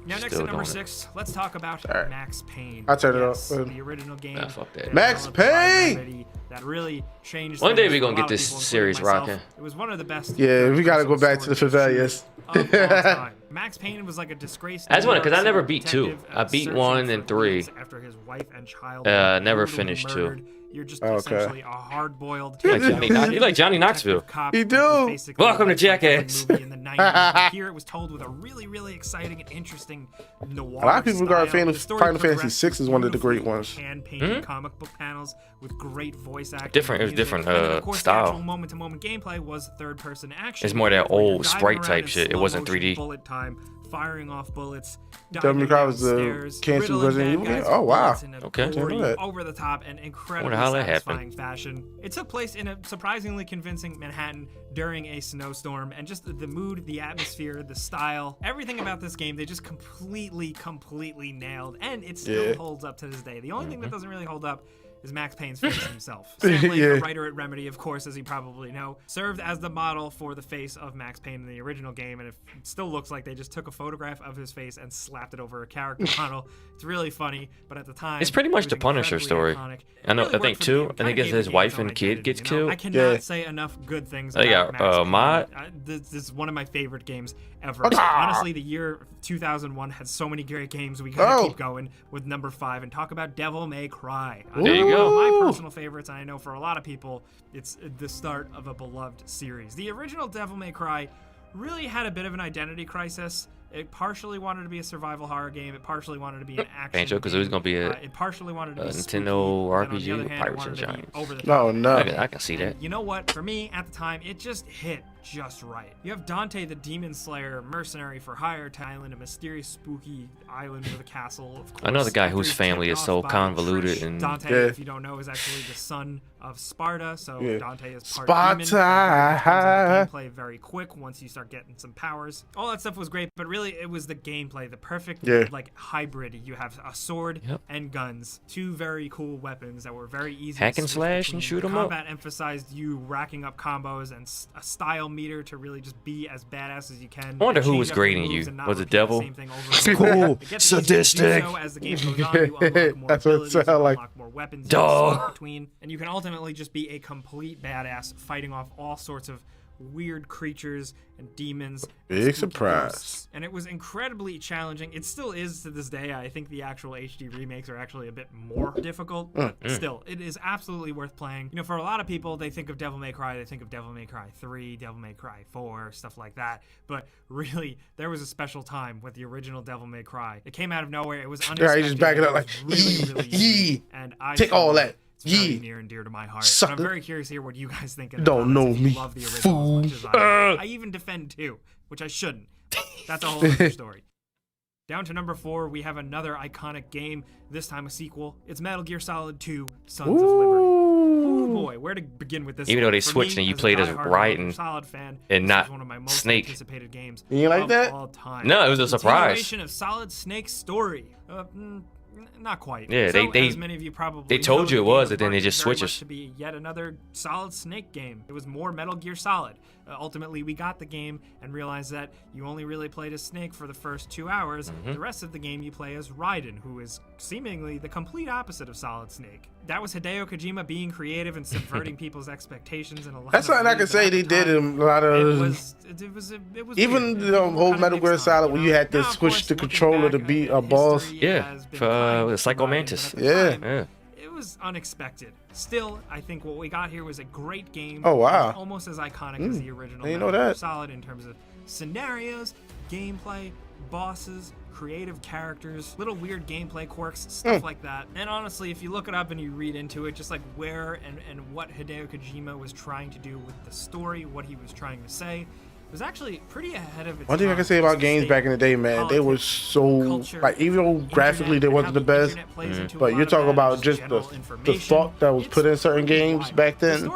Now, next Still at number doing 6, let's talk about Max Payne. I'll turn it Yes, off. the original game. Nah, fuck that. Max Payne! Remedy that really changed. One day things we for gonna a get lot of this people, series including myself. rocking. It was one of the best. Yeah, we gotta go back to the sword Favelius. shooters of all time. Max Payne was like a disgraced. I just want to, New because I York never City beat 2. detective, I beat searching 1 for and 3. leads after his wife and child Never were finished 2. murdered. You're just Okay. essentially a hard-boiled. You like Johnny Knoxville. You do. Welcome to Jackass. Movie in the 90s. Here it was told with a really exciting and interesting noir. A lot of people regard style. Final The story Fantasy progressed 6 as one of the great ones. hand-painted comic book panels with great voice acting. Different- it was music. different, And then, of course, style. The actual moment-to-moment gameplay was third-person action. It's more that where you're old diving sprite around type in shit. It slow wasn't motion 3D. Bullet time, firing off bullets. Devil May Cry was the cancelled Resident Evil game? Oh, wow. Okay. Gory, Didn't know that. over the top and incredibly Wonder how that satisfying happened. fashion. It took place in a surprisingly convincing Manhattan during a snowstorm, and just the mood, the atmosphere, the style, everything about this game, they just completely nailed, and it still holds up to this day. The only thing that doesn't really hold up is Max Payne's face himself. Sam Lake, the writer at Remedy, of course, as you probably know, served as the model for the face of Max Payne in the original game, and it still looks like they just took a photograph of his face and slapped it over a character model. It's really funny, but at the time, It's pretty much it was the Punisher incredibly story. iconic. I know. Really I think worked for the game. too. I Kinda think it's gave the his game wife its own and kid identity, gets you know? killed. I cannot say enough good things They about got, Max Payne. mod? This is one of my favorite games ever. Honestly, the year 2001 had so many great games. We gotta keep going with number 5 and talk about Devil May Cry. There you go. My personal favorites, and I know for a lot of people, it's the start of a beloved series. The original Devil May Cry really had a bit of an identity crisis. It partially wanted to be a survival horror game. It partially wanted to be an action Banjo, because it was gonna be a it partially wanted to be Nintendo spooky, and on the RPG, other hand, it Pirates wanted and to be Giants. over the Oh, top. no. I can see that. And you know what? For me, at the time, it just hit just right. You have Dante the Demon Slayer, mercenary for hire to island, a mysterious, spooky island with a castle. Of course, Another guy whose after he's family tipped is so off by convoluted Trish. and- Dante, Yeah. if you don't know, is actually the son of Sparta, so Yeah. Dante is part Sparta. demon. Gameplay very quick once you start getting some powers. All that stuff was great, but really it was the gameplay, the perfect like hybrid. You have a sword and guns, two very cool weapons that were very easy Hack to and switch slash and between. shoot 'em The up. combat emphasized you racking up combos and a style meter to really just be as badass as you can. I wonder who Change was up your grading moves you. and not Was it repeat the Devil? same thing over and over. Cool. It gets easier to do Sadistic. so as the game goes on. You unlock more That's what it abilities, you sound like. unlock more weapons, you Duh. can switch between, and you can ultimately just be a complete badass fighting off all sorts of weird creatures and demons. and Big spooky surprise. ghosts. And it was incredibly challenging. It still is to this day. I think the actual HD remakes are actually a bit more difficult, but still, it is absolutely worth playing. You know, for a lot of people, they think of Devil May Cry, they think of Devil May Cry 3, Devil May Cry 4, stuff like that. But really, there was a special time with the original Devil May Cry. It came out of nowhere. It was unexpected. Yeah, you just back it up like, really yee, and I take all feel that. it's very Yee. near and dear to my heart. Sucker. And I'm very curious to hear what you guys think of the Don't know comments if you me, love the original as much as I even defend 2, which I shouldn't. That's a whole other story. Down to number 4, we have another iconic game, this time a sequel. It's Metal Gear Solid 2, Sons of Liberty. Oh boy, where to begin with this Even one? though they For switched me, and you as a played as diehard Metal Raiden Gear Solid fan, and this not is one of my most Snake. anticipated games You like of that? all time. No, it was a surprise. Continuation of Solid Snake's story. Not quite. Yeah, So, they- as many of you probably they told know, you it the was, game and then they marketed just very switched much us. to be yet another Solid Snake game. It was more Metal Gear Solid. Ultimately, we got the game and realized that you only really played as Snake for the first 2 hours. Mm-hmm. The rest of the game you play as Raiden, who is seemingly the complete opposite of Solid Snake. That was Hideo Kojima being creative and subverting people's expectations in a lot That's of something I ways, can but say at they the did time, in a lot of. it was Even weird. the People whole kinda Metal Gear mixed on it, Solid where you had to Now, of switch course, the looking controller to back, beat a history boss. Yeah, has been for kind the Psycho Raiden, Mantis. but at the Yeah. time, Yeah. it was unexpected. Still, I think what we got here was a great game. Oh, wow. Almost as iconic as the original. I didn't know Metal Gear that. Solid in terms of scenarios, gameplay, bosses, creative characters, little weird gameplay quirks, stuff like that. And honestly, if you look it up and you read into it, just like where and what Hideo Kojima was trying to do with the story, what he was trying to say, was actually pretty ahead of its One thing I time. can say about games back in the day, man, they were so like, even though graphically they wasn't the best, but you're talking about just the thought that was put in certain games back then.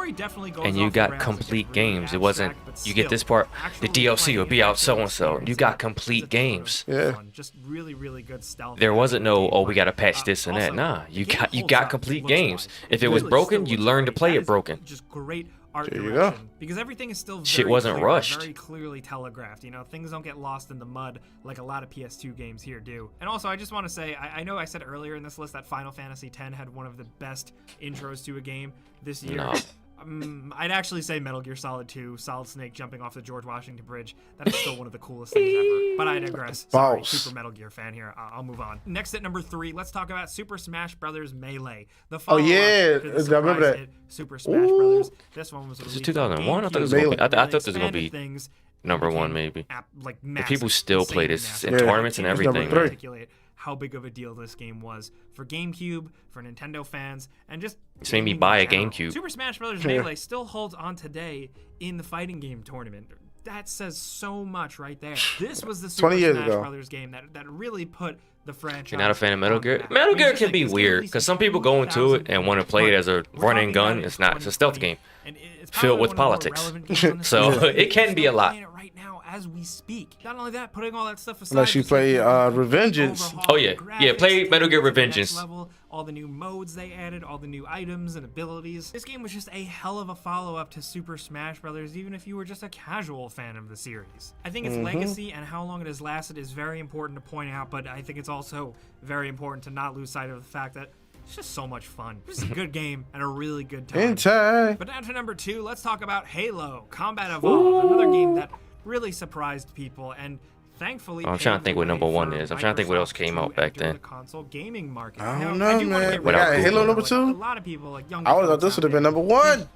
And you got complete games. It wasn't you get this part, the DLC will be out so and so. You got complete games. Yeah. Just really, really good stealth. There wasn't no, oh, we gotta patch this and that. Nah, you got complete games. If it was broken, you learned to play it broken. Just great art There you direction, because everything is still very Shit wasn't clear, rushed. very clearly telegraphed. You know, things don't get lost in the mud like a lot of PS2 games here do. And also, I just want to say, I know I said earlier in this list that Final Fantasy X had one of the best intros to a game this year. No. I'd actually say Metal Gear Solid 2, Solid Snake jumping off the George Washington Bridge. That is still one of the coolest things ever. But I digress. Sorry, Balls. Super Metal Gear fan here. I'll move on. Next at number 3, let's talk about Super Smash Bros. Melee. The Oh follow-up yeah, to the I remember surprise that. hit Super Smash Bros. This one was This is released 2001. I thought it was Melee. gonna be. I thought this was gonna expanded be things, number one maybe. like But people massive, still play insanely this massive. in Yeah. tournaments and It's number everything. three. Articulate how big of a deal this game was for GameCube, for Nintendo fans, and just This made me gaming buy in a general. GameCube. Super Smash Bros. Yeah. Melee still holds on today in the fighting game tournament. That says so much right there. This was the Super 20 years Smash ago. Bros. Game that really put the franchise. You're not a fan of Metal on the Gear? map. Metal I mean, Gear just can like, be this game weird released because in some people go into it and want to play it as a We're run talking and about gun. it It's in not. It's a stealth 2020, game and it's filled probably with one of the more politics. relevant games on the So scene. it can be a lot. Playing it right now as we speak. Not only that, putting all that stuff aside. Unless you just play taking a complete Revengeance. overhaul Oh of yeah, the yeah. graphics, Play taking Metal it Gear to the next Revengeance. level, all the new modes they added, all the new items and abilities. This game was just a hell of a follow-up to Super Smash Bros. Even if you were just a casual fan of the series. I think its legacy and how long it has lasted is very important to point out, but I think it's also very important to not lose sight of the fact that it's just so much fun. It's a good game and a really good time. In time. But down to number 2, let's talk about Halo Combat Evolved, another game that really surprised people and thankfully. I'm trying to paved think the what way number one for is. I'm trying to think what else Microsoft came to out back enter then. the console gaming market. I don't Now, know, do wanna man. get We rid of got it. Halo number Like, 2? A lot of people, like young I would have folks thought this out would have been there, number 1.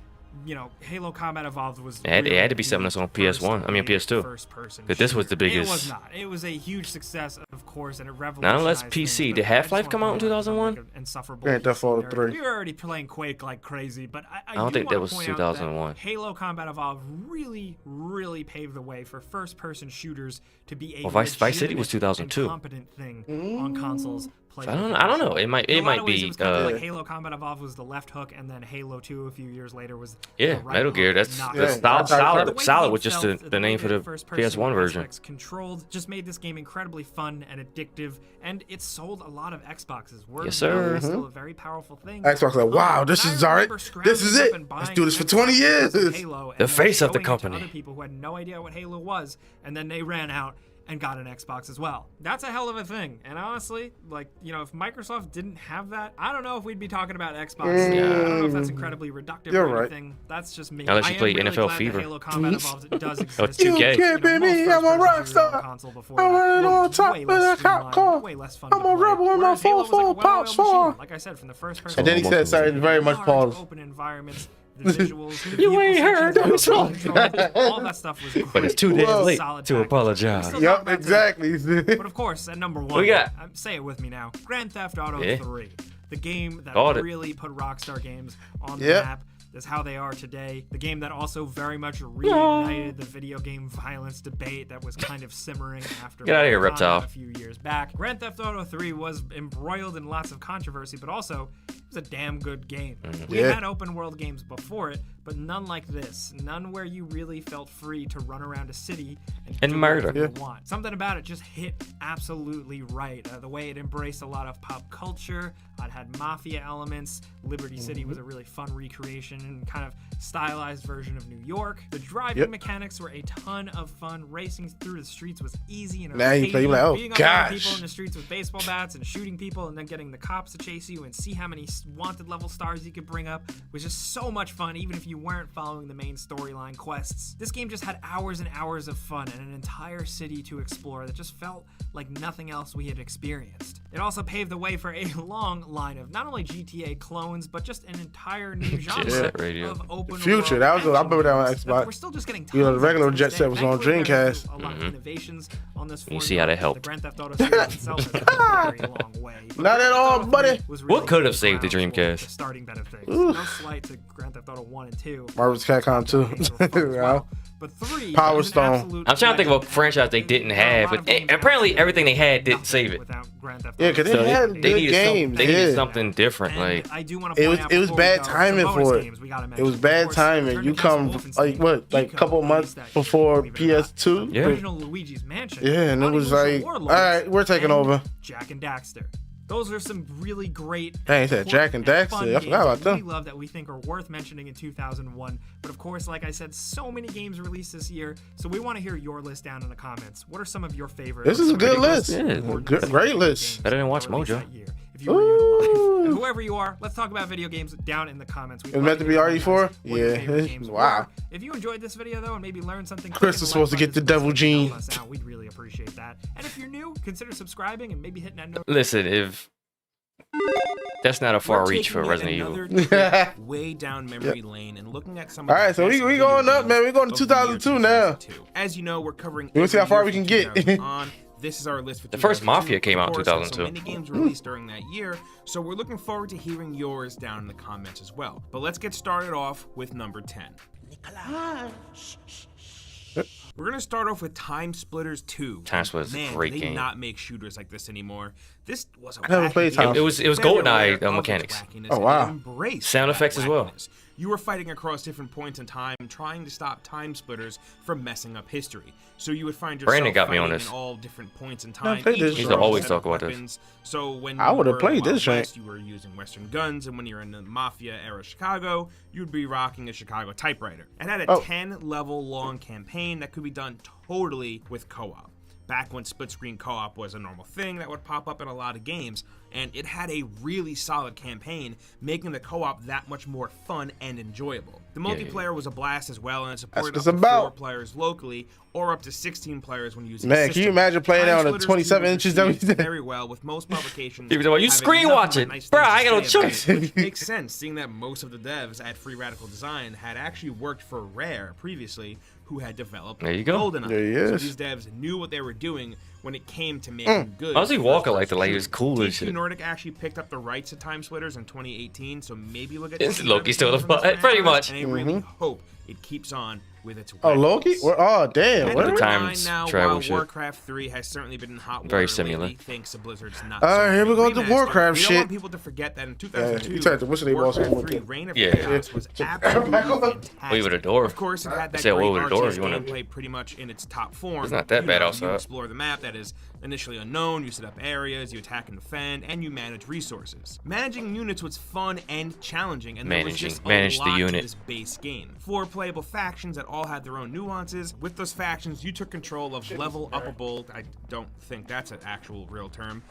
you know, Halo Combat Evolved was. It had to be something that's on really PS1. I mean first PS2. first-person But this was the shooter. It was biggest. not. It was a huge success, of course, and it revolutionized. Not unless things, PC. but Did I Half-Life just come wanna out in point out 2001? like an insufferable Grand Theft Auto piece 3. We were already playing Quake like crazy, but I don't do think that wanna was point out 2001. Halo Combat Evolved really paved the way for first-person shooters to be a Well, Vice City was legitimate 2002. and competent thing on consoles. So I don't know. It might In a lot of ways, be. it was kind of like Halo Combat Evolved was the left hook, and then Halo 2 a few years later was Yeah, the right Metal hook, Gear. That's not that's the solid. way Solid the with game just felt, the name way for the first-person PS1 version. aspects controlled just made this game incredibly fun and addictive, and it sold a lot of Xboxes. Word Yes, of mouth sir. is still a very powerful thing. Xbox like, wow, this And I is alright. remember scrounging This is up it. and Let's buying do this for Xbox 20 years. Halo and The then face of the showing it to company. Other people who had no idea what Halo was, and then they ran out and got an Xbox as well. That's a hell of a thing. And honestly, like, you know, if Microsoft didn't have that, I don't know if we'd be talking about Xbox. I don't know if that's incredibly reductive You're or right. anything. That's just me. Unless I you am play really NFL glad Fever. that Halo Combat Evolved does exist. Or 2K. You can't beat me, I'm a rock star. I'm running on top of the Capcom. Way less fun I'm to a play. rebel in my Whereas Halo was like a 4-4 pops well-oiled machine. for. Like I said, from the first person. And then he said, sorry, very much pause. Open environments, the visuals, the You ain't vehicle heard sections, that the controls, all that stuff was great. But it's too damn Whoa. late Solid to package. apologize. Still Yep, talking about today. exactly. But of course, at number 1, We got- say it with me now, Grand Theft Auto Yeah. 3. The game that Called it. really put Rockstar Games on the Yep. map. That's how they are today. The game that also very much reignited the video game violence debate that was kind of simmering after Get outta here, Mortal Kombat reptile. a few years back. Grand Theft Auto 3 was embroiled in lots of controversy, but also it was a damn good game. We Yeah. had open world games before it, but none like this. None where you really felt free to run around a city And do murder. whatever you want. Something about it just hit absolutely right. The way it embraced a lot of pop culture. It had mafia elements. Liberty City was a really fun recreation and kind of stylized version of New York. The driving mechanics were a ton of fun. Racing through the streets was easy and Now you play, arcadey. you're like, oh, Beating up other gosh. people in the streets with baseball bats and shooting people and then getting the cops to chase you and see how many wanted level stars you could bring up was just so much fun, even if you weren't following the main storyline quests. This game just had hours and hours of fun and an entire city to explore that just felt like nothing else we had experienced. It also paved the way for a long line of not only GTA clones, but just an entire new genre Set Radio. of open Future, world that was I action remember that on games that Xbox. we're still just getting You know, the tons regular of to Jet this Set day. was on Thankfully, there have Dreamcast. been a lot of innovations on this You see how that helped. The Grand Theft Auto series itself has come a very long way. But Not Grand at Theft all, Auto buddy. 3 was What really could have saved the ground for Dreamcast? the starting bit of things. Oof. No slight to Grand Theft Auto 1 and 2. Marvel's Capcom 2. Games were fun as well. But 3 Power is an Stone. absolute I'm trying to think of a franchise they didn't have, but apparently everything they had didn't save it. Yeah, because So they had they good needed games. they needed Yeah. something different. Like I do want It to was point out it was before we bad go, timing some bonus for it. games we gotta It mention. was Of bad course, timing. Return You to Castle come Wolfenstein, like what, like a Ico couple months released that before year, believe it or not. PS2. Yeah. Original Luigi's Mansion. Yeah, and it was like, all right, we're taking over. Jack and Daxter. Those are some really great. Dang, he said Jack and Daxter. fun I games forgot about that we them. love that we think are worth mentioning in 2001. But of course, like I said, so many games released this year. So we want to hear your list down in the comments. What are some of your favorites? This is a good list. Yeah, Great list. better than watch Mojo. If you were even alive. And whoever you are, let's talk about video games down in the comments. It was meant to be RE4? Yeah. Wow. If you enjoyed this video though and maybe learned something, Chris is supposed to get the devil gene. We'd really appreciate that. And if you're new, consider subscribing and maybe hitting that note. listen, if that's not a far reach for Resident Evil. Way down memory lane and looking at some. All right, so we going up, man. We're going to 2002 now. As you know, we're covering. You want to see how far we can get? This is our list for the first 2002. Mafia came out in Of course, 2002. So many games released during that year, so we're looking forward to hearing yours down in the comments as well. But let's get started off with number 10. We're gonna start off with Time Splitters 2. Time Splitters is a great they game. do not make shooters like this anymore. This was a I never played Time. It was GoldenEye mechanics. Oh wow. Sound effects as well. You were fighting across different points in time, trying to stop Time Splitters from messing up history. So you would find yourself Brandon got me on fighting this. in all different points in I time. played this. Each He's with always set of talk about this. weapons. So when I you would've were played Wild this, right? West, you were using Western guns, and when you're in the Mafia era Chicago, you'd be rocking a Chicago typewriter. It had a 10-level long campaign that could be done totally with co-op. Back when split-screen co-op was a normal thing that would pop up in a lot of games, and it had a really solid campaign, making the co-op that much more fun and enjoyable. The multiplayer was a blast as well, and it supported up to 4 players locally, or up to 16 players when using Man, can you imagine playing that on the 27 inches that we did? Very well, with most publications. People say, you screen watching, bro. I ain't got no choice. Which makes sense, seeing that most of the devs at Free Radical Design had actually worked for Rare previously, who had developed There you go. GoldenEye. There he So is. these devs knew what they were doing when it came to making good. Honestly, Walker liked the latest cool as THQ shit. Nordic actually picked up the rights to Time Splitters in 2018, so maybe we'll get It's some Loki still the from this butt, pretty franchise, much. And I really hope it keeps on with its Oh, way. Loki? Oh, damn. At What? number time 9 is now, travel while shit. Warcraft 3 has certainly been in hot Very water similar. lately, thanks to Blizzard's not All right, here we go with the remastered. Warcraft We don't shit. want people to forget that in 2002, you tried to whistle they boss Warcraft over 3 with it. Reign of Yeah. Chaos was absolutely fantastic. Wait with a door. Of course, it had I that said, great wait with a door. RTS You wanna? gameplay pretty much in its top form. It's not that bad You outside. explore the map that is initially unknown, you set up areas, you attack and defend, and you manage resources. Managing units was fun and challenging, and there was just Manage a the lot unit. to this base game. 4 playable factions that all had their own nuances. With those factions, you took control of level-upable, I don't think that's an actual real term,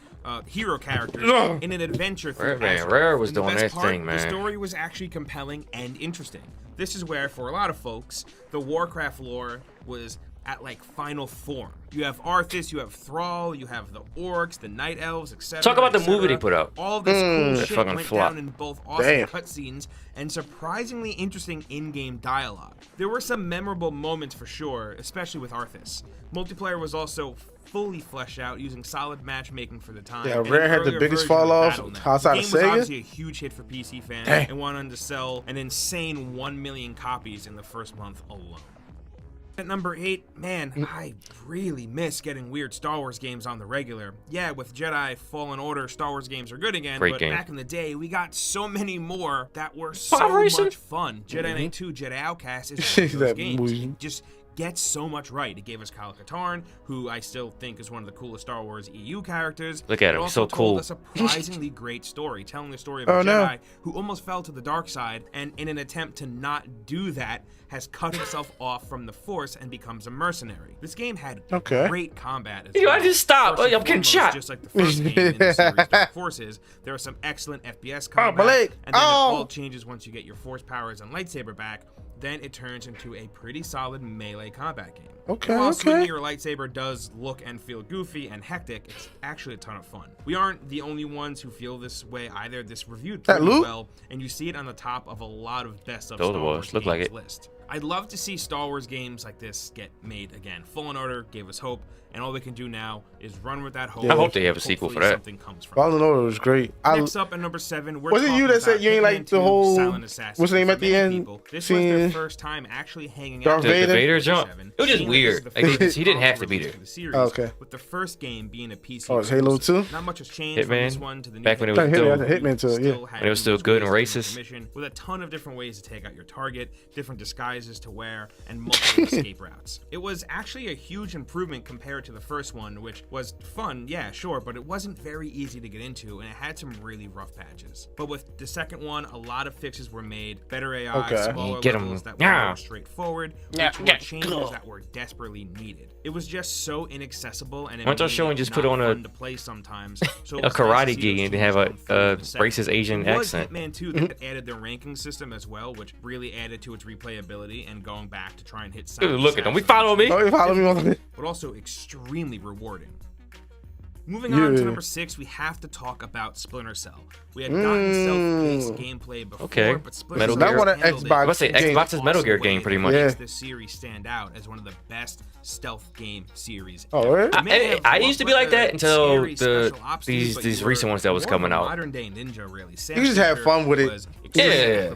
hero characters in an adventure through Azeroth. Rare was And the doing best their part, thing, man. The story was actually compelling and interesting. This is where, for a lot of folks, the Warcraft lore was at like final form. You have Arthas, you have Thrall, you have the Orcs, the Night Elves, etc. Talk about the movie they put out. All this cool That shit fucking went flop. down in both awesome Damn. cutscenes and surprisingly interesting in-game dialogue. There were some memorable moments for sure, especially with Arthas. Multiplayer was also fully fleshed out using solid matchmaking for the time. Yeah, and Rare an had the earlier biggest version of fall off Battle.net. outside The of game was Sega? obviously a huge hit for PC fans Dang. and went on to sell an insane 1 million copies in the first month alone. At number 8, man, I really miss getting weird Star Wars games on the regular. Yeah, with Jedi Fallen Order, Star Wars games are good again, Great but game. back in the day, we got so many more that were so Pod racing? much fun. Jedi Knight 2, Jedi Outcast is one of those That games. movie. It just gets so much right. It gave us Kyle Katarn, who I still think is one of the coolest Star Wars EU characters. Look at It him, also so told cool. a surprisingly great story, telling the story of Oh, a no. Jedi who almost fell to the dark side, and in an attempt to not do that, has cut himself off from the Force and becomes a mercenary. This game had great combat as You well. gotta just stop. First and I'm getting foremost, shot. Just like the first game in the series Dark Forces, there are some excellent FPS combat, my leg. and then it Oh. all changes once you get your Force powers and lightsaber back. Then it turns into a pretty solid melee combat game. Okay, While okay. swinging your lightsaber does look and feel goofy and hectic, it's actually a ton of fun. We aren't the only ones who feel this way either. This reviewed That pretty Luke? well, and you see it on the top of a lot of best of Those Star was. Wars Look like games it. list. I'd love to see Star Wars games like this get made again. Fallen Order gave us hope, and all we can do now is run with that hope. I hope they have a sequel for that. Something comes from Fallen Order was great. Next up at number 7, we're was it you that said you ain't like the whole what's the name at the end? This was their first time actually hanging Darth out. Vader? The Vader jump. It was just weird. Like, he didn't have to be there. Okay. With the first game being a PC. Oh, it's Halo 2? Not much has changed from this one to the new Back when it Halo. was still, Hitman 2, yeah. when it was still good and racist. With a ton of different ways to take out your target, different disguises to wear, and multiple escape routes. It was actually a huge improvement compared to the first one, which was fun, yeah, sure, but it wasn't very easy to get into, and it had some really rough patches. But with the second one, a lot of fixes were made, better AI, smaller levels that were more straightforward, which were changes that were desperately needed. It was just so inaccessible, and Once I was showing, just put on fun to play sometimes. So a karate gi and have a racist Asian it was accent. Hitman 2 that added the ranking system as well, which really added to its replayability and going back to try and hit. Look at them. We follow me. Oh, you follow me. But also extremely rewarding. Moving on to number 6, we have to talk about Splinter Cell. We had gotten self-paced gameplay before, but Splinter Cell handled I was say Xbox's Metal Gear game, pretty much. Makes this series stand out as one of the best stealth game series. Oh, really? I used to be like that until these recent ones that was coming out. Modern day ninja, really. You just have fun with it. Yeah.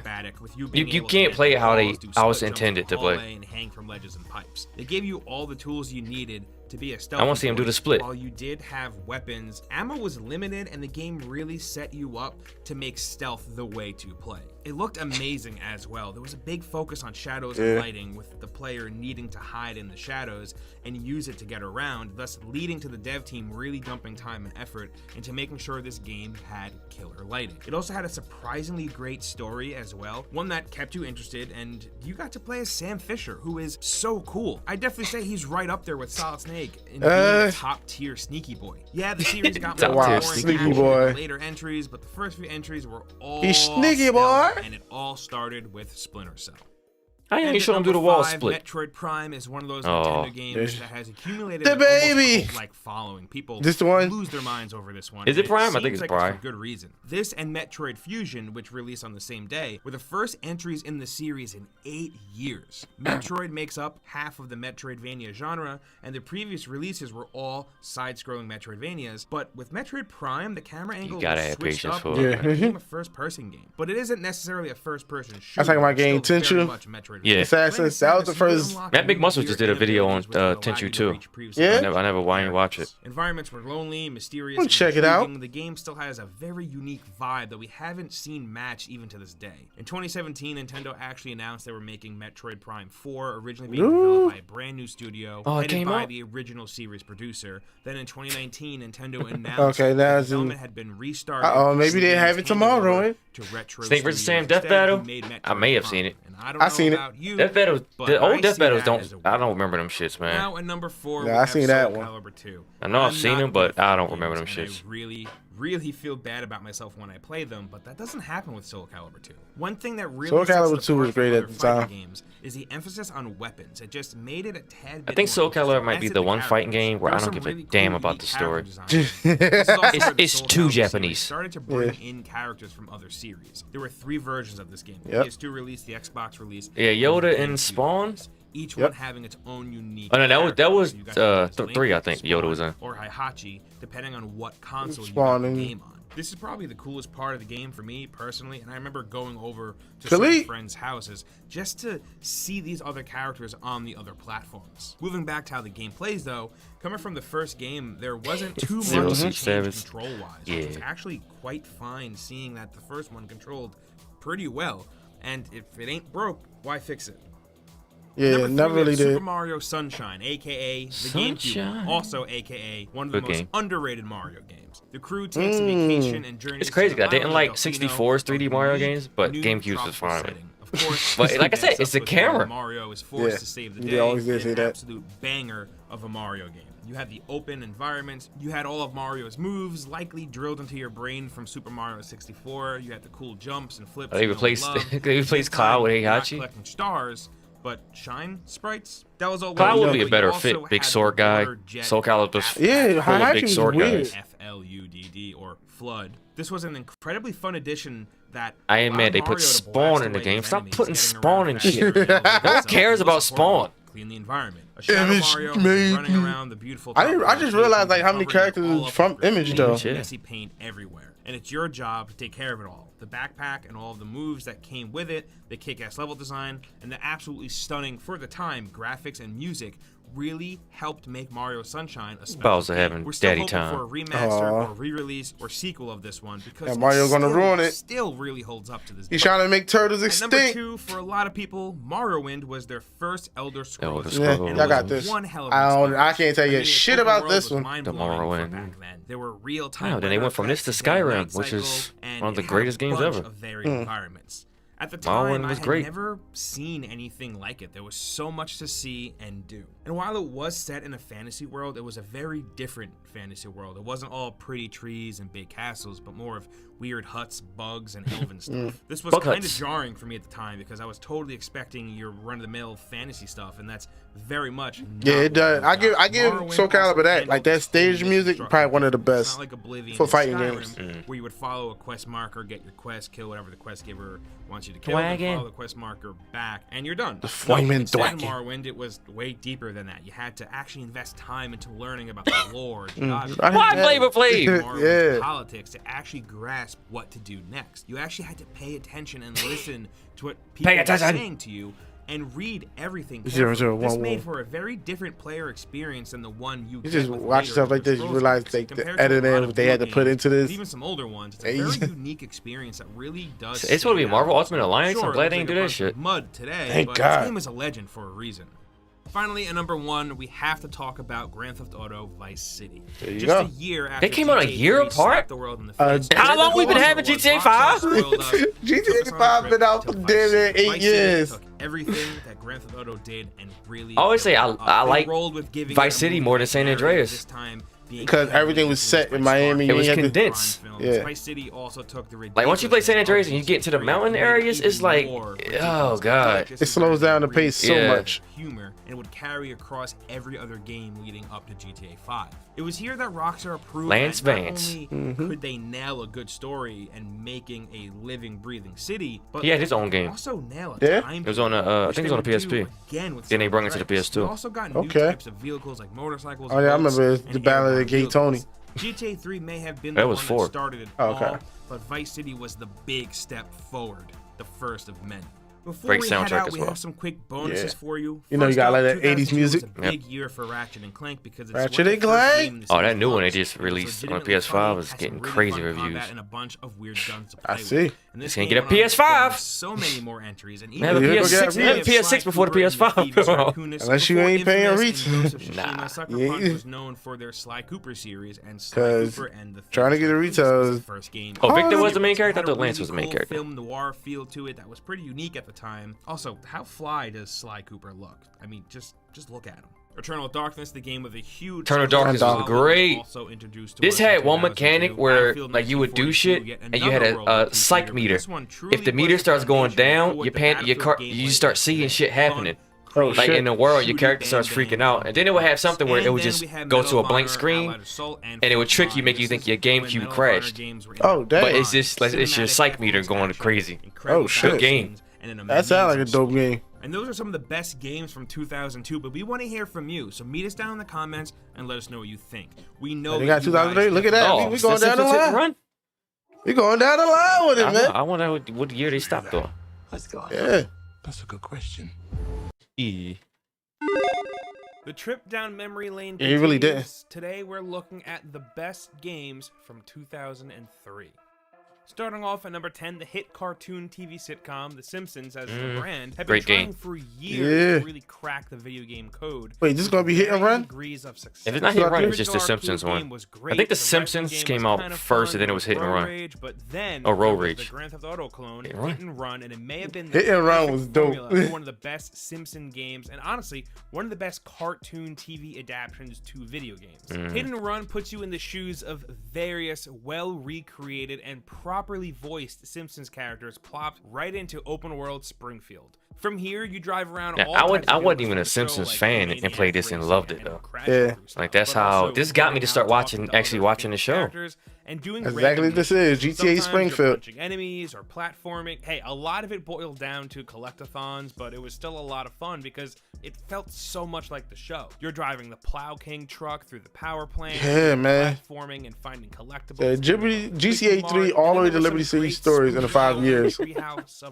You can't play it how it's intended to play. And hang from ledges and pipes. They gave you all the tools you needed to be a stealth. I want to see him do the split. While you did have weapons, ammo was limited, and the game really set you up to make stealth the way to play. It looked amazing as well. There was a big focus on shadows and lighting, with the player needing to hide in the shadows and use it to get around, thus leading to the dev team really dumping time and effort into making sure this game had killer lighting. It also had a surprisingly great story as well, one that kept you interested, and you got to play as Sam Fisher, who is so cool. I definitely say he's right up there with Solid Snake in being a top-tier sneaky boy. Yeah, the series got more boring sneaky boy. in later entries, but the first few entries were all he's sneaky boy, and it all started with Splinter Cell. I ain't showing him do the wall split. Metroid Prime is one of those Nintendo games that has accumulated the baby like following. People this one lose their minds over this one. Is it Prime? I think it's Prime. For good reason. This and Metroid Fusion, which released on the same day, were the first entries in the series in 8 years. Metroid makes up half of the Metroidvania genre, and the previous releases were all side-scrolling Metroidvanias. But with Metroid Prime, the camera angle was switched up and it became a first-person game. But it isn't necessarily a first-person shooter. That's like my game Tenchu. Yeah, that was the first. Matt Big Muscle just did a video on Tenchu 2. Yeah, I never why didn't watch it. Environments were lonely, mysterious. We'll check it out. The game still has a very unique vibe that we haven't seen matched even to this day. In 2017, Nintendo actually announced they were making Metroid Prime 4, originally being developed by a brand new studio, headed by the original series producer. Then in 2019, Nintendo announced that development had been restarted. Maybe they have it tomorrow. To Retro Snake vs. Sam Death Battle? I may have seen it. I seen it. Death Battle, the old Death Battles I don't remember them shits, man. Now at number 4, yeah, I seen that one. I know I've seen them, but I don't remember them shits. I really feel bad about myself when I play them, but that doesn't happen with Soul Calibur 2. One thing that really Soul Calibur 2 was great at the time. Games is the emphasis on weapons. It just made it a tad bit I think Soul Calibur might be the one fighting game where I don't give a damn about the story. It's too Japanese. Started to bring in characters from other series. There were 3 versions of this game. The PS2 release, the Xbox release. Yeah, Yoda and Spawn. Each one having its own unique. Oh no, that was 3, I think. Yoda was in. Or Heihachi, depending on what console you got the game on. This is probably the coolest part of the game for me personally, and I remember going over to some friends' houses just to see these other characters on the other platforms. Moving back to how the game plays, though, coming from the first game, there wasn't too much change control-wise. It was actually quite fine seeing that the first one controlled pretty well, and if it ain't broke, why fix it? Yeah, never really did. Super Mario Sunshine, aka the GameCube, also aka one of the most underrated Mario games. The crew takes a vacation and journeys. It's crazy. I didn't like 64's 3D Mario games, but GameCube's was fine. Of course, but like I said, it's the camera. Mario is forced to save the day. You always did say that. Absolute banger of a Mario game. You had the open environments. You had all of Mario's moves likely drilled into your brain from Super Mario 64. You had the cool jumps and flips. They replaced Cloud with Heihachi. Collecting stars. But Shine sprites, that was all. Cloud would be a better fit. Big sword guy. Soul Calibur. Yeah, full of big Hayaki's sword weird. guys. FLUDD or Flood. This was an incredibly fun addition that I ain't mad they put Spawn in the game. Stop putting Spawn in shit. No one cares about Spawn. Clean the environment. A Shadow Mario running around the beautiful. I just realized like how many characters from Image though. Messy paint everywhere, and it's your job to take care of it all. The backpack and all of the moves that came with it, the kick-ass level design, and the absolutely stunning, for the time, graphics and music really helped make Mario Sunshine a special Bowser game. having We're still daddy hoping time. for a remaster or re-release or sequel of this one because And Mario gonna ruin it. Still really holds up to this. He's trying to make turtles At number extinct. 2, for a lot of people, Morrowind was their first Elder Scrolls. Yeah, and it y'all got was this. one hell of an I can't tell you experience. shit The open about world this was one. mind-blowing The for Morrowind. back then. There were real-time. Wow, then they went from this to Skyrim, which is one of the greatest games ever. Of varied environments. At the time, Morrowind was I had great. never seen anything like it. There was so much to see and do. And while it was set in a fantasy world, it was a very different fantasy world. It wasn't all pretty trees and big castles, but more of weird huts, bugs, and elven stuff. This was Bug kind of huts. jarring for me at the time because I was totally expecting your run-of-the-mill fantasy stuff, and that's very much Yeah, not it does. I give Morrowind Soul Calibur also that. Like that stage music, probably one of the it's best not like Oblivion for and fighting Skyrim, games. where you would follow a quest marker, get your quest, kill whatever the quest giver wants you to kill, then Dragon. follow the quest marker back, and you're done. The flaming instead in dragon. Morrowind, it was way deeper than that. You had to actually invest time into learning about the lore, geography, Why Flavor Flav? Morrowind Yeah. politics to actually grasp what to do next. You actually had to pay attention and listen to what Pay people were attention. saying to you and read everything. 0-0-1-1. This made for a very different player experience than the one you You get just with watch later stuff like this, you Scrolls realize games. like the Compared to a editing lot what of they had to new put games, into this. even some older ones, it's a very unique experience that really does. It's supposed to be stand Marvel out. Ultimate Alliance. Sure, I'm it glad looks they ain't like do a that bunch shit. of mud today, Thank but God. this game is a legend for a reason. Finally, at number 1, we have to talk about Grand Theft Auto Vice City. There you Just go. a year after They came out a GTA year 3 apart? slapped the world in the face, How long we been also having was GTA Rockstar 5? spoiled us, took us GTA on a 5 trip been out to for Vice damn near City. 8 Vice City years. took everything that Grand Theft Auto did and really I always say I they like rolled with giving Vice it a City movie more than San narrative, Andreas. this time being Because everything was set in Miami. It was You had to- condensed. Yeah. Vice City also took the Like once you play San Andreas and you get into the mountain areas, it's like, oh god. It slows down the pace so Yeah. much. Humor and would carry across every other game leading up to GTA 5. It was here that Rockstar proved Lance that not Vance. only could they nail a good story and making a living, breathing city, but He had his own game. also nail a Yeah? time It was on I which think it they was on the would PSP. do again with Then they San brought it to the Andreas. PS2. We also got new Okay. types of vehicles like motorcycles. Oh yeah, I boats, remember the and Battle of the airbound Gay Tony. vehicles. GTA 3 may have been That the was one 4. that started it Oh, all, okay. but Vice City was the big step forward, the first of many. Before Great we head soundtrack out, as we well. have some quick bonuses Yeah. for you. You know you First got up, like that 80s 2002 music. was a big year for Ratchet and Clank because it's Ratchet one and of the first Clank? games Oh, the that new one they series just launched. It was released on legitimately PS5 funny, is had getting some really crazy fun reviews. combat and a bunch of weird guns to I play see. with. And this Just can't game get a went on to PS5. spawn so many more entries, and They have a even PS6 they have a PS6 before the PS5. Unless you ain't paying retail. Nah. Sucker Yeah. Punch was known for their Sly Cooper series, and Sly 'Cause Cooper and the trying to Thieves get a Tales was retail the is- first game. Oh, Victor was Oh, the main character? I Had a thought Lance really was the main cool character. film noir feel to it that was pretty unique at the time. Also, how fly does Sly Cooper look? I mean, just look at him. Eternal Darkness, the game with a huge Eternal Darkness was great. also introduced to This us in had one 2002. mechanic where Battlefield like you would do 1942, shit yet and you had another World a War psych II figure, meter. but this one truly If the was meter the starts going foundation for down, what your the your Battlefield car, gameplay you start is seeing today. shit happening. Oh, Like shit. in the world, your Shooting, character starts bang, freaking bang, out, and then it would have something where And it would then just we had go Medal to a of blank Honor, screen, Allied Assault, and it would trick you, make you think your When GameCube Medal of crashed. Honor games were Oh, dang. But it's just like it's your psych meter going crazy. Oh, shit. Good game. That sounds like a dope game. And those are some of the best games from 2002, but we want to hear from you. So meet us down in the comments and let us know what you think. We know They that got you guys 2003. Look at that. Oh, We going down the Simpsons Hit and line. Run? We going down the line with it, man. I wonder what year they stopped though. Let's go. Yeah. That's a good question. E. The trip down memory lane Yeah, he really continues. Today we're looking at the best games from 2003. Starting off at number 10, the hit cartoon TV sitcom The Simpsons as the brand have been Great trying game. for years Yeah. to really crack the video game code. Wait, this is gonna be hit and Varying run? degrees of success. If it's not Hit and Run, The it's just the original Simpsons arcade one. game was I great. think The The wrestling Simpsons game came was out kind of first, fun. and then it was Hit and Road Run. Rage, but then Oh, Road there was Rage. The Grand Theft Auto clone, Hit Hit and and Run. Run, and it may have been Hit and Run perfect was dope. formula for one of the best Simpson games, and honestly, one of the best cartoon TV adaptations to video games. Hit and Run puts you in the shoes of various well-recreated and properly voiced Simpsons characters plopped right into open-world Springfield. From here, you drive around. Yeah, all I wasn't types of even a vehicles Simpsons like fan and played this and loved it though. Yeah. Like that's but how also this got me to going start out, watching, talking to actually other watching the famous show. characters and doing That's exactly what this is. GTA Sometimes Springfield. You're punching enemies or platforming. Hey, a lot of it boiled down to collectathons, but it was still a lot of fun because it felt so much like the show. You're driving the Plow King truck through the power plant. Yeah, man. Platforming and finding collectibles. Yeah, GTA 3 all the way to Liberty City stories in the 5 years.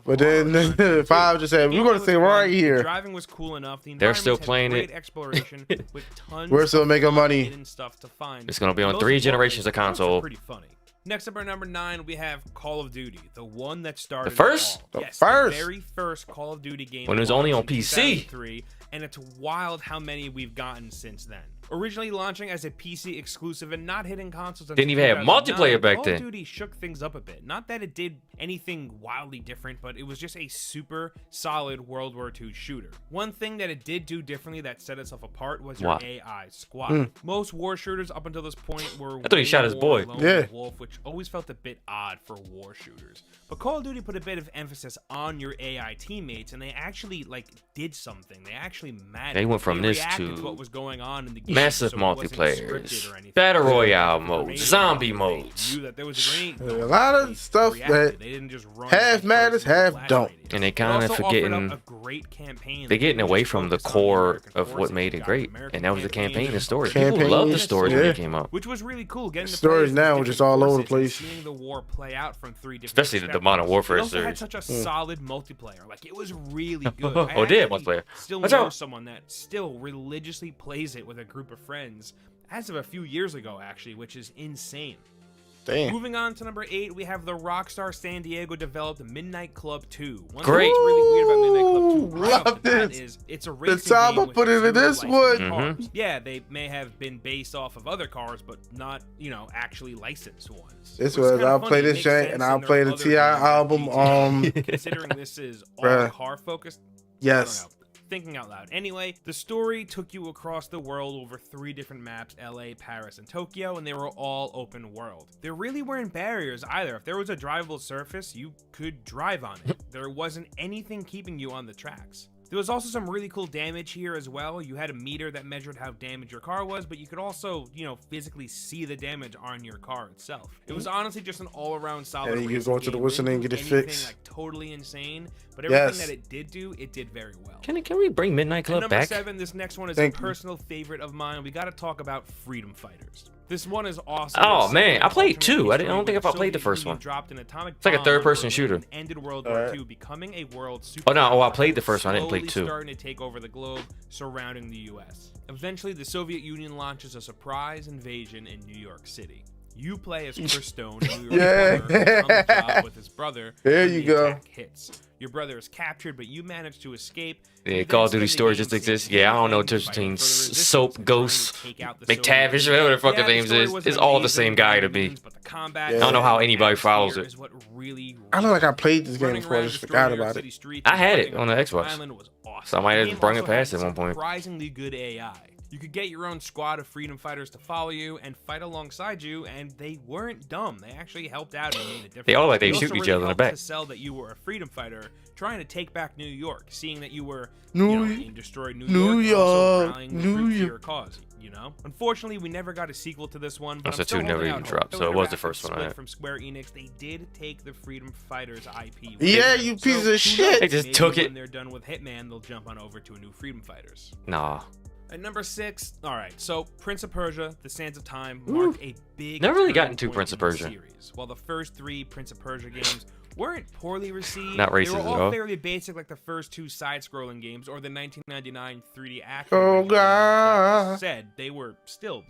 But then 5 just said, we're going to stay right here. Driving was cool enough. The They're still environments had playing great it. exploration with tons We're still of making fun money. hidden stuff to find. It's gonna be on Most 3 importantly, generations of the jokes are console. Pretty funny. Next up, our number 9, we have Call of Duty, the one that started The first? it all. The Yes, first? the very first Call of Duty game. When it was only on PC. 2003, and it's wild how many we've gotten since then. Originally launching as a PC exclusive and not hitting consoles. Didn't even have multiplayer back Call then. of Duty shook things up a bit. Not that it did anything wildly different, but it was just a super solid World War II shooter. One thing that it did do differently that set itself apart was your What? AI squad. Hmm. Most war shooters up until this point were I thought he shot his boy. lone Yeah. wolf, which always felt a bit odd for war shooters. But Call of Duty put a bit of emphasis on your AI teammates, and they actually did something. They actually mattered. They went from this reacted to what was going on in the game, massive so it wasn't scripted multiplayers, or anything. battle royale modes, Amazing. zombie They modes, knew that there was a great A lot of stuff that They didn't just run half matters, half don't. and they It kind of also offered up forgetting. a great campaign They're that getting didn't away just from the focus on core American of what forces. made You it got great, American and that was the campaigns campaign and and story. Campaigns, People loved the stories when yeah. they came out, which was really cool. Getting The to stories play as now are different just all over the forces place. and seeing the war play out from 3 different especially the perspectives. Modern Warfare It also had series. such a solid multiplayer. Like, it was really good. Oh, it did, multiplayer. Still Watch know out. someone that still religiously plays it with a group of friends as of a few years ago, actually, which is insane. Damn. Moving on to number 8, we have the Rockstar San Diego developed Midnight Club 2. One Great. thing that's really weird about Midnight Club 2 right Love off the bat this. is it's a The racing time game I with put into zero this licensed one. cars. Yeah, they may have been based off of other cars, but not, actually licensed ones. This Which is was, kinda I'll funny. play It this makes joint sense and in I'll their play the other T.I. games, album. Considering this is all Bruh. car focused. Yes. I don't know. Thinking out loud. Anyway, the story took you across the world over 3 different maps, LA, Paris, and Tokyo, and they were all open world. There really weren't barriers either. If there was a drivable surface, you could drive on it. There wasn't anything keeping you on the tracks. There was also some really cool damage here as well. You had a meter that measured how damaged your car was, but you could also, physically see the damage on your car itself. It was honestly just an all-around solid Yeah, you can racing go to the game. whistle and Didn't get it do anything, fixed. totally insane, but everything Yes. that it did do, it did very well. Can we bring Midnight At Club number back? 7, this next one is Thank a you. personal favorite of mine. We got to talk about Freedom Fighters. This one is awesome. Oh It's man, set I in played alternate 2. I history don't think where if I played the Soviet first Union one. dropped an atomic It's like a bomb on third-person Berlin shooter. and ended World War Alright. II, becoming a world superpower. Oh no, I played the first one. I didn't play slowly 2. starting to take over the globe surrounding the U.S. Eventually, the Soviet Union launches a surprise invasion in New York City. You play as Chris Stone, a New York Yeah. reporter on the job with his brother. There when you the go. attack hits. Your brother is captured, but you manage to escape. Yeah, You Call then of Duty spend the stories game just seeing exist. Yeah, I don't know the difference fighting between for the resistance Soap, and Ghost, trying to take out the McTavish, Soviet whatever the fuck Yeah, the names story is. wasn't It's all the amazing same by guy any to me. means, but the combat I don't know how anybody atmosphere follows it. is what really I know, like I played this game running before, I around just destroying forgot New York about City it. streets I and had it fighting on the on Xbox. Island was awesome. So I might The have game brung it also had past at one point. Surprisingly good AI. You could get your own squad of freedom fighters to follow you and fight alongside you, and they weren't dumb. They actually helped out and made a difference. They all like they It also shoot each really other in the helped back. to sell that you were a freedom fighter trying to take back New York, seeing that you were in destroyed New York, also rallying the troops to your cause. Unfortunately, we never got a sequel to this one, but So I'm still 2 never holding even out dropped, hope. so it was the After first one I split had. from Square Enix, they did take the Freedom Fighters IP. with Yeah, them. you piece So of who shit. knows? They just Maybe took it. When they're done with Hitman, they'll jump on over to a new Freedom Fighters. Nah. At number 6, alright, so Prince of Persia, The Sands of Time marked a big Never really turning gotten to point Prince of in the Persia. series. While the first 3 Prince of Persia games weren't poorly received, Not they racist were at all all. fairly basic like the first 2 side-scrolling games or the 1999 3D action. Oh, version. God. That said, they were still,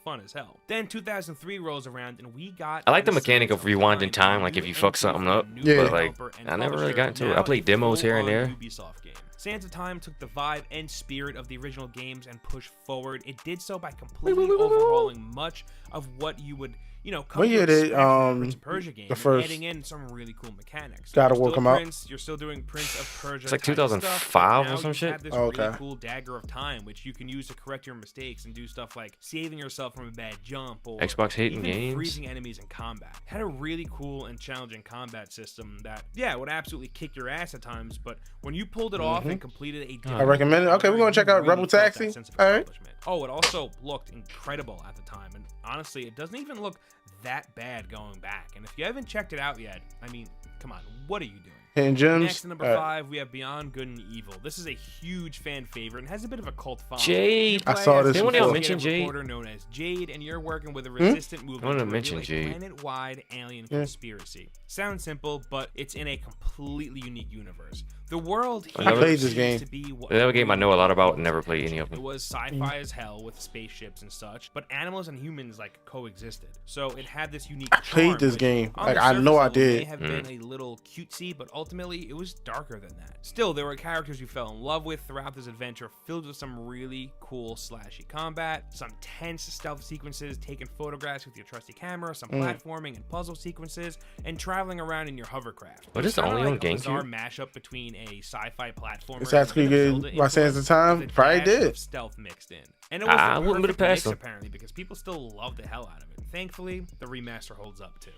fun as hell. Then 2003 rolls around and we got I like the Sands mechanic of rewinding Time, time, a like new if you fuck entry something from a up. new Yeah. But like, developer and I never really publisher, got into it. now I played a demos here and full-on there. Ubisoft game. Sands of Time took the vibe and spirit of the original games and pushed forward. It did so by completely overhauling much of what you would you know, What year did Prince of Persia game, the first adding in some really cool mechanics. God of You're War still come out? Prince, you're still doing Prince of Persia. It's like type of stuff, 2005 but or now some you shit? have this Oh, really okay. cool dagger of time, which you can use to correct your mistakes and do stuff like saving yourself from a bad jump or Xbox hating even games. freezing enemies in combat. Had a really cool and challenging combat system that, yeah, would absolutely kick your ass at times, but when you pulled it off and completed a I recommend it. Okay, we're gonna check out Rebel Taxi. All right. Oh, it also looked incredible at the time, and honestly, it doesn't even look that bad going back. And if you haven't checked it out yet, I mean, come on, what are you doing? Hidden Gems. Next, at number 5, we have Beyond Good and Evil. This is a huge fan favorite and has a bit of a cult following. Jade. I saw this Didn't before. mention Jade? Reporter known as Jade, and you're working with a resistant movement I wanna to mention reveal a Jade. planet-wide alien conspiracy. Sounds simple, but it's in a completely unique universe. The world I here played this seems game. to be what That game I know a lot about and never played any of it them. was sci-fi as hell with spaceships and such, but animals and humans like coexisted. So it had this unique I played charm, this which, game. on Like, the I know I surface level, did. may have been a little cutesy, but ultimately it was darker than that. Still, there were characters you fell in love with throughout this adventure, filled with some really cool slashy combat, some tense stealth sequences, taking photographs with your trusty camera, some platforming and puzzle sequences, and traveling around in your hovercraft. But it's kinda only on like a bizarre GameCube? mashup between a sci-fi platformer It's and actually a bit of good Zelda by Sands of influence Time. with a Probably dash did. of stealth mixed in. And it was I the wouldn't put it perfect past mix, them. apparently, because people still love the hell out of it. Thankfully, the remaster holds up too.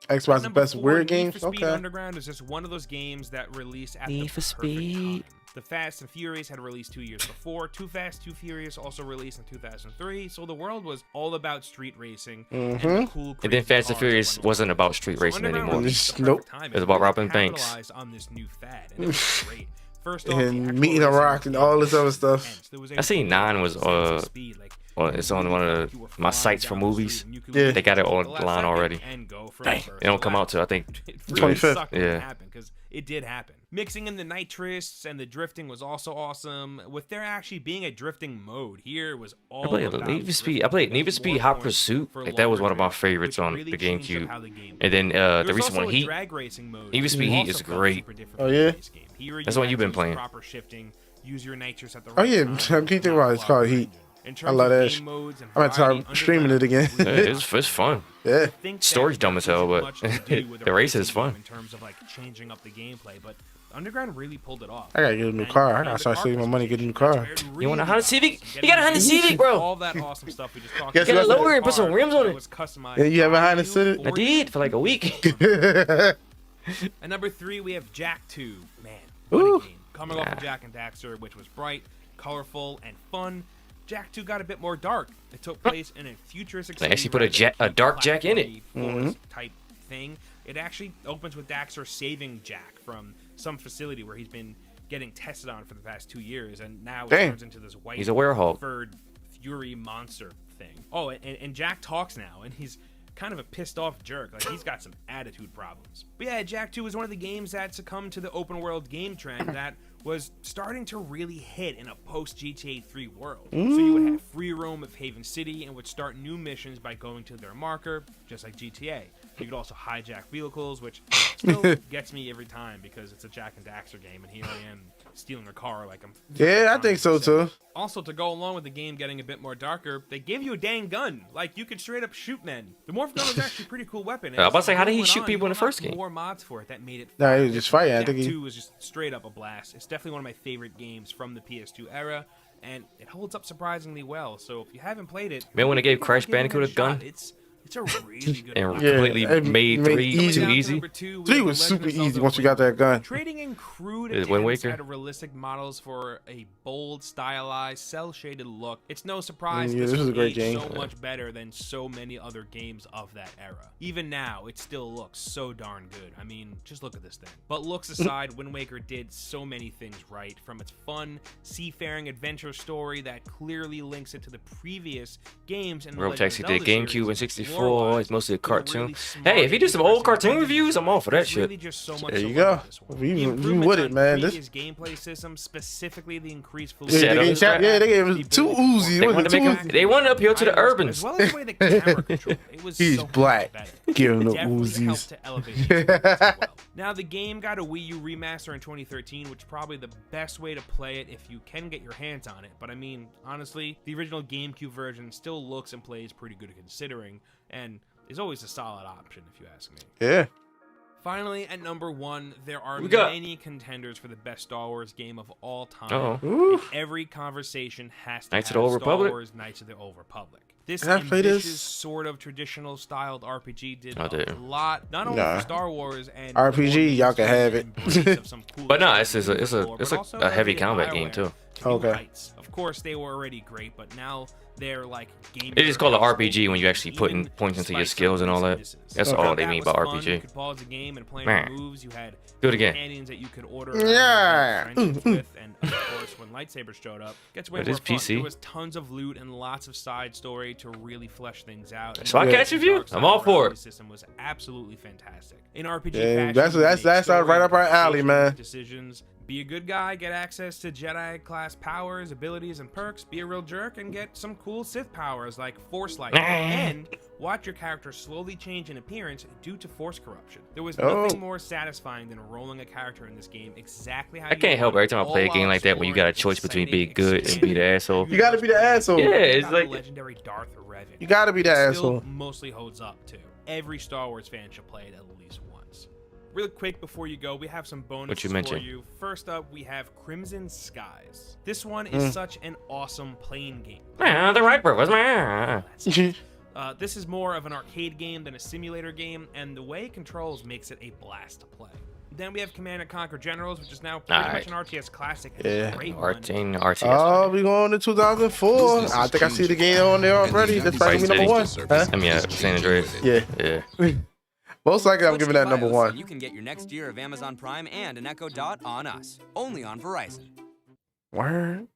Xbox Number best 4, weird Need games. for Speed Okay. Underground is just one of those games that released at Need the for perfect Speed. time. The Fast and Furious had released 2 years before. Too Fast, Too Furious also released in 2003. So the world was all about street racing and the cool. And then Fast and Furious wasn't about street racing anymore. It was about robbing banks. Capitalized on this new fad, and it was great. First off, And meeting a rock and all this other stuff. I seen 9 was well, it's on one of my sites for movies. Yeah. They got it online already. Dang, it don't come out till I think 25th. Yeah. Because it did happen. Mixing in the nitrous and the drifting was also awesome. With there actually being a drifting mode, here was all I played about Need for Speed. I drifting. played Need for Speed Hot Pursuit. Like that was one of my favorites on the GameCube. And then the recent one, Heat. Need for Speed Heat is great. Oh yeah. That's the one you've been playing. Proper shifting, use your nitrous at the Oh right yeah. time, I keep thinking about it. It's called Heat. In I terms love of that. game modes and I'm gonna variety, start streaming it again. Yeah, it's fun. Yeah. Story's dumb as hell, but the race is fun. in terms of like changing up the gameplay, but Underground really pulled it off. I gotta get a new car. I gotta start saving my money to get a new car. You want a Honda Civic? You got a Honda Civic, bro. All that awesome stuff we just talked Guess You gotta what? lower it and put some rims on it. Yeah, you have a Honda Civic? I did for like a week. At number 3, we have Jack 2. Man, what a game. Coming off of Jack and Daxter, which was bright, colorful, and fun, Jack 2 got a bit more dark. It took place in a futuristic They actually city put a dark Jack in it. forest type thing. It actually opens with Daxter saving Jack from some facility where he's been getting tested on for the past 2 years, and now it turns into this white He's a werewolf. furred fury monster thing. Oh, and Jack talks now, and he's kind of a pissed off jerk. Like, he's got some attitude problems. But yeah, Jack 2 was one of the games that succumbed to the open world game trend that was starting to really hit in a post GTA 3 world. So you would have free roam of Haven City and would start new missions by going to their marker, just like GTA. You could also hijack vehicles, which still gets me every time because it's a Jack and Daxter game, and here I am stealing a car like I'm. Yeah, I think so too. Also, to go along with the game getting a bit more darker, they gave you a dang gun. Like, you could straight up shoot men. The Morph gun was actually a pretty cool weapon. I was about to say, how did he shoot people in the first game? More mods for it that made it. Nah, he was just fighting. I Jack think 2 was just straight up a blast. It's definitely one of my favorite games from the PS2 era, and it holds up surprisingly well. So if you haven't played it, Man, when they gave give Crash it Bandicoot a gun? shot. It's a really good And one. completely it made three easy. too easy. Three was super easy once you got that gun. Trading in crude Is it Wind attempts Waker? at realistic models for a bold, stylized, cel-shaded look. It's no surprise Yeah, this was a great game. so much better than so many other games of that era. Even now, it still looks so darn good. I mean, just look at this thing. But looks aside, Wind Waker did so many things right, from its fun, seafaring adventure story that clearly links it to the previous games in the Rogue Legend of Taxi Zelda did GameCube series. and 64. Lore-wise, It's mostly a cartoon. really smart Hey, if you do some old cartoon reviews, I'm all for that There's shit. really just so much There to you love go. about this one. You- The you improvements with it, on man. previous gameplay systems, specifically the increased Yeah, they gave us two Uzi. They Was wanted it to make two him. They wanted to appeal to the urbans. As well as the way the camera control. It was He's so black. much better. Give him the Definitely helped Uzis. to elevate the experience as well. Now, the game got a Wii U remaster in 2013, which is probably the best way to play it if you can get your hands on it. But I mean, honestly, the original GameCube version still looks and plays pretty good considering. And is always a solid option, if you ask me. Yeah. Finally, at number 1, there are We got- many contenders for the best Star Wars game of all time. Uh-oh. And every conversation has to Knights of have the Old Star Republic? Wars Knights of the Old Republic. This Did I play this? ambitious, sort of traditional styled RPG did I a didn't. lot, not only Nah. for Star Wars and RPG, y'all can have it. But no, it's a heavy combat game too. Okay. Heights. Of course, they were already great, but now they're like game. It is called an RPG when you actually put in points into your skills and all that. That's all they mean by You RPG. could pause the game and play Man. moves. You had Do it again. companions that you could order. Yeah. friendships with, and of course, when lightsabers showed up, it gets way It more is fun. PC. There was tons of loot and lots of side story to really flesh things out. So I catch you. I'm all for it. System was absolutely fantastic. In RPG Yeah, fashion, that's you make story right up our alley, decisions, man. Decisions. Be a good guy, get access to Jedi class powers, abilities, and perks. Be a real jerk and get some cool Sith powers like Force Light. And watch your character slowly change in appearance due to Force corruption. There was nothing more satisfying than rolling a character in this game exactly how I can't help every time I play a game like that when you got a choice between being good and be the asshole. You gotta be the asshole. Yeah, it's Got the like legendary Darth Revan. You gotta be the It still asshole. mostly holds up too. Every Star Wars fan should play it at least once. Real quick before you go, we have some bonuses What you for mentioned. you. First up, we have Crimson Skies. This one is such an awesome playing game. the right purpose, man. This is more of an arcade game than a simulator game, and the way it controls makes it a blast to play. Then we have Command & Conquer Generals, which is now pretty much an RTS classic. And Yeah. a great one. RTS. Oh, we going to 2004. I think I see the game on there already. That's probably Vice gonna be number City. one. Huh? I mean, San Andreas. Yeah. Yeah. Most likely, I'm giving that number BIOS, one. and you can get your next year of Amazon Prime and an Echo Dot on us, only on Verizon. Word.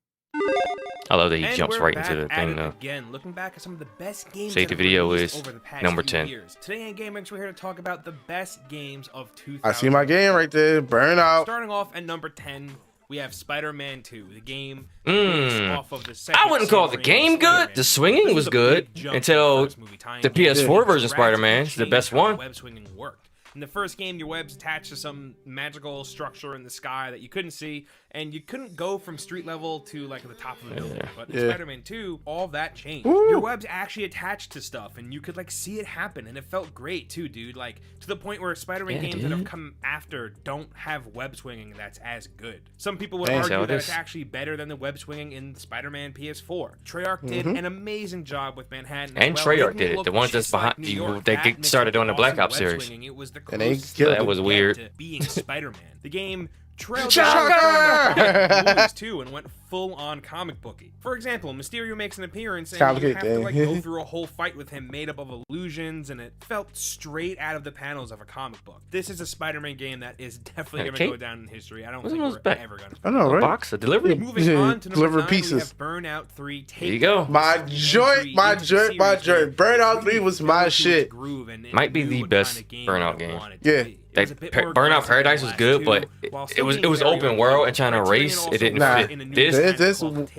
I love that he And jumps we're right back into the at thing it though. Again, looking back at some of the best games Save that the have video released is over the past number few 10. years. Today in GameX, we're here to talk about the best games of 2000. I see my game right there. Burnout. Starting off at number 10, we have Spider-Man 2, the game Mm. based off of the second I wouldn't call the Sam Raimi game good. Spider-Man. The swinging This was a good big jump until from the first movie tie-in the game. PS4 version of Drastically Spider-Man is the changed best how one. Web swinging worked. In the first game, your web's attached to some magical structure in the sky that you couldn't see, and you couldn't go from street level to like the top of the building. But in Yeah. Spider-Man 2, all that changed. Woo. Your web's actually attached to stuff, and you could like see it happen, and it felt great too, dude. Like to the point where Spider-Man Yeah, games that have dude. come after don't have web swinging that's as good. Some people would Thanks, argue that Aldous. it's actually better than the web swinging in Spider-Man PS4. Treyarch did Mm-hmm. an amazing job with Manhattan. And as well, Treyarch making did it. look The ones that's just like behind New you, York. they That get makes started it on the Black awesome Ops web series. swinging. It was the And they closest killed That it. was you weird. get to being Spider-Man. The game trailed Shocker! the movies too and went full-on comic booky. For example, Mysterio makes an appearance and you Complicated have to like thing. go through a whole fight with him made up of illusions, and it felt straight out of the panels of a comic book. This is a Spider-Man game that is definitely going to Okay. go down in history. I don't What's think in those we're back? ever going to. I know, A right? box, a delivery. Moving Yeah, on to number deliver 9, we pieces. have Burnout 3. There you go. My joint, my joint, my joint. Burnout 3 was my shit. Might be the best Burnout game. Yeah. Like Burnout Paradise was good, but it was open world and trying to race. It didn't Nah, fit.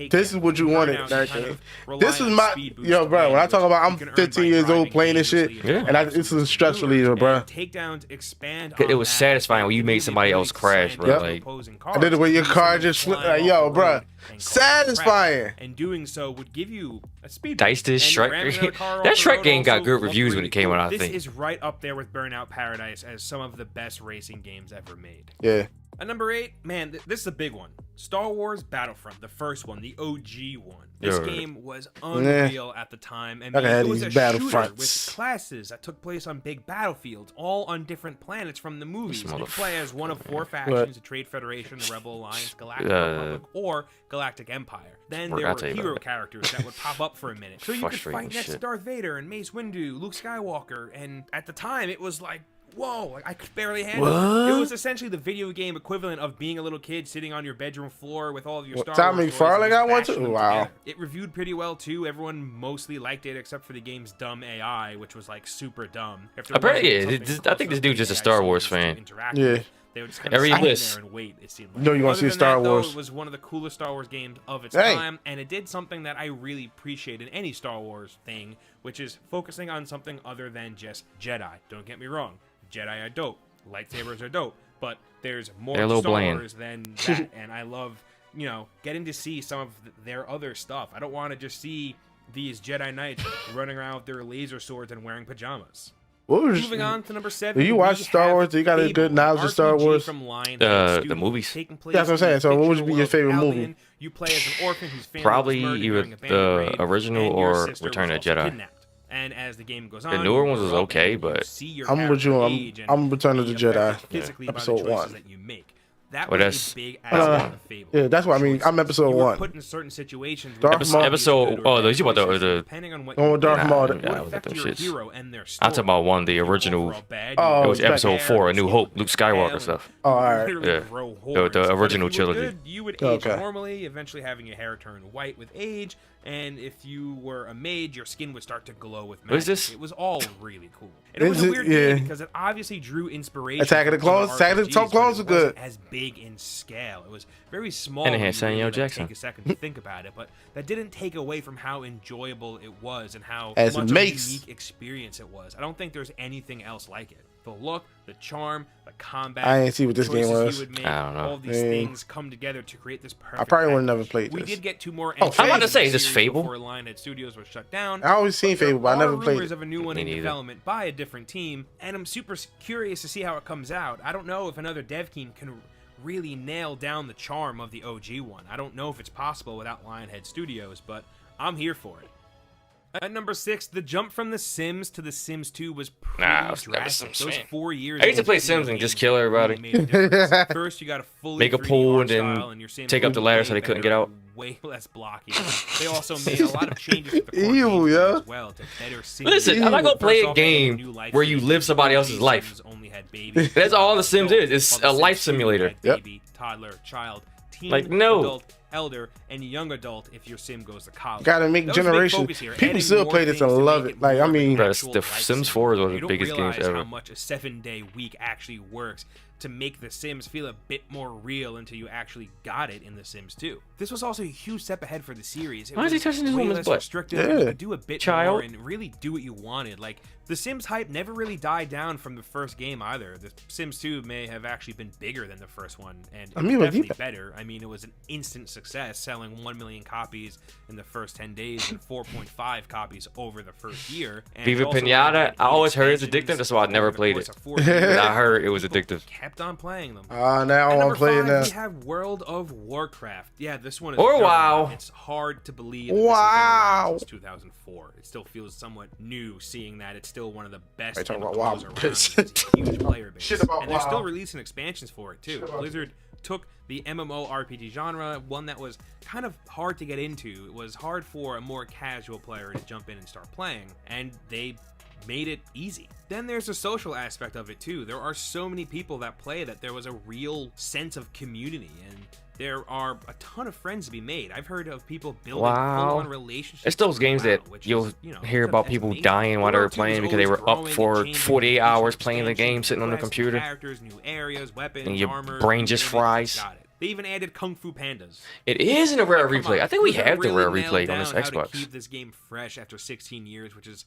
this is what you wanted. This is my yo, bro. When I talk about I'm 15 years old playing this shit, Yeah. and this is a stress reliever, bro. Takedowns expand. It was satisfying when you made somebody else crash, bro. Yep. Like, And then the way your car just flipped, like, yo, bro, satisfying. And doing so would give you a speed. Dice did boost. And you ram Shrek. another car That off the Shrek road game got also good looked reviews when really it came cool. out, I This think. is right up there with Burnout Paradise as some of the best racing games ever made. Yeah. At number 8, man, this is a big one. Star Wars Battlefront, the first one, the OG one. This Yeah. game was unreal at the time. I mean, I had it was these a shooter Battlefronts. with classes that took place on big battlefields, all on different planets from the movies. You could play as one of 4 factions: the Trade Federation, the Rebel Alliance, Galactic Republic, or Galactic Empire. Then I'll there tell were you hero about it. characters that would pop up for a minute. So you could Frustrating fight next to shit. Darth Vader and Mace Windu, Luke Skywalker, and at the time it was like, whoa, like, I could barely handle it. What? It was essentially the video game equivalent of being a little kid sitting on your bedroom floor with all of your What, Star Tommy Wars toys Farley and got just one bashing too? them Wow. together. It reviewed pretty well too. Everyone mostly liked it except for the game's dumb AI, which was like super dumb. If there Apparently, wasn't yeah, something I think this close dude's up just a with Star AI Wars soldiers to fan. interact Yeah. with, they would just kind of Every sit list. there and wait, it seemed You know you wanna Other see than Star that, though, Wars. it was one of the coolest Star Wars games of its Hey. time, and it did something that I really appreciate in any Star Wars thing, which is focusing on something other than just Jedi. Don't get me wrong, Jedi are dope, lightsabers are dope, but there's more They're a to little Star bland. Wars than that, and I love, getting to see some of their other stuff. I don't want to just see these Jedi Knights running around with their laser swords and wearing pajamas. Moving on to number 7. Do you watch Star Wars? Do you got a good knowledge of Star Wars? The movies. Yeah, that's what I'm saying. So, what would be your favorite movie? You play as an orphan whose family Probably was murdered either during a band raid, the original and your or sister Return was of the also Jedi. kidnapped. And as the game goes The on, newer you ones was grow up okay, and you but see your I'm with you. character age and I'm Return of the be Jedi. affected physically by the Episode choices 1. that you make. That Well, was that's- a big aspect of Fable. Yeah, that's what I mean. I'm episode You were 1. put in certain situations Darth where Maul. Episode. Oh, you about the depending on what Going with Darth Maul. I was affect with them your shits. hero and their I'm talking about one, the original. Oh, it was back episode 4, A New Hope, Luke Skywalker stuff. Oh, all right. Yeah, grow the horns. But original if you were trilogy. good, you would age Okay. normally, eventually having your hair turn white with age, and if you were a mage, your skin would start to glow with magic. What is this? It was all really cool. And it was Is a it? weird Yeah. game because it obviously drew inspiration. Attack of the from other Clones? Attack of the RPGs, Clones but was it wasn't good. as big in scale. It was very small. And it when had you Samuel really Jackson. Take a second to think about it, but that didn't take away from how enjoyable it was and how As much it makes. of a unique experience it was. I don't think there's anything else like it. The look, the charm, the combat. I ain't see what this game choices was. You would make, I don't know. all these Yeah. things come together to create this perfect. I probably would have package. never played We this. did get 2 more. Oh, entries I'm about to in say, the is this series Fable? Before Lionhead Studios was shut down. I always seen Fable, but I never There played are it. rumors of a new one Me in neither. development by a different team, and I'm super curious to see how it comes out. I don't know if another dev team can really nail down the charm of the OG one. I don't know if it's possible without Lionhead Studios, but I'm here for it. At number 6, the jump from The Sims to The Sims 2 was pretty Nah, it's never drastic. Sims Those fan. 4 years. I used to of play video Sims and just games kill really everybody. made a difference. First, you got a fully Make a 3D pool art and then style, and your Sims take up the ladder so they way couldn't better, get out. Way less blocky. They also made a lot of changes to the core Evil, gameplay yeah. as well to better simulate. Listen, I'm not gonna play First a off, they added game new life where you features. live somebody else's These life. Sims only had babies. That's all The Sims is. While It's The a Sims life 2 simulator. had Yep. Baby, toddler, child, teen, Like, no. adult, elder, and young adult if your sim goes to college. Gotta make That was a big generation. focus here, People adding still more play this things and to love make it. Like, I more of an mean, Bro, actual the life Sims sim. 4 is one of You the don't biggest games realize ever. how much a 7-day week actually works to make The Sims feel a bit more real until you actually got it in The Sims 2. This was also a huge step ahead for the series. It Why is he was touching this way woman's less butt? restrictive, and you Yeah. could do a bit Child. more and really do what you wanted. Like, The Sims hype never really died down from the first game either. The Sims 2 may have actually been bigger than the first one, and I mean, it was but you- definitely better. I mean, it was an instant success, selling 1 million copies in the first 10 days and 4.5 copies over the first year. And it Viva also Pinata, had I always heard it's expansions addictive. That's why I never over the played course it. of 4 years. I heard it was addictive. Kept on playing them. now I At want number to play it 5, now. we have World of Warcraft. Yeah, this one is Or very WoW. new. It's hard to believe that this has been Wow. around since 2004. It still feels somewhat new, seeing that it's still one of the best Are you talking about MMOs WoW? around. It's a huge player base. Shit about And they're still WoW. releasing expansions for it too. Blizzard took the MMORPG genre, one that was kind of hard to get into. It was hard for a more casual player to jump in and start playing, and they made it easy. Then there's the social aspect of it too. There are so many people that play that there was a real sense of community, and there are a ton of friends to be made. I've heard of people building full-on relationships. It's those through games WoW, that which you'll is, you know, hear about that's people amazing. dying while they were World 2 is playing because they always were up growing for and changing 48 with each hours playing the expansion, game sitting on the quests, new computer. characters, new areas, weapons, And your armor, brain you just name it, fries. got it. They even added Kung Fu Pandas. It is in a rare Come replay. on, I think we Blizzard have the rare really nailed replay on this down how to Xbox. keep this game fresh after 16 years, which is,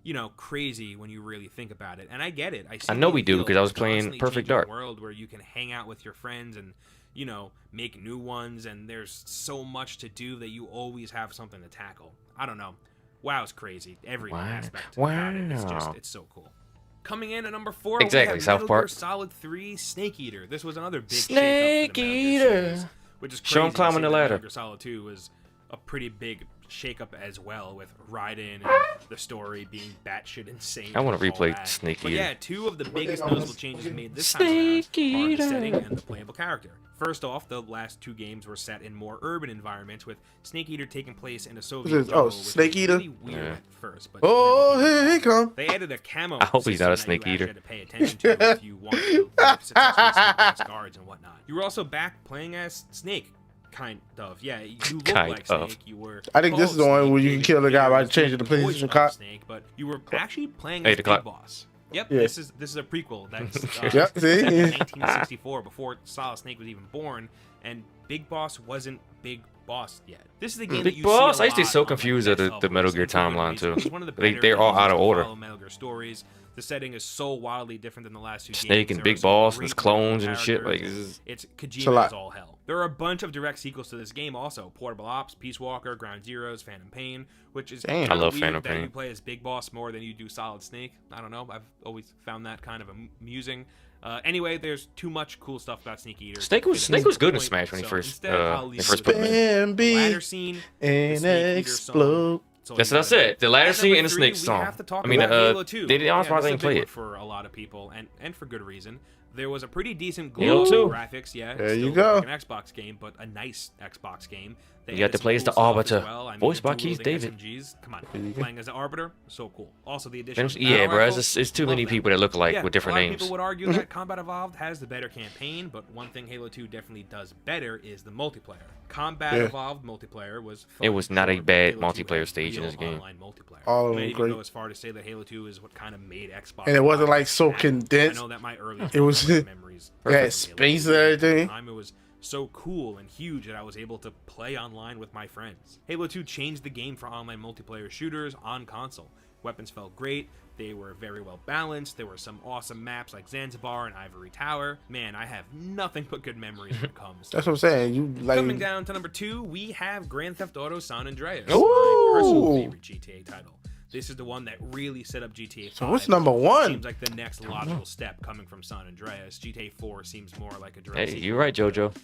you know, crazy when you really think about it. And I get it. I know we do, because I was playing Perfect Dark. World where you can hang out with your friends and, you know, make new ones, and there's so much to do that you always have something to tackle. I don't know. WoW's crazy. Every aspect about it. It's so cool. Coming in at number 4, Exactly, we have South Metal Park. Gear Solid 3 Snake Eater. This was another big Snake shakeup for the Metal Gear Eater. series, which is Show 'em crazy to climbing say the that ladder. Metal Gear Solid 2 was a pretty big shakeup as well, with Raiden and the story being batshit insane. I wanna and all replay that. Snake But Eater. yeah, 2 of the biggest noticeable changes made this time around are the setting and the playable character. First off, the last 2 games were set in more urban environments, with Snake Eater taking place in a Soviet This is- jungle, oh, which Snake was Eater? really weird Yeah. at first, but Oh, here he come. they added a camo. I hope he's not a system that snake you actually eater. had to pay attention to if you wanted to successfully sneak past guards and whatnot. You were also back playing as Snake, kind of. Yeah, you looked Kind like of. Snake. You were. I think this is the one where you can kill the guy by changing the voice PlayStation of card. Snake, but you were actually playing Hey, as the Big clock. Boss. Yep, Yeah. this is a prequel. That's Yep, see? in 1964, before Solid Snake was even born, and Big Boss wasn't Big boss yet. This is the game that Big you Boss. see I a used to be lot so on, like, confused at best the Metal uploads, Gear and for good timeline reason. too. It's one of the better They're all games out of to order. follow Metal Gear stories. The setting is so wildly different than the last two Snake games. and There are Big some Boss and great his clones and characters. shit. Like this is It's a Kojima lot. as all hell. There are a bunch of direct sequels to this game also. Portable Ops, Peace Walker, Ground Zeroes, Phantom Pain, which is Damn. kinda I love weird Phantom that Pain. you play as Big Boss more than you do Solid Snake. I don't know. I've always found that kind of amusing. Anyway, there's too much cool stuff about Sneak Eater. Snake was good in Smash when he first put him in. The ladder scene, the and Snake Eater explode. song. That's what I said. The ladder At scene number and the three, Snake we song. have to talk I mean, about Halo 2. they didn't honestly this is a didn't play big it. one for a lot of people, and for good reason. There was a pretty decent Halo global 2. graphics, yeah. There still you go. like an Xbox game, but a nice Xbox game. They You got added to some play as cool the stuff Arbiter, well. I mean, voiced by dual Keith wielding David. SMGs. Come on, playing as the Arbiter, so cool. Also, the addition. of Yeah, battle bro. rifles, It's too love many that. people that look alike Yeah, with different a lot names. of people would argue that Combat Evolved has the better campaign, but one thing Halo 2 definitely does better is the multiplayer. Combat Evolved multiplayer was fun, It was not a sure, but bad Halo 2 multiplayer had stage in real this game. online multiplayer. All of I them might even great. go as far to say that Halo 2 is what kind of made Xbox. And it wasn't like so I condensed. know that my early It was memories. it had space and everything. It was so cool and huge that I was able to play online with my friends. Halo 2 changed the game for online multiplayer shooters on console. Weapons felt great. They were very well balanced. There were some awesome maps like Zanzibar and Ivory Tower. Man, I have nothing but good memories when it comes to That's what I'm saying. You like Coming down to number 2, we have Grand Theft Auto San Andreas, Ooh. my personal favorite GTA title. This is the one that really set up GTA 5. So what's number one? Seems like the next logical step coming from San Andreas. GTA 4 seems more like a direct Hey, you're right, JoJo.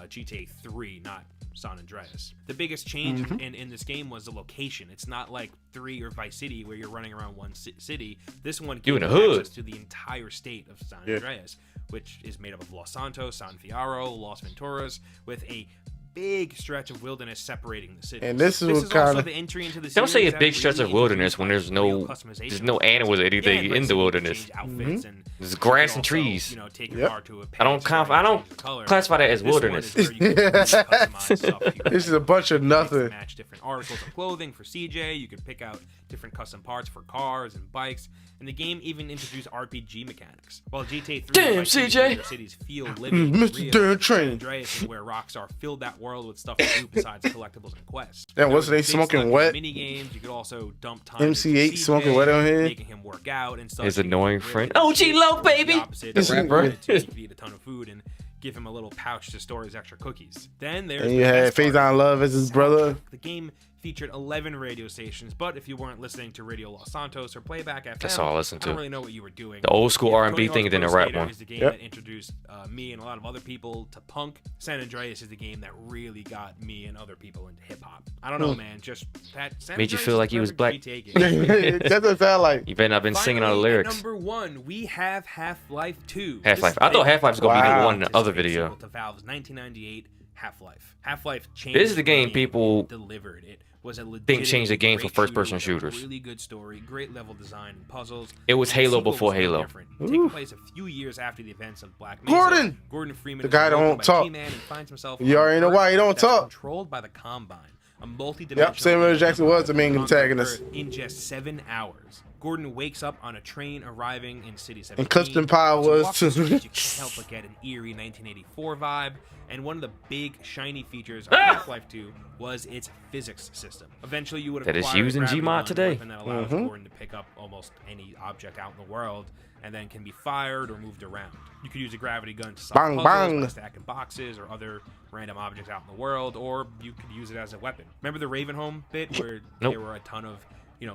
GTA 3, not San Andreas. The biggest change in this game was the location. It's not like 3 or Vice City where you're running around one city. This one You gives in the you hood. access to the entire state of San Andreas, which is made up of Los Santos, San Fierro, Los Venturas, with a big stretch of wilderness separating the city. And this is what also kinda- the entry into the Don't say a series big that stretch of really wilderness when introduced, there's like, real no customization. animals or anything Yeah, in the like, wilderness. change outfits and There's you could grass and also, trees. you know, take your car to a I don't page where you change the color. classify that as This one wilderness. is where you can really customize stuff. You can This is a bunch of nothing. match different articles of clothing for CJ. You could pick out different custom parts for cars and bikes. And the game even introduced RPG mechanics. While GTA 3 Damn, and Vice City CJ. made their cities feel living and Mr. real, Darn Train. San Andreas is where Rockstar filled that world with stuff to do besides collectibles and quests. Damn, There what's was they big smoking stuff in wet? Mini games. You could also dump time. MC8 into smoking CJ, wet on here? making him work out and stuff. His so you annoying could friend. really OG Low, the baby! opposite This of rapper. what you wanted to. You could eat a ton of food and give him a little pouch to store his extra cookies. Then there's And the you had best part. Faison Love as his brother. The game featured 11 radio stations, but if you weren't listening to Radio Los Santos or Playback FM, That's all I listened I don't to. really know what you were doing. The old school Yeah, R&B Tony thing and then the Hawk's Pro rap Skater one. is the game Yep. that introduced me and a lot of other people to punk. San Andreas is the game that really got me and other people into hip hop. I don't know, man. Just that San Made you Andreas feel is like the you was perfect black. GTA game. That's what it sound like. You better not been singing all the Finally, at lyrics. number 1, we have Half-Life 2. Half-Life. This I thought big Half-Life was gonna be the one in the other anticipated video. sequel to Valve's 1998 Half-Life. Half-Life changed. This is the game people delivered. It was a think changed the game for great first-person shooter with a shooters. Really good story, great level design and puzzles. It was and the Halo sequel before was no Halo. different. Taking place a few years after the events of Black Mesa, Gordon! Gordon Freeman, The is guy that awoken won't by talk. G-Man and finds himself You on already know Earth why he don't that's talk. Controlled by the Combine, a multi-dimensional Yep, Samuel L. Jackson was the main conquer antagonist. Earth in just 7 hours. Gordon wakes up on a train arriving in City 17. And Custom Power As you was walk the too. streets, you can't help but get an eerie 1984 vibe. And one of the big shiny features of Half-Life 2 was its physics system. Eventually, you would That is acquire a used in gravity Gmod gun today. weapon that allows Gordon to pick up almost any object out in the world, and then can be fired or moved around. You could use a gravity gun to solve Bang, puzzles bang. by stacking boxes or other random objects out in the world, or you could use it as a weapon. Remember the Ravenholm bit where Nope. there were a ton of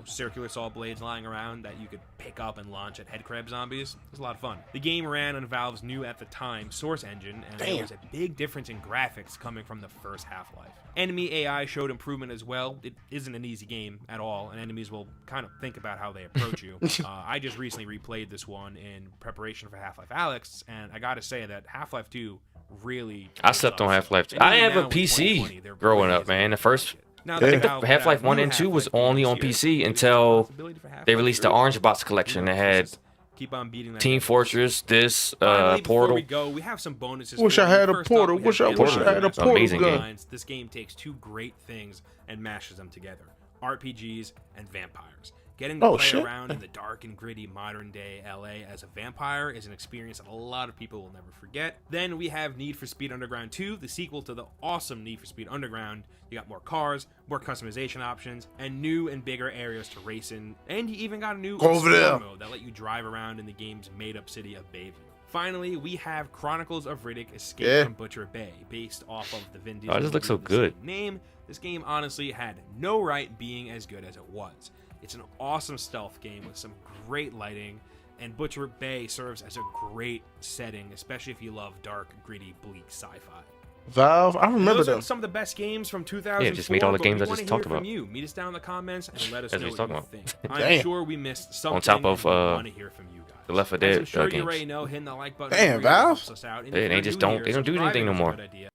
circular saw blades lying around that you could pick up and launch at headcrab zombies? It was a lot of fun. The game ran on Valve's new at the time Source engine, and there was a big difference in graphics coming from the first Half-Life. Enemy AI showed improvement as well. It isn't an easy game at all, and enemies will kind of think about how they approach you. I just recently replayed this one in preparation for Half-Life Alyx, and I gotta say that Half-Life 2 really... I slept on Half-Life 2. And I even have a now with 2020, PC they're growing really up, man. The first, Now I that think Valve the put out Half-Life 1 new and 2 was Half-Life only on games here, PC there's until possibility for they Half-Life released the 3. Orange Box collection that had Keep on beating that Team dead horse. Fortress, this, Finally, before Portal. we go, we have some bonuses. Wish for I you. had a First portal. up, we Wish have I wish I Vandal had a Master portal Amazing gun. game. This game takes two great things and mashes them together: RPGs and vampires. Getting to play around in the dark and gritty modern day LA as a vampire is an experience that a lot of people will never forget. Then we have Need for Speed Underground 2, the sequel to the awesome Need for Speed Underground. You got more cars, more customization options, and new and bigger areas to race in. And you even got a new Explorer mode that let you drive around in the game's made-up city of Bayview. Finally, we have Chronicles of Riddick: Escape from Butcher Bay, based off of the Vin Diesel. Oh, this looks so good. Name. This game honestly had no right being as good as it was. It's an awesome stealth game with some great lighting, and Butcher Bay serves as a great setting, especially if you love dark, gritty, bleak sci-fi. Valve, I remember those them. are some of the best games from 2004. Yeah, just meet all the games I just talked about. You. Meet us down in the comments and let us That's know what what you think. I'm Damn. sure we missed something. On top of want to hear from you guys. the Left 4 As Dead I'm sure you games. already know, hitting the like button Damn, really Valve. helps us out. And They if you're just new don't. here, They don't do subscribing anything no is a more. good idea.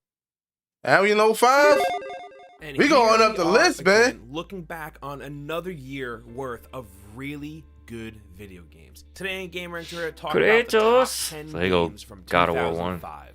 Now you know 5. And We going here up the we are list, man. again, looking back on another year worth of really good video games. Today in Game Rancher, talking about the top Kratos. 10 So they go games from God of War 1. 2005.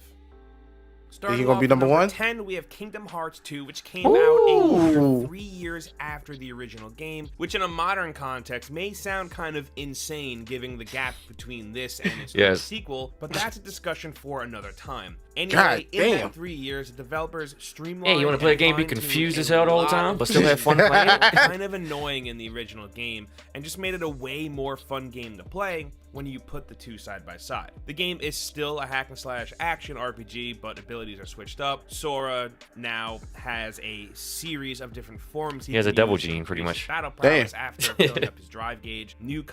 He gonna be Starting off number with 1? 10, we have Kingdom Hearts 2, which came out a year, 3 years after the original game, which in a modern context may sound kind of insane given the gap between this and its sequel, but that's a discussion for another time. Anyway, in that 3 years, the developers streamlined. Yeah, you want to play a game, be confused as hell all the time, but still have fun playing it? Kind of annoying in the original game, and just made it a way more fun game to play when you put the two side by side. The game is still a hack and slash action RPG, but abilities are switched up. Sora now has a series of different forms. He has a can devil use to gene, pretty increase much. his battle prowess after filling up his drive gauge. New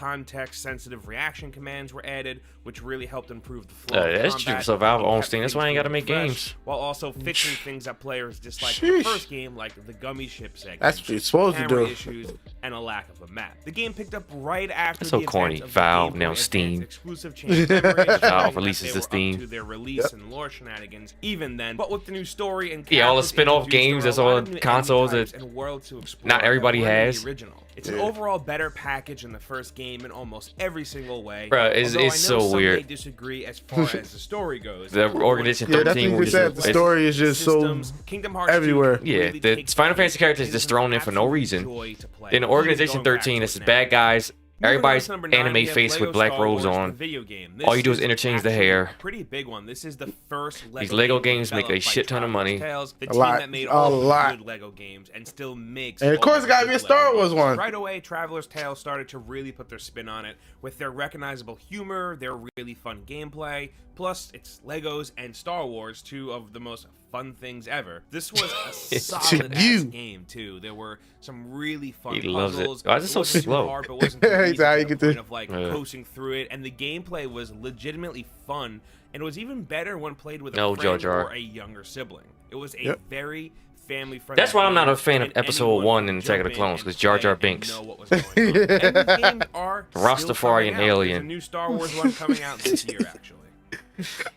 context-sensitive reaction commands were added, which really helped improve the flow of That's combat. true. So Valve and owns kept thing. That's things why I ain't got to feeling make fresh, games. while also fixing things that players disliked in the first game, like the gummy ship segment, That's what you're supposed to camera do. issues, and a lack of a map. The game picked up right after That's so the corny. events of the Valve, Game now Boy Advance Steam. exclusive change memories, Valve showing releases that they the were up Steam. to their release and lore shenanigans even then. But with the new story and Yeah, all the characters spin-off introduced, games there that's were a lot on of new consoles enemy types that and worlds to explore not everybody that weren't in has. the original. It's an Yeah. overall better package than the first game in almost every single way. Bruh, it's Although I know so some weird. may disagree as far as the story goes. The Organization Yeah, that's 13 what was you said. just The story is just so Systems, Kingdom Hearts 2 everywhere. Yeah, really the takes Final place Fantasy characters and just is thrown in an for no absolute reason. joy to play. In Even Organization going back 13, to it's it the now. bad guys. Moving on Everybody's to number 9, anime we have face Lego with black Star robes Wars, on. the video game. All This you do is is interchange the actually hair. a pretty big one. This is the first Lego These Lego game games make a developed by shit ton of money. Tales, the A team lot. that made A all the lot. good Lego games and still makes. And of all course the it gotta good be a Star Lego Wars games. one. Right away, Traveler's Tales started to really put their spin on it with their recognizable humor, their really fun gameplay. Plus, it's Legos and Star Wars, two of the most fun things ever. This was a solid ass game too. There were some really fun He loves it. puzzles. Why is it so wasn't too slow? hard, but wasn't too He's easy how to you the get point the- of like Yeah. coasting through it, and the gameplay was legitimately fun, and it was even better when played with a No, friend Jar Jar. or a younger sibling. It was a Yep. very family-friendly. That's why I'm not a game, fan of and episode anyone 1 could in Attack of the jump in Clones, and 'cause Jar Jar play and Binks. know what was going on. And these games are still Rastafarian coming out. alien. There's a new Star Wars one coming out this year, actually.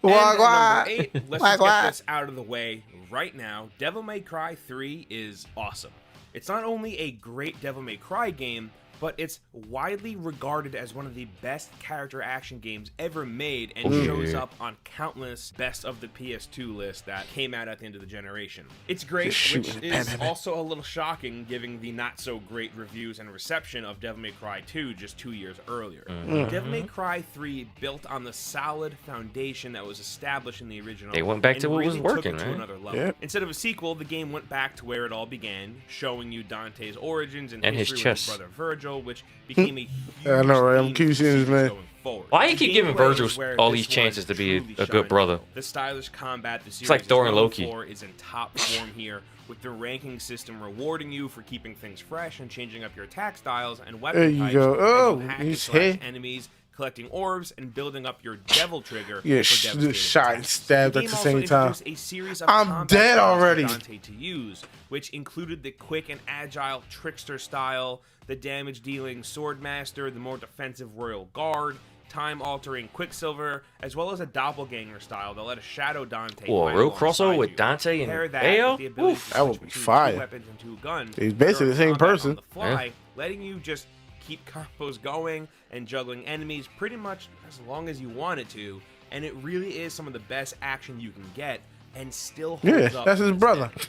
Wah, And wah. at number 8, let's Wah, just wah. get this out of the way right now. Devil May Cry 3 is awesome. It's not only a great Devil May Cry game, but it's widely regarded as one of the best character action games ever made and shows up on countless best of the PS2 lists that came out at the end of the generation. It's great, Just which shooting. is also a little shocking given the not so great reviews and reception of Devil May Cry 2 just 2 years earlier. Devil May Cry 3 built on the solid foundation that was established in the original. They went back and to what was really took working, it to right? another level. Yeah. Instead of a sequel, the game went back to where it all began, showing you Dante's origins and And his history chest. with his brother Virgil, which became a huge I know, right? I'm theme curious, for the series man. going forward. Why you The keep giving gameplay Virgil is where all this these chances one to be truly a good shines, brother? though. The stylish combat the series like Thor is and known Loki. for is in top form here, with the ranking system rewarding you for keeping things fresh and changing up your attack styles and weapon There you types go. as Oh, you hack and he's slash hit. enemies, collecting orbs and building up your devil trigger. Yeah, for devastating shot and attacks. stabbed The at game the also same time. introduced a series of I'm combat dead styles for already. Dante to use, which included the quick and agile trickster style, the damage-dealing sword master, the more defensive royal guard, time-altering Quicksilver, as well as a doppelganger style that let a shadow Dante. Whoa, fight real alongside crossover with you. Dante and Pair that Ayo? with the ability Oof. to That would switch be between fire. 2 weapons and 2 guns. He's basically the during same combat person. On the fly, letting you just keep combos going and juggling enemies pretty much as long as you want it to, and it really is some of the best action you can get and still holds Yeah, up that's to his this brother. day.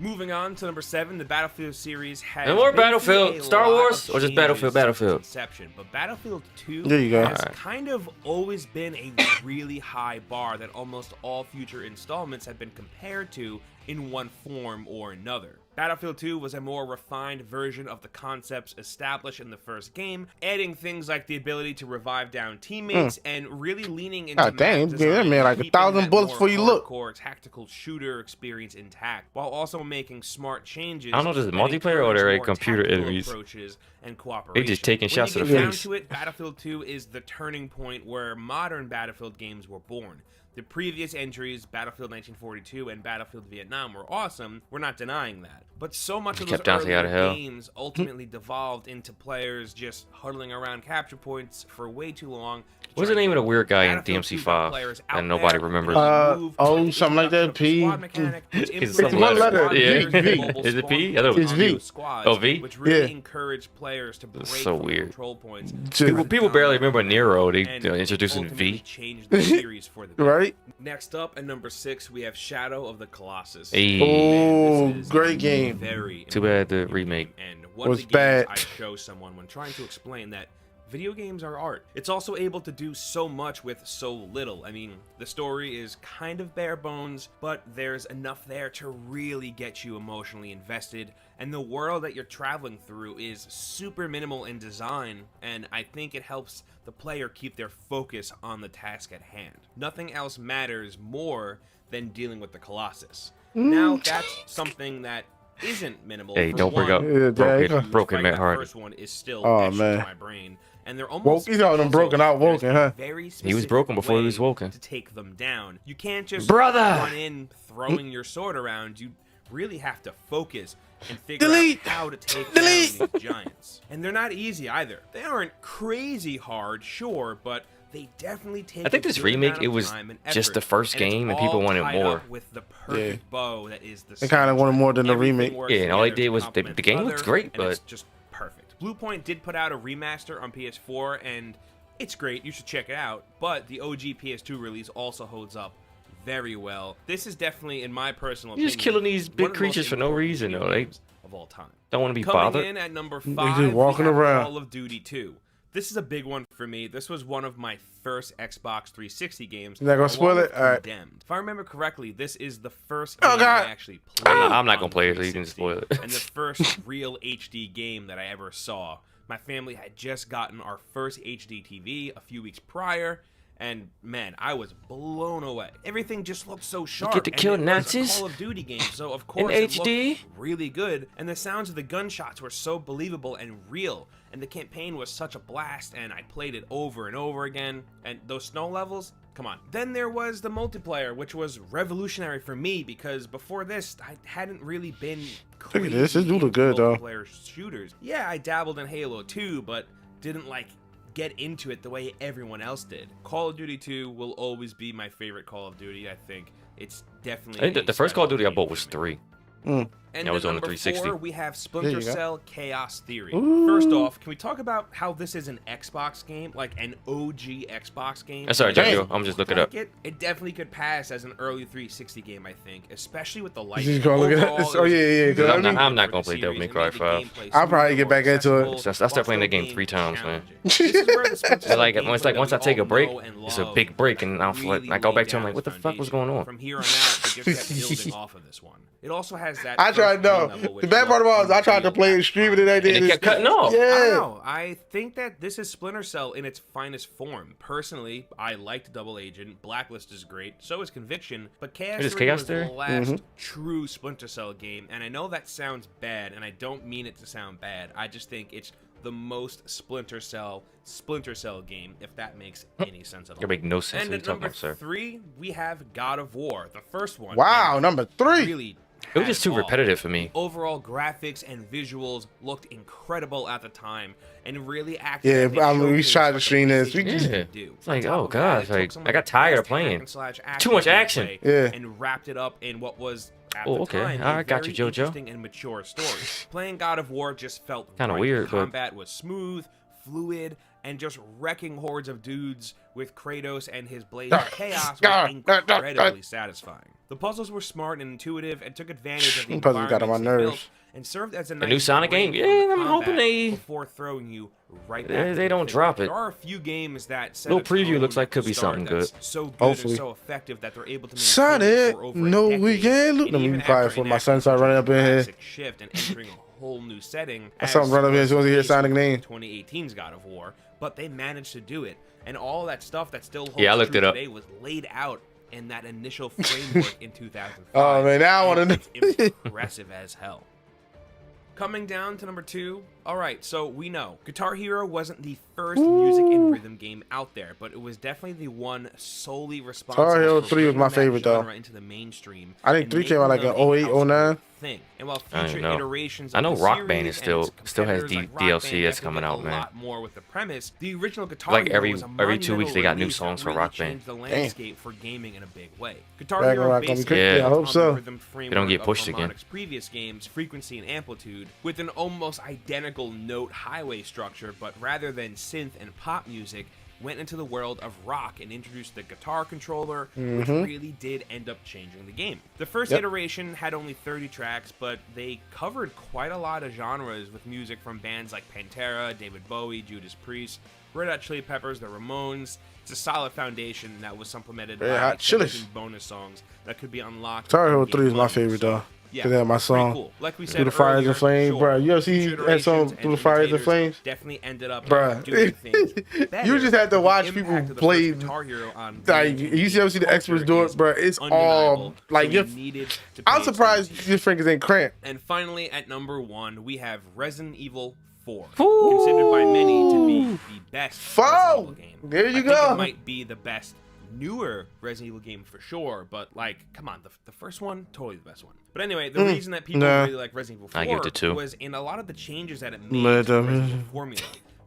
Moving on to number 7, the Battlefield series has And more been through Battlefield, a Star lot Wars, of or just changes Battlefield? since Inception, but Battlefield 2 There you go. has Alright. kind of always been a really high bar that almost all future installments have been compared to in one form or another. Battlefield 2 was a more refined version of the concepts established in the first game, adding things like the ability to revive down teammates and really leaning into God dang, map yeah, that design, man like keeping 1,000 that bullets more before you look. hardcore tactical shooter experience intact, while also making smart changes. I don't know if this is that multiplayer or they're encourage a more computer tactical enemies. approaches and They cooperation. just taking When shots you to get the down face. to it, Battlefield 2 is the turning point where modern Battlefield games were born. The previous entries, Battlefield 1942 and Battlefield Vietnam, were awesome. We're not denying that. But so much of those kept Dante out earlier of hell. games ultimately devolved into players just huddling around capture points for way too long. What's the name of the weird guy in Battlefield 2 got players DMC5 out and nobody there, remembers? Oh, something like that. P. It's It's one letter. Yeah. V. Is it P? I thought it It's was V. Oh, V? Which really Yeah. encouraged players to break That's so from weird. control points. People barely remember Nero. They And introducing ultimately V. changed the series for the Right? Next up at number 6, we have Shadow of the Colossus. Hey. Oh, Man, this is great game. Very Too bad the remake and one was of the games bad. I show someone when trying to explain that video games are art. It's also able to do so much with so little. I mean, the story is kind of bare bones, but there's enough there to really get you emotionally invested, and the world that you're traveling through is super minimal in design, and I think it helps the player keep their focus on the task at hand. Nothing else matters more than dealing with the Colossus. Now, that's something that isn't minimal. Hey, for don't bring one, up broken Matt that Hardy. first one is still Oh, etched man. into my brain, and they're Woke. almost He's all them broken out, woken, huh? very He was broken before he was woken. to take them down. You can't just Brother! run in throwing your sword around. You really have to focus and figure Delete! out how to take Delete! down these giants. And they're not easy either. They aren't crazy hard, sure, but they definitely take I think a this good remake, amount it of was time and just effort, the first and it's game and people all wanted tied more. up with the perfect bow that is the They kind of wanted more than the Everything remake. works Yeah, and all they together did to was complement the game the looks other, great, and but it's just perfect. Bluepoint did put out a remaster on PS4, and it's great. You should check it out. But the OG PS2 release also holds up very well. This is definitely, in my personal You're opinion, just killing these one big of the most creatures for no important reason, video though. They games of all time. don't want to be Coming bothered. in at number They 5, just walking we have around. Call of Duty 2. This is a big one for me. This was one of my first Xbox 360 games. You're not gonna spoil along it? with All right. Condemned. If I remember correctly, this is the first Oh, game God. I actually played. I'm not on gonna play it, so you can 360, spoil it. And the first real HD game that I ever saw. My family had just gotten our first HD TV a few weeks prior, and man, I was blown away. Everything just looked so sharp. get to and kill it was a Nazis? Call of Duty game, so of course In it HD? looked really good, and the sounds of the gunshots were so believable and real, and the campaign was such a blast, and I played it over and over again, and those snow levels, come on. Then there was the multiplayer, which was revolutionary for me, because before this, I hadn't really been Look at this. This crazy do look into good, though. multiplayer shooters. Yeah, I dabbled in Halo 2, but didn't like get into it the way everyone else did. Call of Duty 2 will always be my favorite Call of Duty. I think it's definitely I think the first Call of Duty I bought was 3. and that was at on the number 360. 4, we have There Splinter you go. Cell Chaos Theory. Ooh. First off, can we talk about how this is an Xbox game, like an OG Xbox game? I'm sorry, Dang. Jojo. I'm just looking Like up. it definitely could pass as an early 360 game, I think, especially with the lighting. He's gonna look at Overall, this. it Oh, was yeah, yeah, a 'cause I huge mean- I'm not for gonna the play Devil May series Cry and made the 5. gameplay I'll probably smoother, get back more into it. accessible, I started while playing the still game being 3 times, man. challenging. This is where the Splinter It's Cell like gameplay that once I we take a all break, know and it's a love big break, and really I go back laid to it. I'm down like, what the its fuck was going on? From here on out, it just kept building off of this one. It also has that. I tried first no. level, which The bad part looked about it was I tried to unreal play at it, the stream it, time. and I did. And it kept cutting off. I don't Yeah. know. I think that this is Splinter Cell in its finest form. Personally, I liked Double Agent. Blacklist is great. So is Conviction. But Chaos It is Theory Chaos was Theory? the last Mhm. true Splinter Cell game. And I know that sounds bad, and I don't mean it to sound bad. I just think it's the most Splinter Cell game, if that makes any sense at all. It make no sense And what at you're talking number about, sir. 3, we have God of War, the first one. Wow, and number 3. Really It was just too all. repetitive for me. Overall graphics and visuals looked incredible at the time, and really acted. Yeah, as a I mean, we showcase tried of to what stream the this. We PlayStation just- could Yeah. do. It's like, On top oh of that, gosh, it took like, some I of got the tired of best playing. hack and slash Too much action action. Yeah. and wrapped it up in what was at Oh, the okay. time All a right, got you, very JoJo. interesting and mature story. Playing God of War just felt Kinda right. weird, but- Combat was smooth, fluid, and just wrecking hordes of dudes with Kratos and his blade of chaos was incredibly satisfying. The puzzles were smart and intuitive and took advantage of the puzzles got on my environments they built nerves. and served as a The nice new Sonic break game? from Yeah, the I'm hoping combat they- before throwing you right back. They don't drop it. There are a few games that set Little a preview tone looks like to could be start something that's good. So good Hopefully. and so effective that they're able to maintain it Sonic, for over a no decade. weekend. Look, And let me even be quiet after for my enacting son start running up in here. drastic shift and entering a whole new setting. I saw him run up here as soon as he hear Sonic name. 2018's God of War, but they managed to do it, and all that stuff that still holds Yeah, I looked true it up. today was laid out in that initial framework in 2005. Oh, man, now I wanna and know. it's impressive as hell. Coming down to number 2. All right, so we know Guitar Hero wasn't the first music and rhythm game out there, but it was definitely the one solely responsible Guitar Hero for 3 was bringing my that favorite, though. genre into the mainstream. I think and 3 came out like making in them a 08, 09. household thing. And while I don't future know. iterations I know of the Rock Band series is and still its has competitors like Rock DLC Band that's definitely coming did out, a man. lot more with the premise. The original Guitar Like Hero every was a 2 monumental weeks they got new release that songs for really Rock Band. changed the Damn. landscape for gaming in a big way. Guitar Ragnarok Hero gonna be basically crazy. Yeah, I hope built on so. the rhythm They don't get framework pushed of again. Harmonix's previous games, Frequency and Amplitude, with an almost identical note highway structure, but rather than synth and pop music, went into the world of rock and introduced the guitar controller, which really did end up changing the game. The first iteration had only 30 tracks, but they covered quite a lot of genres with music from bands like Pantera, David Bowie, Judas Priest, Red Hot Chili Peppers, the Ramones. It's a solid foundation that was supplemented Red by Hot Chili. bonus songs that could be unlocked. Guitar Hero in-game 3 is my modes. favorite, though. Yeah, Cause they had my pretty song. cool. Like we said Through the Fires earlier, and Flames, sure, bro. You ever see future that song iterations Through the and Fires and imitators Flames? definitely ended up Bruh. doing things better. You just had to The watch impact people of the play. first Guitar Hero on Like, you see, ever see the experts do it, bro? It's all undeniable, like so you're. we needed to I'm pay surprised attention. your fingers ain't cramped. And finally, at number 1, we have Resident Evil 4, considered by many to be the best Resident Evil game. There you I think go. it might be the best newer Resident Evil game for sure, but like, come on, the first one, totally the best one. But anyway, the reason that people Nah. really like Resident Evil I give it 4 a 2. was in a lot of the changes that it made to the Resident Evil formula.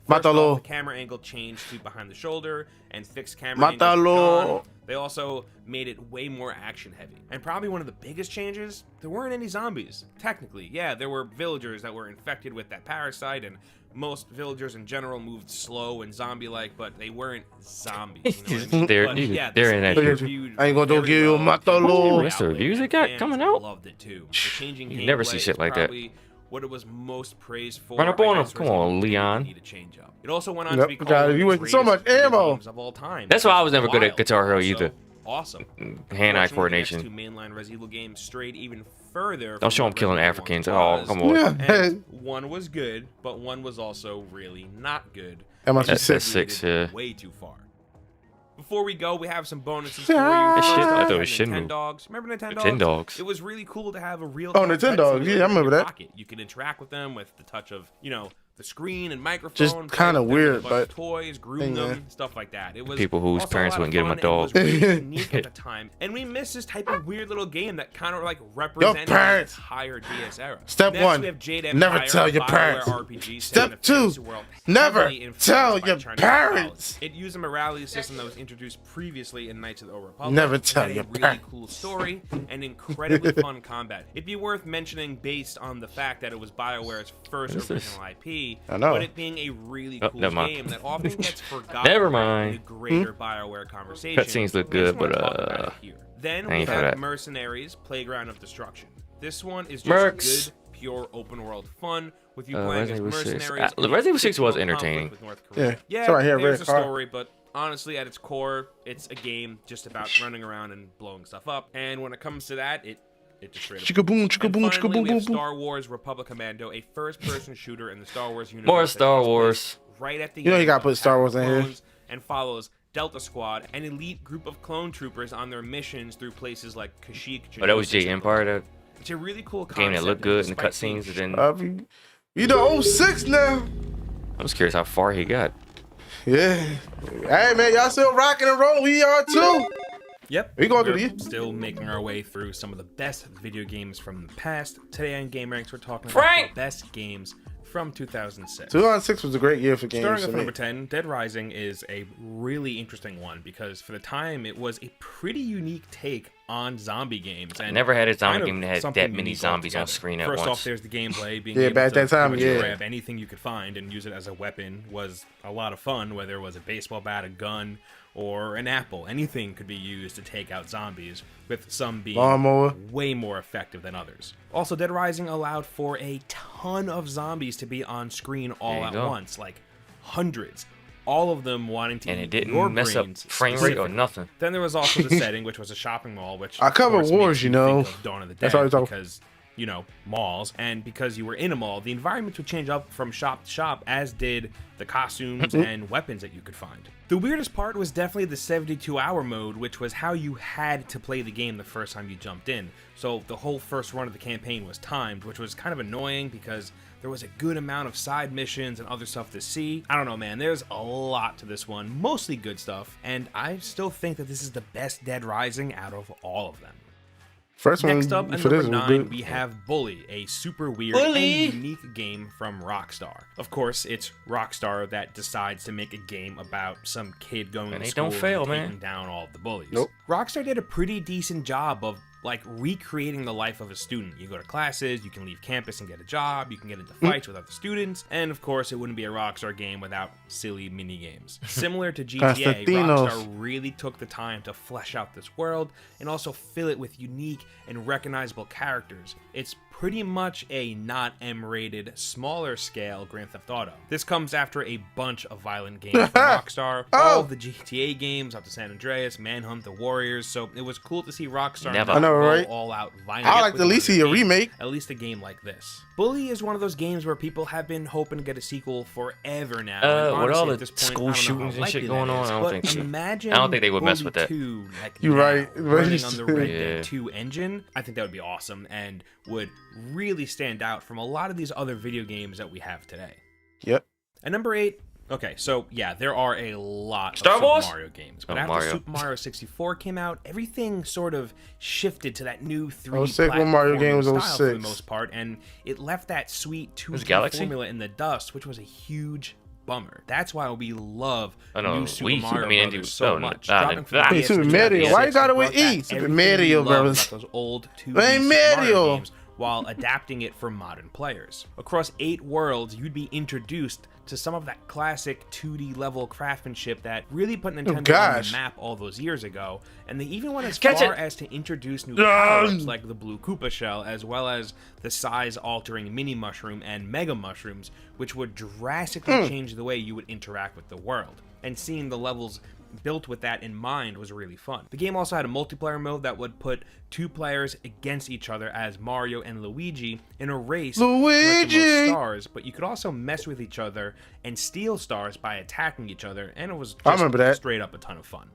First Mátalo. off, the camera angle changed to behind the shoulder and fixed camera Mátalo. angles were gone. They also made it way more action heavy. And probably one of the biggest changes, there weren't any zombies. Technically, yeah, there were villagers that were infected with that parasite, and most villagers in general moved slow and zombie-like, but they weren't zombies. You know what I mean? They're- But, you- yeah, they're this in that game shit. reviewed I ain't gonna very give you a well. Mátalo. That's the reviews they got Fans coming out? loved it too. The changing You never see gameplay shit is like that. probably what it was most praised for. Run up I on him. guess Come Resident on, Evil Leon. need to change up. It also went on Yep, to be called God, one of you the wasted so greatest much video ammo. games of all time. That's why I was never good at Wild, Guitar Hero also either. Awesome. Hand-eye Unfortunately, coordination. The next 2 mainline Resident Evil games strayed even further. Don't show from him what killing Resident Evil Africans. 1 Oh, was. come on. And one was good, but one was also really not good. That must be It six. Six, deviated yeah. Way too far. Before we go, we have some bonuses for you. That First shit, I off, thought we it was have Shinmu. Nintendogs. Remember Nintendogs? Nintendogs. It was really cool to have a real. Oh, Nintendogs. Yeah, I remember that. You could interact with them with the touch of, the screen and microphone. Just play kinda with them with weird, a bunch of but- toys, groom Yeah. them, stuff like that. It was People whose also parents a lot wouldn't of get them a fun, and it was dog. really unique at the time, and we missed this type of weird little game that kind of like represented the parents. entire DS era. Step Next, 1, we have Jade never Empire, tell your BioWare parents. RPG set Step in a 2, fantasy world never heavily influenced tell by your Chinese parents. mythology. It used a morality system that was introduced previously in Knights of the Old Republic. Never It tell had your a really parents. cool story and incredibly fun combat. It'd be worth mentioning based on the fact that it was BioWare's first What is this? original IP, I know. but it being a really Oh, cool never mind. game that often gets forgotten Never in mind. the greater BioWare conversation. Cutscenes look I just good, wanna but, talk about it here. Then I we ain't for have that. Mercenaries, Playground of Destruction. This one is just Mercs. good, pure open world fun with you playing Resident as Evil 6. mercenaries. in a Resident Evil 6 was fictional entertaining. conflict with North Korea. Yeah. Yeah, Sorry, here, there's a red car. story, but honestly, at its core, it's a game just about running around and blowing stuff up. And when it comes to that, it just straight up. Chicka boom, And chicka boom, chicka finally, boom, we have boom, boom. Star Wars Republic Commando, a first-person shooter in the Star Wars universe. More that Star takes Wars. place Right at the You know you end gotta of put Star Wars in Attack of here. Clones and follows Delta Squad, an elite group of clone troopers on their missions through places like Kashyyyk. Oh, that was Geonosis, Jade and Empire, that It's a really cool game that concept, looked good in and the despite being cutscenes. And then You the 06 now. I was curious how far he got. Yeah. Hey man, y'all still rocking and rolling. We are too. Yep. We gonna do We're these. Still making our way through some of the best video games from the past. Today on Game Ranks, we're talking Frank! about the best games from 2006. 2006 was a great year for games. Starting to with me. number 10, Dead Rising is a really interesting one because for the time it was a pretty unique take on zombie games. And Never had a zombie kind of game that had something that many unique zombies on altogether. screen at First once. off, there's the gameplay. Being Yeah, able back to that time, pretty much yeah. grab anything you could find and use it as a weapon was a lot of fun, whether it was a baseball bat, a gun, or an apple. Anything could be used to take out zombies, with some being Lawnmower. way more effective than others. Also, Dead Rising allowed for a ton of zombies to be on screen all at once, like hundreds. All of them wanting to And eat it didn't your mess up brains frame rate or specifically. nothing. Then there was also the setting, which was a shopping mall, which I of cover course wars, makes you know. think of Dawn of the Dead That's all I talk- because, you know, malls, and because you were in a mall, the environments would change up from shop to shop, as did the costumes and weapons that you could find. The weirdest part was definitely the 72-hour mode, which was how you had to play the game the first time you jumped in. So the whole first run of the campaign was timed, which was kind of annoying because there was a good amount of side missions and other stuff to see. I don't know, man. There's a lot to this one, mostly good stuff, and I still think that this is the best Dead Rising out of all of them. First one Next up, at for number this was 9, good. we have Bully, a super weird Bully! and unique game from Rockstar. Of course, it's Rockstar that decides to make a game about some kid going And to they school don't fail, and man. taking down all of the bullies. Nope. Rockstar did a pretty decent job of like recreating the life of a student. You go to classes, you can leave campus and get a job, you can get into fights with other students, and of course it wouldn't be a Rockstar game without silly mini games. Similar to GTA, Constantinos. Rockstar really took the time to flesh out this world and also fill it with unique and recognizable characters. It's pretty much a not M-rated, smaller scale Grand Theft Auto. This comes after a bunch of violent games from Rockstar, all of the GTA games up to San Andreas, Manhunt, The Warriors, so it was cool to see Rockstar Never. not I know, go right? all out violent. I like to with at least one of see a their games, remake. At least a game like this. Bully is one of those games where people have been hoping to get a sequel forever now. and With honestly, all at the this point, school I don't know how shootings and likely shit that going on, is, I don't but think so. imagine I don't think they would mess Bully with that. 2, like, You're now, right. running on the Red Yeah. Dead 2 engine. I think that would be awesome and would really stand out from a lot of these other video games that we have today. Yep. At number 8, okay, so yeah, there are a lot Star of Wars? Super Mario games, but Oh, after Mario. Super Mario 64 came out, everything sort of shifted to that new 3D 06 when Mario game was platforming style for the 06. most part, and it left that sweet 2D Galaxy? formula in the dust, which was a huge bummer. That's why we love I know, new Super Wii, Mario I mean, Brothers Andy- so oh, much. nah, Dropping nah, from nah. the Hey, PS2 Super to Mario. Why you PS6, got it it with brought back E? Super everything Mario we loved Brothers. about those old 2D Hey, Super Mario Mario. games, while adapting it for modern players. Across 8 worlds, you'd be introduced to some of that classic 2D level craftsmanship that really put Nintendo on the gosh. map all those years ago, and they even went as Catch far it. as to introduce new power-ups like the Blue Koopa Shell, as well as the size-altering Mini Mushroom and Mega Mushrooms, which would drastically change the way you would interact with the world. And seeing the levels built with that in mind was really fun. The game also had a multiplayer mode that would put 2 players against each other as Mario and Luigi in a race to collect the most stars, but you could also mess with each other and steal stars by attacking each other, and it was just I remember that. straight up a ton of fun.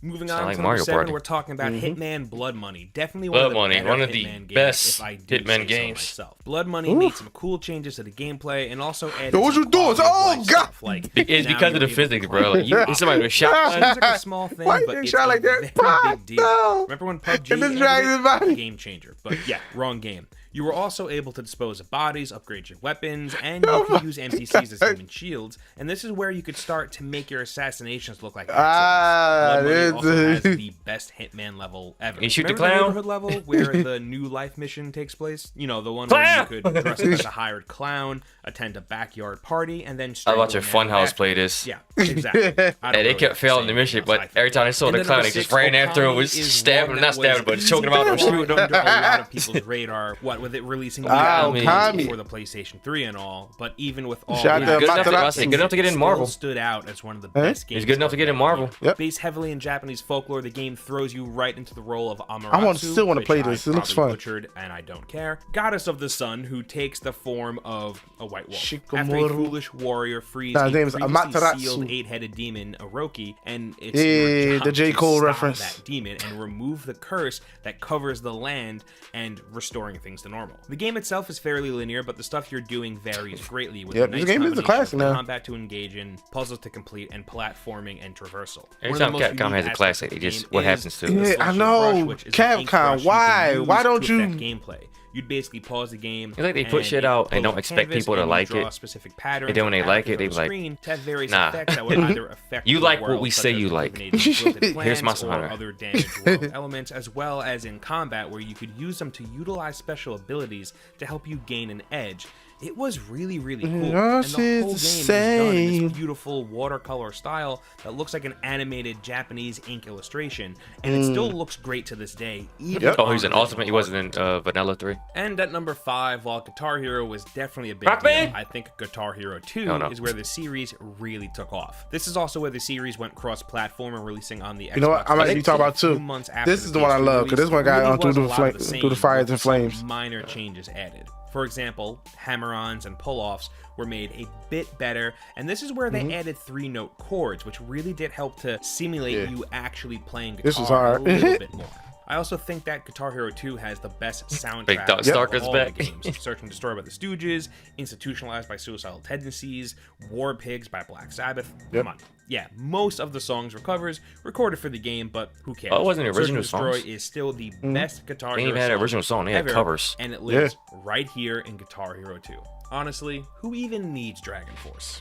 Moving Sound on like to Mario number 7, Party. we're talking about Mm-hmm. Hitman Blood Money. Definitely one Blood of the Money, better one of the Hitman games, best if I do Hitman say so games. myself. Blood Money made some cool changes to the gameplay and also added Yo, what some you doing? quality of Oh, life God. stuff, like It's now because of you're the able physics, to bro. Like, you somebody was shot. Seems like a small thing, Why you but getting it's shot a like that? very Pop, big deal. no. Remember when PUBG In the ended dragon's it? body. Game changer. But yeah, wrong game. You were also able to dispose of bodies, upgrade your weapons, and you could use NPCs as human shields. And this is where you could start to make your assassinations look like Ah, Blood Money also has it's- the best Hitman level ever. You shoot the Remember clown? neighborhood level where the new life mission takes place? You know, the one where you could dress up as a hired clown, attend a backyard party, and then I watched strangle a a man Funhouse after. play this. Yeah, exactly. I don't And they really kept have to failing say the mission, anything else, I but think. every time they saw And the then clown, number they just 6, ran after him, Okami was is stabbing one him, not that stabbing, but was choking him out. easy to Shooting put under a lot him. of people's radar. What with it releasing Okami. Okami before the PlayStation 3 and all, but even with all Shout that, out to Good enough to- I Matarasu. said, good enough to get in still Marvel. stood out as one of the best games. He's good enough to get in Marvel. Yep. Based heavily in Japanese folklore, the game throws you right into the role of Amaterasu. still wanna which play I this. It looks probably fun. Butchered, and I don't care. Goddess of the sun, who takes the form of a white wolf. After a Shikamaru. foolish warrior frees Nah, a his name is previously Amaterasu. sealed 8-headed demon, Orochi, and it's Yeah, your job the J. to Cole stop reference. that demon and remove the curse that covers the land and restoring things to normal. The game itself is fairly linear, but the stuff you're doing varies greatly with Yep, a nice this game is a combination classic of now. combat to engage in, puzzles to complete, and platforming and traversal. Every One of the time most Capcom unique has a aspects classic, of it the just game what is happens to the it. Yeah, I selection know. brush, which is an ink Capcom, brush you can why? use Why don't to you- affect gameplay? You'd basically pause the game. It's like they put and shit it out and pulls don't a expect canvas people to and you like draw it. specific patterns And then when or they like it, characters they on be like, screen to have various nah. effects that would either affect You the like what world, we such say as you like. eliminating wilted Here's plants Monster or Hunter. other damaged world elements, as well as in combat where you could use them to utilize special abilities to help you gain an edge. it was really, really cool. Yours And the whole game is is the done in same. this beautiful watercolor style that looks like an animated Japanese ink illustration, and it still looks great to this day. Even Oh, he's on an original Ultimate. He wasn't in Vanilla 3. And at number 5, while Guitar Hero was definitely a big Rock deal, Band? I think Guitar Hero 2 Oh, no. is where the series really took off. This is also where the series went cross-platform and releasing on the Xbox. You know what? I might be talking about a few too. months after This is the one I PS3 love because this one got release, on through really the was a lot of the through the same, fires with and some flames. minor changes added. For example, hammer-ons and pull-offs were made a bit better, and this is where they added 3-note chords, which really did help to simulate you actually playing guitar This was hard. a little bit more. I also think that Guitar Hero 2 has the best soundtrack Big Dog of Starker's all back. the games. Search and Destroy by the Stooges, Institutionalized by Suicidal Tendencies, War Pigs by Black Sabbath. Yep. Come on. Yeah, most of the songs were covers recorded for the game, but who cares? Oh, it wasn't the original Search and Destroy songs? is still the best Guitar They Hero even had an song original song. They had ever, covers. and it lives right here in Guitar Hero 2. Honestly, who even needs Dragon Force?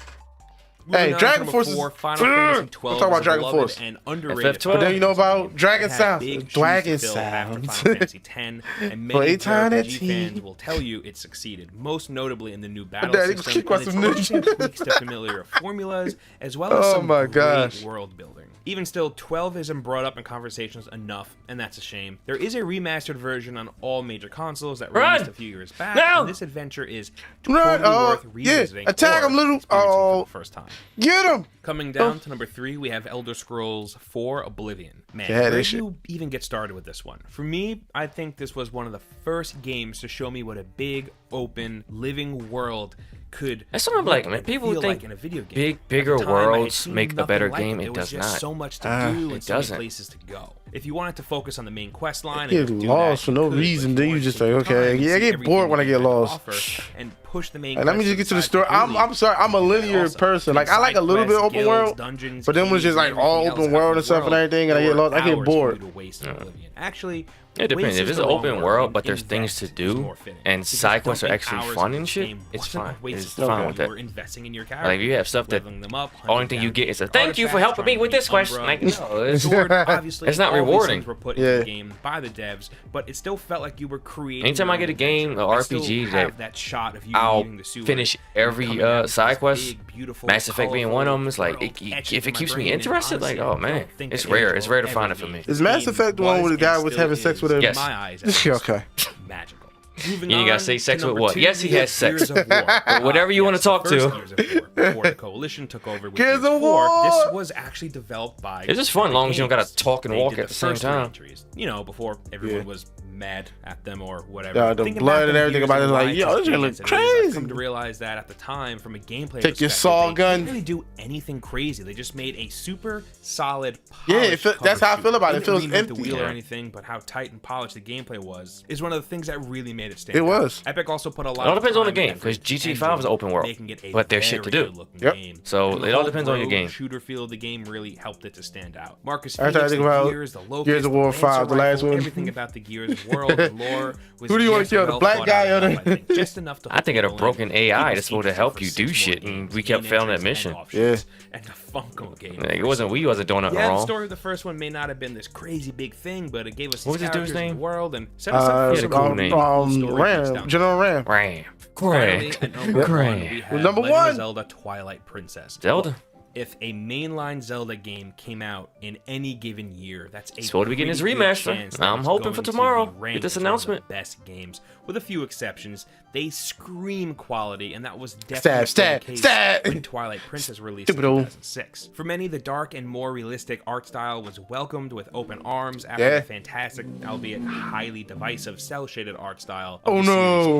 Hey, Moving on to Dragon number Force is. 4, Final Fantasy 12 We'll talk about is a Dragon beloved Force. and underrated But then you know about It Dragon had Sound. big shoes Dragon to fill after Sound. Final Fantasy X, and For many eternity. JRPG fans will tell you it succeeded, most notably in the new battle Daddy, system kick and us its some interesting tweaks to familiar formulas, as well as Oh some my great gosh. world building. Even still, 12 isn't brought up in conversations enough, and that's a shame. There is a remastered version on all major consoles that Run! released a few years back, No! and this adventure is Right, totally worth yeah, revisiting attack or him, little. experiencing for Oh, the first time. get him. Coming down to number 3, we have Elder Scrolls 4 Oblivion. Man, Yeah, where they do should- you even get started with this one? For me, I think this was one of the first games to show me what a big, open, living world could That's what I'm look like, man. and People feel think like in a video game. bigger At the time, I had worlds seen make a nothing better like game. There It was does just not. so much to do It and so many doesn't. places to go. If you wanted to focus on the main quest line, Get and do lost that, for you no could, reason. but Then you just like, fortunately, okay, time, yeah, I see get everything bored when I the get game had to lost. offer and push the main Like, let me quest just get to the side story. completely. I'm sorry. I'm a linear Awesome. person. Like I like a little bit Side open quests, world, guilds, dungeons, but then when it's just caves, like all everything open else world out and stuff and in the everything, and I world, get lost. I there get were bored. hours for you to waste in Oblivion. Actually, It depends. waste If is it's the an wrong open word. world, but there's Invest things to is do, more fitting. and Because side quests are dumping actually hours fun into and the shit, game it's wasn't a fine. waste It's of fine time. with You that. were investing in your Like, character, if you have stuff that leveling them up, only hunting thing you down get is a different thank you for helping me with this artifacts, quest. trying Like, to no, beat it's, Sword, obviously, it's not all these rewarding. things were put into the game by the devs, but it still felt like you were creating. Anytime your I get a own game, adventure. an I still RPG have that shot of you I'll leaving the sewer finish and every coming down to side this quest. big, beautiful, Mass Effect being one of them, it's like colorful it, world etched if it into keeps my me brain, and interested, like, honestly, oh I man, don't think it's that rare. it It's rare to will find ever it for me. Is Mass Effect the one where the guy was having sex with a? Yes. My eyes, Okay. magical. Moving You ain't on gotta say sex to with number what? 2, Yes, he we have has sex. Gears of War. But whatever you wanna Yes, talk the first to. Gears of War, before the Coalition took over with Gears Gears of 4. War. This was actually developed by It's just fun, Epic long as you don't gotta Games. talk and They walk did at the same first three time. entries, you know, before everyone was mad at them or whatever. Yeah, the Thinking blood back and on everything Gears about it of is like, War yo, this shit look as it is, I've crazy. come to realize that at the time, from a gameplay Take your perspective, saw they gun. didn't really do anything crazy. They just made a super solid, Yeah, polished that's how I cover feel about it. shooter. It feels Didn't reinvent empty. the wheel or Yeah. anything, but how tight and polished the gameplay was is one of the things that really made it stand It out. was. Epic also put a lot It all of depends on the time and game, because effort GTA into 5 is open world, making it a but there's shit to very do. good-looking Yep. game. So And the it all whole depends on your rogue game. shooter feel of the game really helped it to stand out. Marcus Every time I Phoenix, think the about Gears, the Locust, Gears of War the Lancer 5, the last rifle, one. everything about the Gears world and lore was Who do you wanna just kill, the well black thought guy out or enough, the- I think, just enough to I think hook at a people broken in, AI keep us that's supposed to interested help for you 6 do more shit, and games, we kept main failing that entries and mission. offshoots, and the Funko game. Like, it wasn't we wasn't doing nothing Yeah, the wrong. story of the first one may not have been this crazy big thing, but it gave us What these was this dude's characters in name? the world and set us up for he had some a cool really name. cool story beats Ram, down. General Ram. Ram. Finally, Great. at number 1, we have Number Legend of 1. Zelda Twilight Princess. Zelda? If a mainline Zelda game came out in any given year, that's a Supposed to be getting his pretty good remaster. chance that I'm it's hoping going for to be tomorrow. ranked Get this as one of the announcement. best games, with a few exceptions. They scream quality, and that was Stab, definitely stab, the case stab. when Twilight Princess released in Stupid old. 2006. For many, the dark and more realistic art style was welcomed with open arms after Yeah. the fantastic, albeit highly divisive, cel-shaded art style of Oh the series'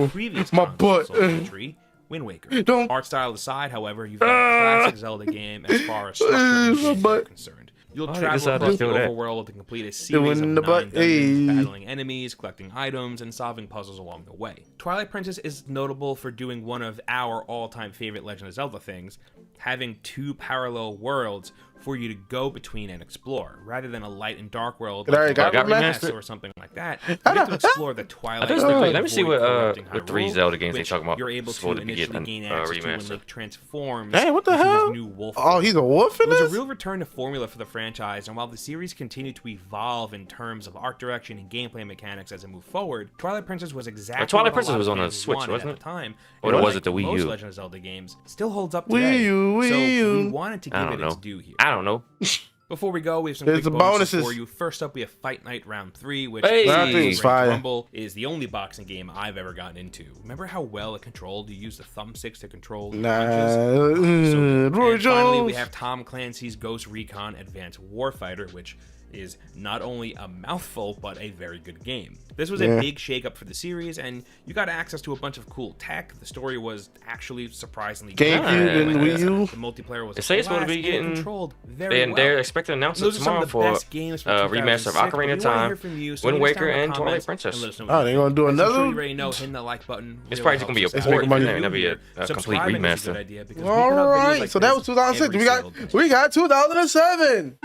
no, previous my consoles, butt. Soul Entry, Wind Waker. Don't- Art style aside, however, you've got a classic Zelda game as far as structure and my gameplay butt. are concerned. You'll Why they travel decided to across the do that? overworld to complete a series Doing of the 9 butt, dungeons, hey. battling enemies, collecting items, and solving puzzles along the way. Twilight Princess is notable for doing one of our all-time favorite Legend of Zelda things, having two parallel worlds for you to go between and explore, rather than a light and dark world It already got Glass remastered or something like that. You get to explore the Twilight. Let me see Void what corrupting with 3 Hyrule, Zelda games they which talking about. You're able supposed to to be initially getting gain access to when remastered. Link transforms. Hey, what the into his hell? new wolf Oh, form. he's a wolf in It was this? a real return to formula for the franchise, and while the series continued to evolve in terms of art direction and gameplay mechanics as it moved forward, Twilight Princess was exactly Twilight what a Princess lot was of on the fans Switch, wanted wasn't at it? the time. Or And was like it the Wii most U? Legend of Zelda games still holds up Wii today. U, so Wii U. we wanted to I give don't it its know. due here. I don't know. Before we go, we have some There's quick the bonuses bonuses. for you. First up, we have Fight Night Round 3, which Hey! Round 3 was fire. Rumble is the only boxing game I've ever gotten into. Remember how well it controlled? You use the thumbsticks to control the punches? So good. Roy And finally, we Jones. have Tom Clancy's Ghost Recon Advanced Warfighter, which is not only a mouthful, but a very good game. This was a Yeah. big shakeup for the series, and you got access to a bunch of cool tech. The story was actually surprisingly GameCube good. and Wii U. The multiplayer was They say it's supposed to be blast and getting. controlled very And well. they're expecting to announce it Those are some tomorrow of the for best games from remaster of 2006, but Ocarina of we wanna Time, hear from you, so Wind leave us down Waker, in the and Twilight comments Princess. and let us know Oh, what they you gonna think. do As I'm sure another? you already know, hitting the like button It's really probably gonna be a helps us port, out. isn't it? Review That'll be a here. complete Subscribing is a remaster. good idea because we All put up videos right, like so that was this 2006. every We got single day. 2007.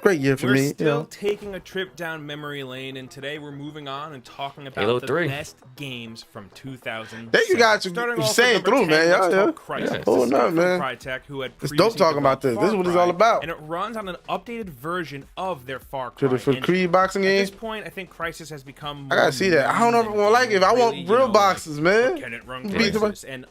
Great year for We're me. still taking a trip down memory lane, and today we're moving on and talking about Halo the 3. best games from 2000. Thank you guys for saying through, man. Y'all, pulling up, man. Crytek, who had It's dope talking about this. This is what it's all about. And it runs on an updated version of their Far To Cry the for engine. Creed boxing At game. this point, I think Crysis has become. I gotta see that. I don't know if I'm gonna like it. I want real boxes, man. Can it run Beat somebody, Crysis? And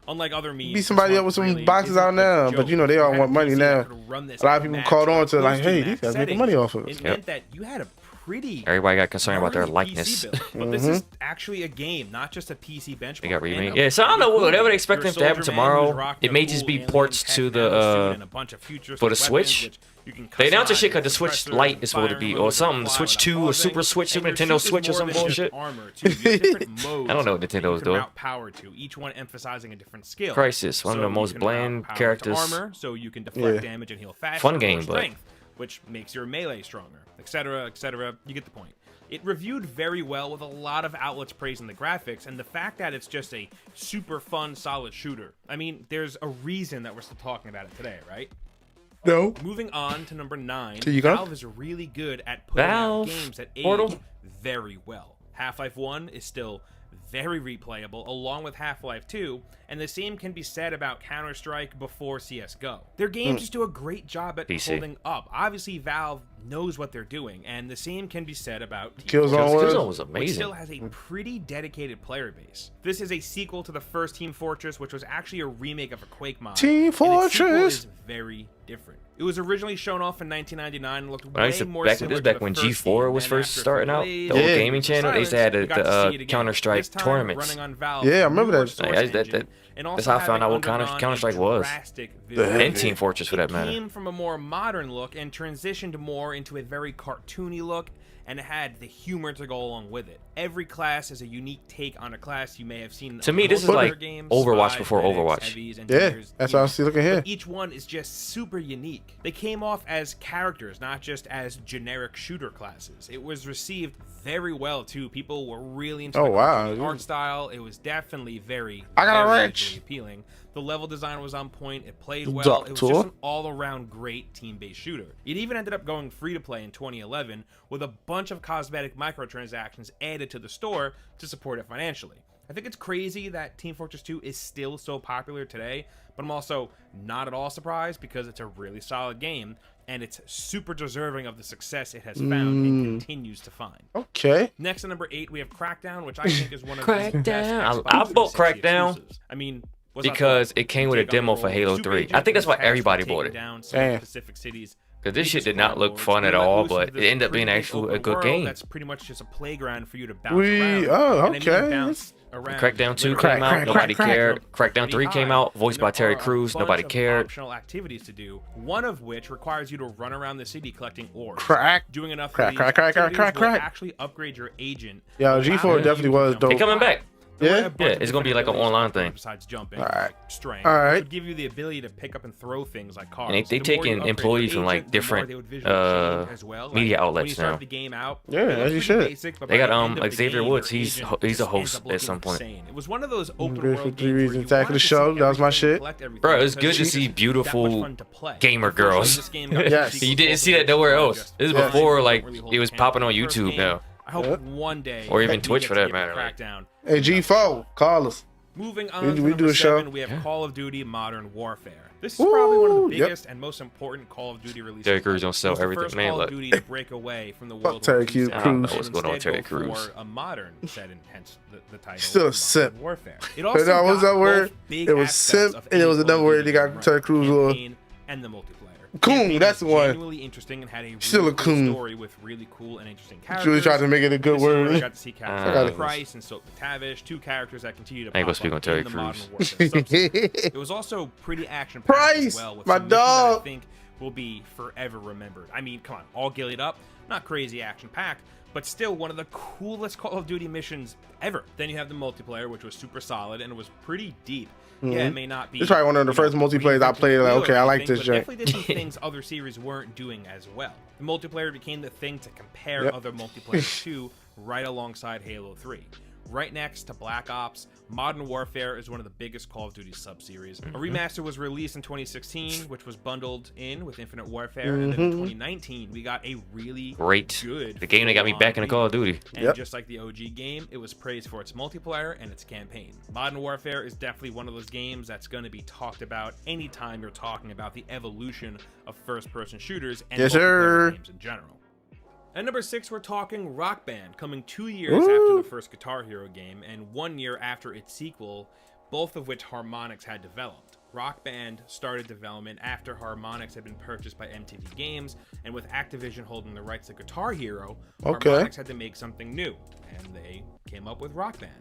unlike other memes, beat somebody up with some boxes out now, but you know they all want money now. A lot of people caught on to like, hey, these guys making money off of it. It meant that you had a pretty. Everybody got concerned about their gnarly likeness. PC build. But this is actually a game, not just a PC benchmark. They got And remade. a Yeah, so I don't know pretty whatever cool they expect game. them to happen You're a soldier man who's tomorrow. rocking It a may cool just be alien ports pet to nano suit the and a bunch of futuristic for the weapons, Switch. which you can They announced a customize shit called the with Switch suppressor Lite and is supposed to be, fire or mode something. that Switch fly 2 without or Super pausing. Switch, Super And your Nintendo suit is Switch or more some than just bullshit. armor, too. You have different modes I don't know what that Nintendo's you can doing. route power to, each one emphasizing a different skill. Crysis, one of the So most you can route bland power to characters. Armor, so you can deflect Yeah. damage and heal faster. Fun or game, but- strength, which makes your melee stronger, etc., etc. You get the point. It reviewed very well with a lot of outlets praising the graphics and the fact that it's just a super fun, solid shooter. I mean, there's a reason that we're still talking about it today, right? No. Moving on to number 9, Here you go. Valve is really good at putting out games that age Portal. very well. Half-Life 1 is still very replayable, along with Half-Life 2, and the same can be said about Counter-Strike before CSGO. Their games just do a great job at PC. holding up. Obviously, Valve knows what they're doing, and the same can be said about Killzone was which amazing. still has a pretty dedicated player base. This is a sequel to the first Team Fortress, which was actually a remake of a Quake mod. Team and its sequel Fortress. is very different. It was originally shown off in 1999 and looked When I used way to more back similar this to back the when first G4 game, was and first after starting out. Blaze The old Yeah. gaming channel. They used to have we got to see it the again. Counter Strike This time tournaments. running on Valve's Yeah, I remember newer that. source Like, engine, and that's also how I found out having what undergone Counter Strike was. drastic The visual heck? And Team Fortress for that it matter. came from a more modern look and transitioned more into a very cartoony look, and it had the humor to go along with it. Every class is a unique take on a class you may have seen. To me, in this is other like games, Overwatch spies, before medics, Overwatch. heavies, Yeah, engineers, that's what I was looking here. but each one is just super unique. They came off as characters, not just as generic shooter classes. It was received very well too. People were really into Oh, the wow. cartoony art style. It was definitely very, I got a very wrench. visually appealing. The level design was on point. It played well. It was just Doctor. an all-around great team-based shooter. It even ended up going free-to-play in 2011 with a bunch of cosmetic microtransactions added to the store to support it financially. I think it's crazy that Team Fortress 2 is still so popular today, but I'm also not at all surprised because it's a really solid game and it's super deserving of the success it has found and continues to find. Okay. Next at number 8, we have Crackdown, which I think is one of the Crackdown. best Xbox I bought 360 Crackdown exclusives. I mean, what's not because to it came with a take on demo the for role Halo Super 3. Agent I think that's why tasked with everybody taking bought it. down some Damn. Pacific cities. Because this shit did Deepest not look warlords. fun at You let all, loose but into it this ended up being pretty big actually a open good world game. That's pretty much just a playground for you to bounce We- around. oh, And then you okay. bounce around Crackdown 2 literally came out, nobody cared. Crackdown 3 came out, voiced by Terry Crews, nobody cared. Optional activities to do, one of which requires you to run around the city collecting ores. Crack. Doing enough Crack, of these crack, crack, crack, activities crack, will crack. actually upgrade your agent. Yo, allowing G4 you definitely to was jump dope. They coming high. back. Yeah? Yeah, it's gonna be like an online thing. Besides jumping, All right. like strength, All right. which would give you the ability to pick up and throw things like cars. And they The more you taking upgrade employees your from like agent, the more different they would visually change as well. media Like, when outlets you start now. the game out, Yeah, it as looks you pretty should. basic, but They by got the end of the Xavier game, Woods. your He's agent a just ends host up at looking some point. insane. It was one of those open Good world for 3 games where reasons. you Attack of wanted the to show. see That was my everything and shit. collect everything Bro, it's because good to was see that much beautiful fun to play. gamer Unfortunately, girls. this game got Yes. You didn't see that nowhere else. This is before like it was popping on YouTube now. I hope one day Or even we Twitch get for to that give matter. Crackdown. Hey, G4, call us. Moving on We to do number a show. 7, we have Call of Duty Modern Warfare. This is probably one of the Yep. biggest and most important Call of Duty releases. Terry Crews don't sell It was the everything, first man. Call of Look. Duty to break away from the Fuck World Terry War II Crews. setting I don't know and what's going on with instead Terry go Crews. for a modern setting, hence the title. Still a Modern simp. Warfare. It No, also what was got that word? both big It was aspects simp, of and it was any Call another of word Duty they got game, Terry Crews on. campaign and the multiplayer. Coon, Campaign that's was the one. genuinely interesting and had a Still a really cool coon. story with really cool and interesting characters. Julie tried to make it a good This is where word. I got to see I Captain got it. Price and Soap McTavish, two characters that continue to I ain't gonna pop speak up on Terry in the Modern Crews. Warfare subset. It was also pretty action-packed Price, as well, with my some missions that I dog. think will be forever remembered. I mean, come on, all gillied up, not crazy action-packed, but still one of the coolest Call of Duty missions ever. Then you have the multiplayer, which was super solid and it was pretty deep. Yeah, it may not be. It's probably one of the first multiplayers I played. Like, okay, I like this but joint. definitely did some things other series weren't doing as well. The multiplayer became the thing to compare Yep. other multiplayer to, right alongside Halo 3. Right next to Black Ops, Modern Warfare is one of the biggest Call of Duty sub-series. A remaster was released in 2016, which was bundled in with Infinite Warfare, and then in 2019, we got a really Great. good The game that got me back into Call of Duty. and just like the OG game, it was praised for its multiplayer and its campaign. Modern Warfare is definitely one of those games that's going to be talked about anytime you're talking about the evolution of first-person shooters and Yes, multiplayer sir. games in general. At number 6, we're talking Rock Band, coming 2 years after the first Guitar Hero game and 1 year after its sequel, both of which Harmonix had developed. Rock Band started development after Harmonix had been purchased by MTV Games, and with Activision holding the rights to Guitar Hero, Okay. Harmonix had to make something new, and they came up with Rock Band,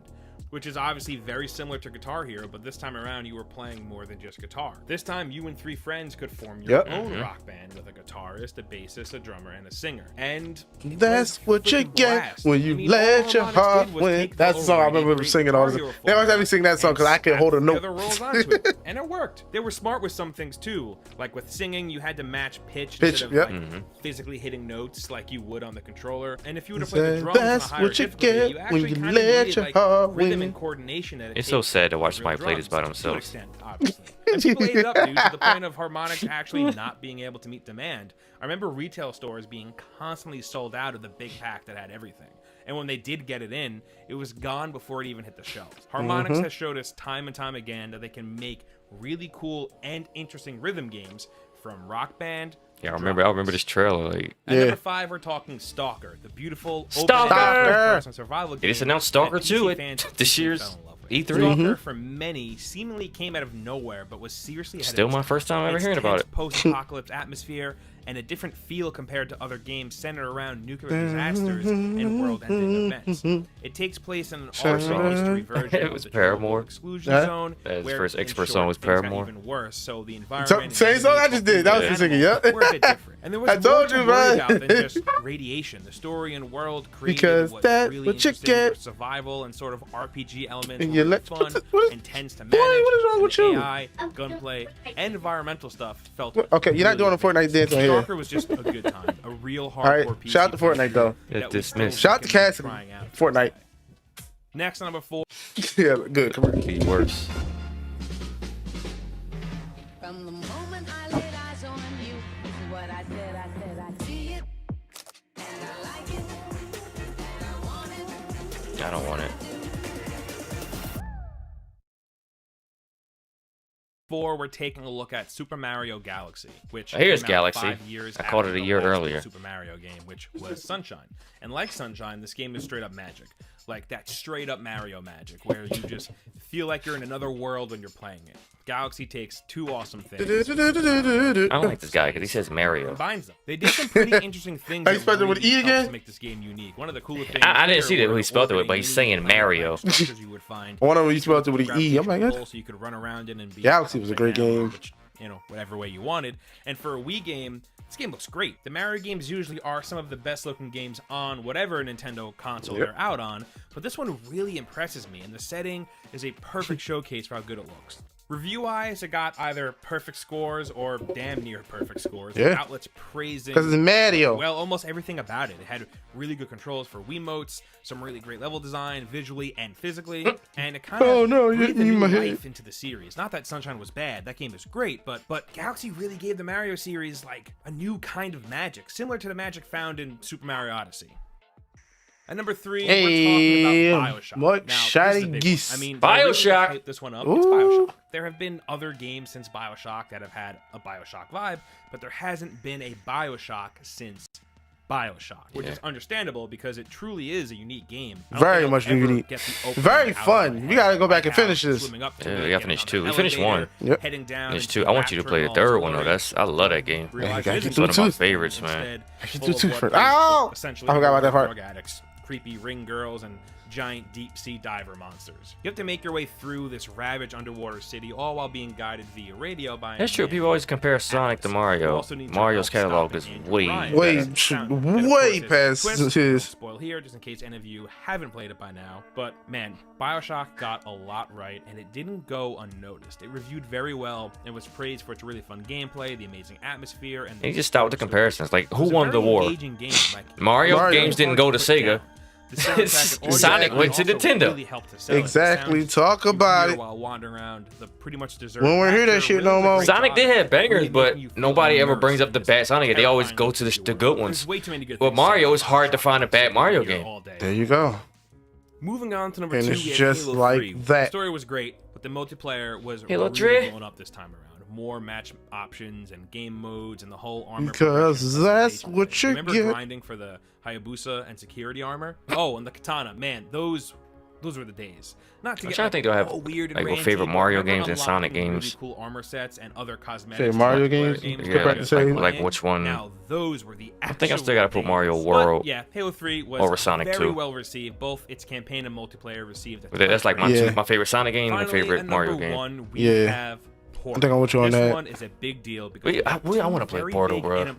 which is obviously very similar to Guitar Hero, but this time around you were playing more than just guitar. This time you and 3 friends could form your Yep. own rock band with a guitarist, a bassist, a drummer, and a singer. And it That's was what you freaking get blast. when I you mean, let all your Harmonix heart did was win. take That's the song I already remember great singing all the Guitar time. Hero They always have me sing that song because I can hold a the note. other roles onto it, and it worked. They were smart with some things too. Like with singing, you had to match pitch Pitch, instead of yep. like physically hitting notes like you would on the controller. And if you would have He played the said, drums on a "That's higher what you difficulty, get you when actually you kind of let needed your like heart rhythm win." and coordination that it It's so takes sad to watch real somebody play this by drums, to an themselves. extent, obviously. And people ate it up, dude, to the point of Harmonix actually not being able to meet demand. I remember retail stores being constantly sold out of the big pack that had everything. And when they did get it in, it was gone before it even hit the shelves. Harmonix has showed us time and time again that they can make really cool and interesting rhythm games from Rock Band. Yeah, I remember this trailer. Like, At number 5, we're talking Stalker, the beautiful Stalker! first-person survival game. They just announced Stalker that 2 PC at fans this year's fell in love with. E3. Stalker, for many, seemingly came out of nowhere, but was seriously ahead Still of my its first time ever Its hearing about tense it. Post-apocalypse atmosphere and a different feel compared to other games centered around nuclear disasters and world-ending events. It takes place in an alternate history version It was of the Paramore. Chernobyl exclusion Huh? zone, His where, first in expert short, song was things got Paramore. even worse. So the environment, Same and song I just did. That was animals the singing, yeah. were a bit different. And there was I more told to you, worry man. about than just radiation. The story and world created Because was that's really what you interesting. There get. were survival and sort of RPG elements And were you really let- fun, what- intense to Boy, manage. what is wrong with and you? AI, gunplay, and environmental stuff felt Okay, you're not doing a Fortnite dance on here. Stalker was just a good time, a real hardcore All right, PC shout out to Fortnite though. that was still dismissed. Shout out to thinking of Cassidy. trying out. Fortnite. Next, number 4. Yeah, good. Come on. Be worse. From the moment I laid eyes on you, this is what I said, I see it, and I like it, and I want it. I don't want it. 4, we're taking a look at Super Mario Galaxy, which Here's came out Galaxy. 5 years I called after it a the year last earlier. Super Mario game, which was Sunshine. And like Sunshine, this game is straight up magic. Like that straight up Mario magic, where you just feel like you're in another world when you're playing it. Galaxy takes 2 awesome things. I don't like this guy because he says Mario. Combines them. They did some pretty interesting things. How you that spelled it with really E helped again? to make this game unique. One of the coolest things. I didn't here see that were he spelled it with, but he's orbiting saying Mario. structures you would find One of them you spelled it with an E. I'm like, gravitational that- pull, so you could run around in and be Galaxy was a great game. which whatever way you wanted. And for a Wii game, this game looks great. The Mario games usually are some of the best looking games on whatever Nintendo console they're out on, but this one really impresses me, and the setting is a perfect showcase for how good it looks. Review-wise, it got either perfect scores or damn near perfect scores. Yeah. Outlets praising, because it's Mario. well, almost everything about it. It had really good controls for Wiimotes, some really great level design, visually and physically, and it kind of breathed a new life into the series. Not that Sunshine was bad, that game is great, but Galaxy really gave the Mario series like a new kind of magic, similar to the magic found in Super Mario Odyssey. At number 3, we're talking about BioShock. What now, shiny this is geese. I mean, BioShock. Really this one up. It's BioShock. There have been other games since BioShock that have had a BioShock vibe, but there hasn't been a BioShock since BioShock, which is understandable because it truly is a unique game. Very much unique. Very fun. We gotta go back and finish this. Yeah, we gotta finish 2. We finished 1. Yep. Finish 2. I want you to play the 3rd one though. I love that game. It's one of my favorites, man. I should do 2 first. Ow! I forgot about that part. Addicts, creepy ring girls, and giant deep sea diver monsters. You have to make your way through this ravaged underwater city, all while being guided via radio by. That's true. People always compare Sonic to Mario. Mario's catalog is way past his. Spoil here, just in case any of you haven't played it by now. But man, BioShock got a lot right, and it didn't go unnoticed. It reviewed very well and was praised for its really fun gameplay, the amazing atmosphere, and. You just stop with the comparisons. Like, who won the war? Mario games didn't go to Sega. Sonic went to Nintendo. Exactly. Talk about it. While wandering around the pretty much deserted. We won't hear that shit no more. Sonic did have bangers, but nobody ever brings up the bad Sonic. They always go to the good ones. But Mario, it's hard to find a bad Mario game. There you go. Moving on to number 2, and it's we have just Halo like 3. that. The story was great, but the multiplayer was Halo really 3? blown up this time around. More match options and game modes and the whole armor. Because that's what you Remember get. grinding for the Hayabusa and security armor? Oh, and the katana. Man, those were the days. Not to I'm get trying to think they'll have weird like and what favorite ranty, Mario but games and Sonic unlocking games. Really cool armor sets and other cosmetics. Favorite Mario multiplayer games? Yeah, like which one? Now those were the. I think I still gotta put Mario days. World. But, yeah, Halo 3 was over Sonic very 2. well received. Both its campaign and multiplayer received. That's like my favorite Sonic game and Finally, favorite at Mario number game. 1, we have I think I'm with you on this that. one is a big deal because I want to play Portal, bro.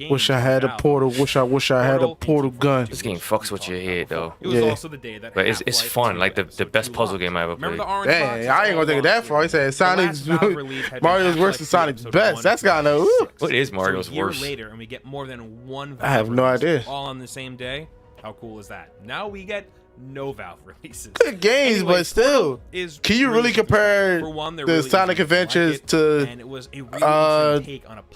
Wish I had a Portal. Wish I had a Portal gun. This game fucks with your head though. It was also the day that but it's fun. Like the best puzzle game I ever played. Dang, I ain't gonna take it that far. He said Sonic's Mario's worse than Sonic's best. That's kinda What is Mario's worse? Later, and we get more than one. I have no idea. All on the same day. How cool is that? Now we get no Valve releases. Good games, but still, can you really compare the Sonic Adventures to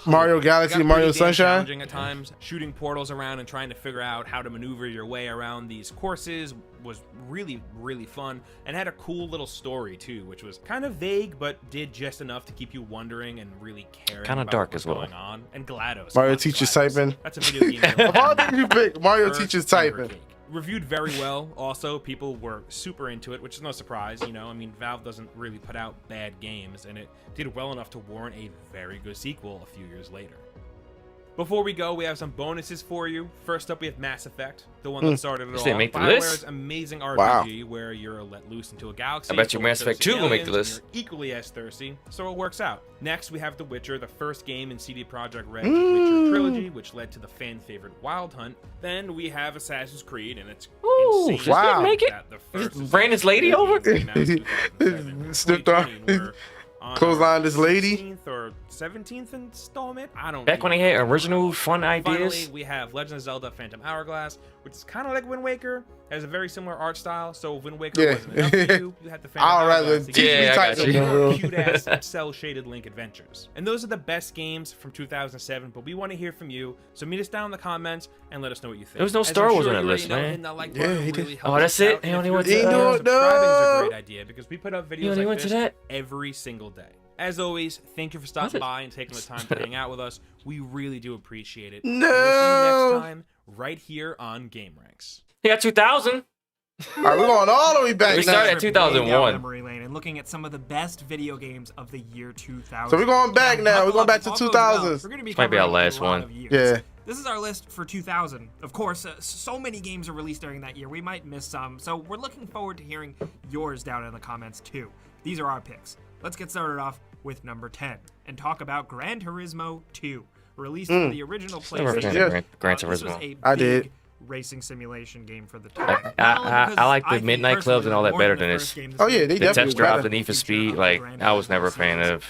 Mario Galaxy, Mario Sunshine? Challenging at times, shooting portals around and trying to figure out how to maneuver your way around these courses was really, really fun, and had a cool little story too, which was kind of vague but did just enough to keep you wondering and really caring. Kind of about dark what was as well. Going on. And GLaDOS. Mario teaches typing. That's a video game. Of all things you pick, Mario teaches typing. Reviewed very well. Also, people were super into it, which is no surprise. You know, I mean, Valve doesn't really put out bad games, and it did well enough to warrant a very good sequel a few years later. Before we go, we have some bonuses for you. First up, we have Mass Effect, the one that started it all. Didn't make the BioWare's list? amazing RPG where you're let loose into a galaxy. I bet you full of Mass Effect thirsty 2 will make the aliens, list. and you're equally as thirsty, so it works out. Next, we have The Witcher, the first game in CD Projekt Red's Witcher trilogy, which led to the fan-favorite Wild Hunt. Then we have Assassin's Creed, and it's insane. Wow. Make it? That the first Ran his lady over? Snipped on. Clothesline this lady. 16th or 17th installment? I don't know. Back when they had original fun ideas. Finally, we have Legend of Zelda Phantom Hourglass, which is kind of like Wind Waker, has a very similar art style, so if Wind Waker wasn't enough for you, you had the Phantom Hourglass to get cute-ass, cel-shaded Link adventures. And those are the best games from 2007, but we want to hear from you, so meet us down in the comments and let us know what you think. There was no Star Wars on that list, man. Yeah, he did. Oh, that's it? He only went to subscribing is a great idea, because we put up He videos only like went to this that? every single day. As always, thank you for stopping by and taking the time to hang out with us. We really do appreciate it. No. And we'll see you next time right here on Game Ranks. He got 2000. All right, we're going all the way back. We started at 2001. Memory lane and looking at some of the best video games of the year 2000. So we're going back now. We're going back to 2000s. We're going to be Might be our covering last a lot one. of years. Yeah. This is our list for 2000. Of course, so many games are released during that year. We might miss some, so we're looking forward to hearing yours down in the comments too. These are our picks. Let's get started off with number 10 and talk about Gran Turismo 2, released for the original Never PlayStation. played Gran This was Turismo. a I big did. racing simulation game for the time. I like the midnight clubs and all that better than this. Oh yeah, they The definitely test drive, better. the Need for Speed, like I was never a fan of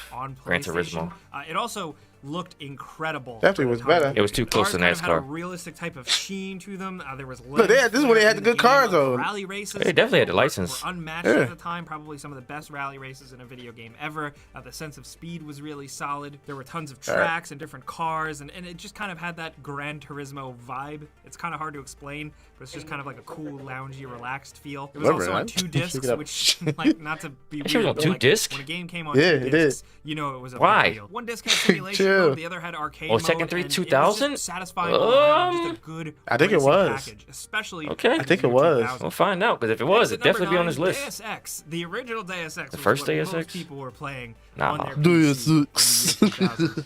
Gran Turismo. It also looked incredible. Definitely was better. It was too close to Cars kind of had a NASCAR. realistic type of sheen to them. There was Look, this is when they had the good cars though. Rally races. They definitely had the license. Were unmatched Yeah. at the time. Probably some of the best rally races in a video game ever. The sense of speed was really solid. There were tons of tracks and different cars, and it just kind of had that Gran Turismo vibe. It's kind of hard to explain, but it's just kind of like a cool, loungy, relaxed feel. It was also on 2 discs, which, like, not to be Actually, weird, on but, 2 like, discs? when a game came on Yeah, 2 it discs, did. you know it was a Why? big deal. One disc had simulation Chill. mode, the other had arcade Oh, mode. Tekken 3 and it was 2000? just satisfying all around, just a good I think it racing was. package, especially Okay. in I the think it year was. 2000. We'll find out, because if it was, Next it'd at definitely be on number this 9, list. Deus Ex. The original Deus Ex The was first what Deus most Ex? people were playing Nah. on their Deus PC Ex. in the year 2000.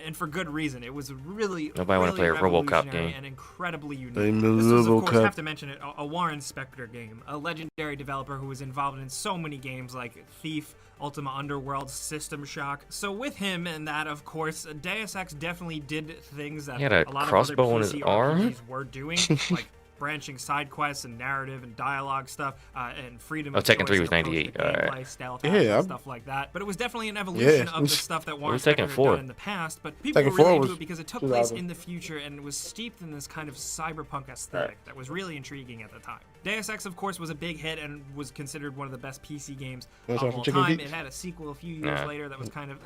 and for good reason. It was really, Nobody wanna play a RoboCop revolutionary game. and incredibly unique. They This was, of course, RoboCop. have to mention it, a Warren Spector game, a legendary developer who was involved in so many games like Thief, Ultima Underworld, System Shock. So with him and that, of course, Deus Ex definitely did things that He had a lot crossbow of on other his PC arm? RPGs were doing, like branching side quests and narrative and dialogue stuff, and freedom Oh, of Tekken choice 3 was and approach 98, to gameplay, alright. stealth, Yeah, action, I'm- stuff like that. But it was definitely an evolution Yeah. of the stuff that Warren was Tekken Spector had 4? done in the past. But people Tekken were really 4 into was it because it took 2000. place in the future and was steeped in this kind of cyberpunk aesthetic that was really intriguing at the time. Deus Ex, of course, was a big hit and was considered one of the best PC games You of want some all chicken time. feet? It had a sequel a few years Nah. later that was kind of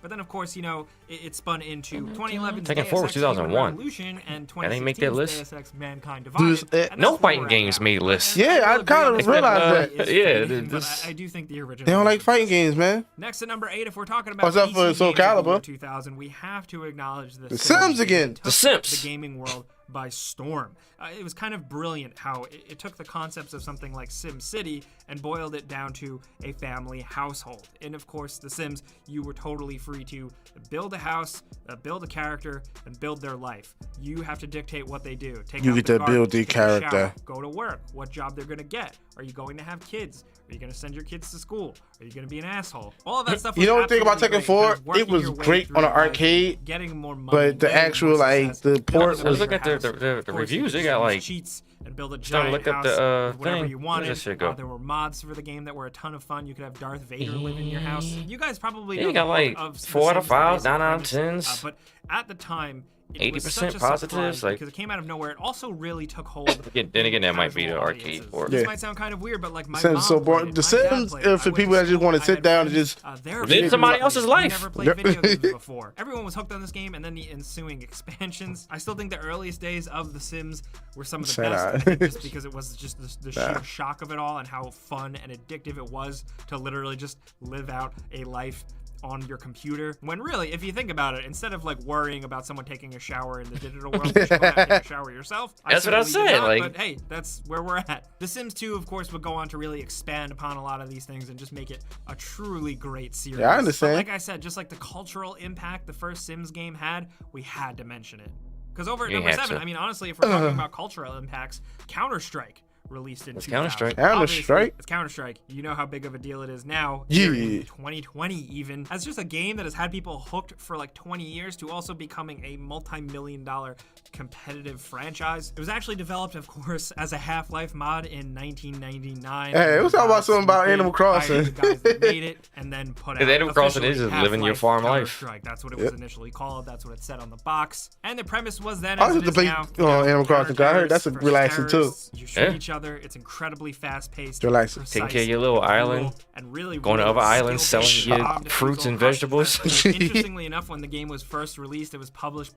But then, of course, you know, it spun into 2011's Tekken Deus 4 was Ex Human 2001. Revolution and That didn't make that 2016's list? Deus Ex Mankind Deus Divided. Ex- and No that's where fighting we're games at. made lists. Yeah, I will kind agree on of this. realized that. Yeah, Fitting, but this- I do think the original. They don't like was fighting best. games, man. Next at number 8, if we're talking about What's up PC for games Soul of the year Calibur? 2000, we have to acknowledge The Sims again. took The Sims. the gaming world by storm. It was kind of brilliant how it took the concepts of something like Sim City and boiled it down to a family household. And of course, The Sims, you were totally free to build a house, build a character, and build their life. You have to dictate what they do. Take You out get the to build garbage, the take a shower, character. go to work, what job they're gonna get. Are you going to have kids? Are you going to send your kids to school? Are you going to be an asshole? All of that stuff. You know was what the thing about absolutely Tekken great, 4? kind of working It was your way great through on an life, arcade, getting more money, but the getting more actual like success. the port I was was. looking at House. the Of course, reviews. you They could got use like cheats and build a starting to giant look up house the with whatever thing. you Where wanted. does that shit go? There were mods for the game that were a ton of fun. You could have Darth Vader live in your house. You guys probably Yeah, know you got the like of The 4 out of Sims, 5, basic 9 out of premise. 10s. But at the time, it 80% was such a positives, surprise like- because it came out of nowhere. It also really took hold. Then again, that might be the casual arcade audiences. port. This Yeah. might sound kind of weird, but like my Sims mom so boring. played The it, my dad Sims played it. I are for went people that just school, want to I sit had down and friends, just their Live somebody else's who life. never played video games before. Everyone was hooked on this game, and then the ensuing expansions. I still think the earliest days of The Sims were some of the Shut best, up. I think, just because it was just the Nah. sheer shock of it all and how fun and addictive it was to literally just live out a life on your computer. When really, if you think about it, instead of like worrying about someone taking a shower in the digital world, you should go out and take a shower yourself. That's what I certainly did said, not, like- but hey, that's where we're at. The Sims 2, of course, would go on to really expand upon a lot of these things and just make it a truly great series. Yeah, I understand. But like I said, just like the cultural impact the first Sims game had, we had to mention it. Because over at You number had 7, to. I mean, honestly, if we're talking about cultural impacts, Counter-Strike released in It's 2000. Counter-Strike. Obviously, Counter-Strike? It's Counter-Strike. You know how big of a deal it is now. Yeah. Here in 2020 even. As just a game that has had people hooked for like 20 years to also becoming a multi-million-dollar competitive franchise. It was actually developed, of course, as a Half-Life mod in 1999. Hey, let's talk about something about Animal Crossing. The guys that made it and then put out Because Animal Crossing is officially just living your Half-Life farm life. Counter-Strike. That's what it was initially called. That's what it said on the box. And the premise was then, I as was it is debate now, on Animal Crossing. 'Cause I heard that's a versus relaxing too. terrorists. You shoot Yeah. each other. It's incredibly fast-paced. Relaxing. Taking care of your little island, and really, going to really other islands, selling skill-based your job to fruits and people. vegetables. Interestingly enough, when the game was first released, it was published.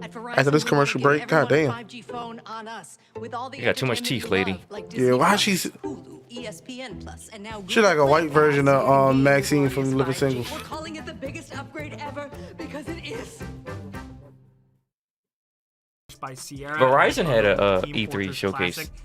After this commercial break, god damn. You got too much teeth, lady. Yeah, why she's ESPN Plus, and now she like a white version of Maxine from Living Single. we're calling it the biggest upgrade ever because it is. By Sierra. Verizon had a Team E3 Fortress showcase. Classic,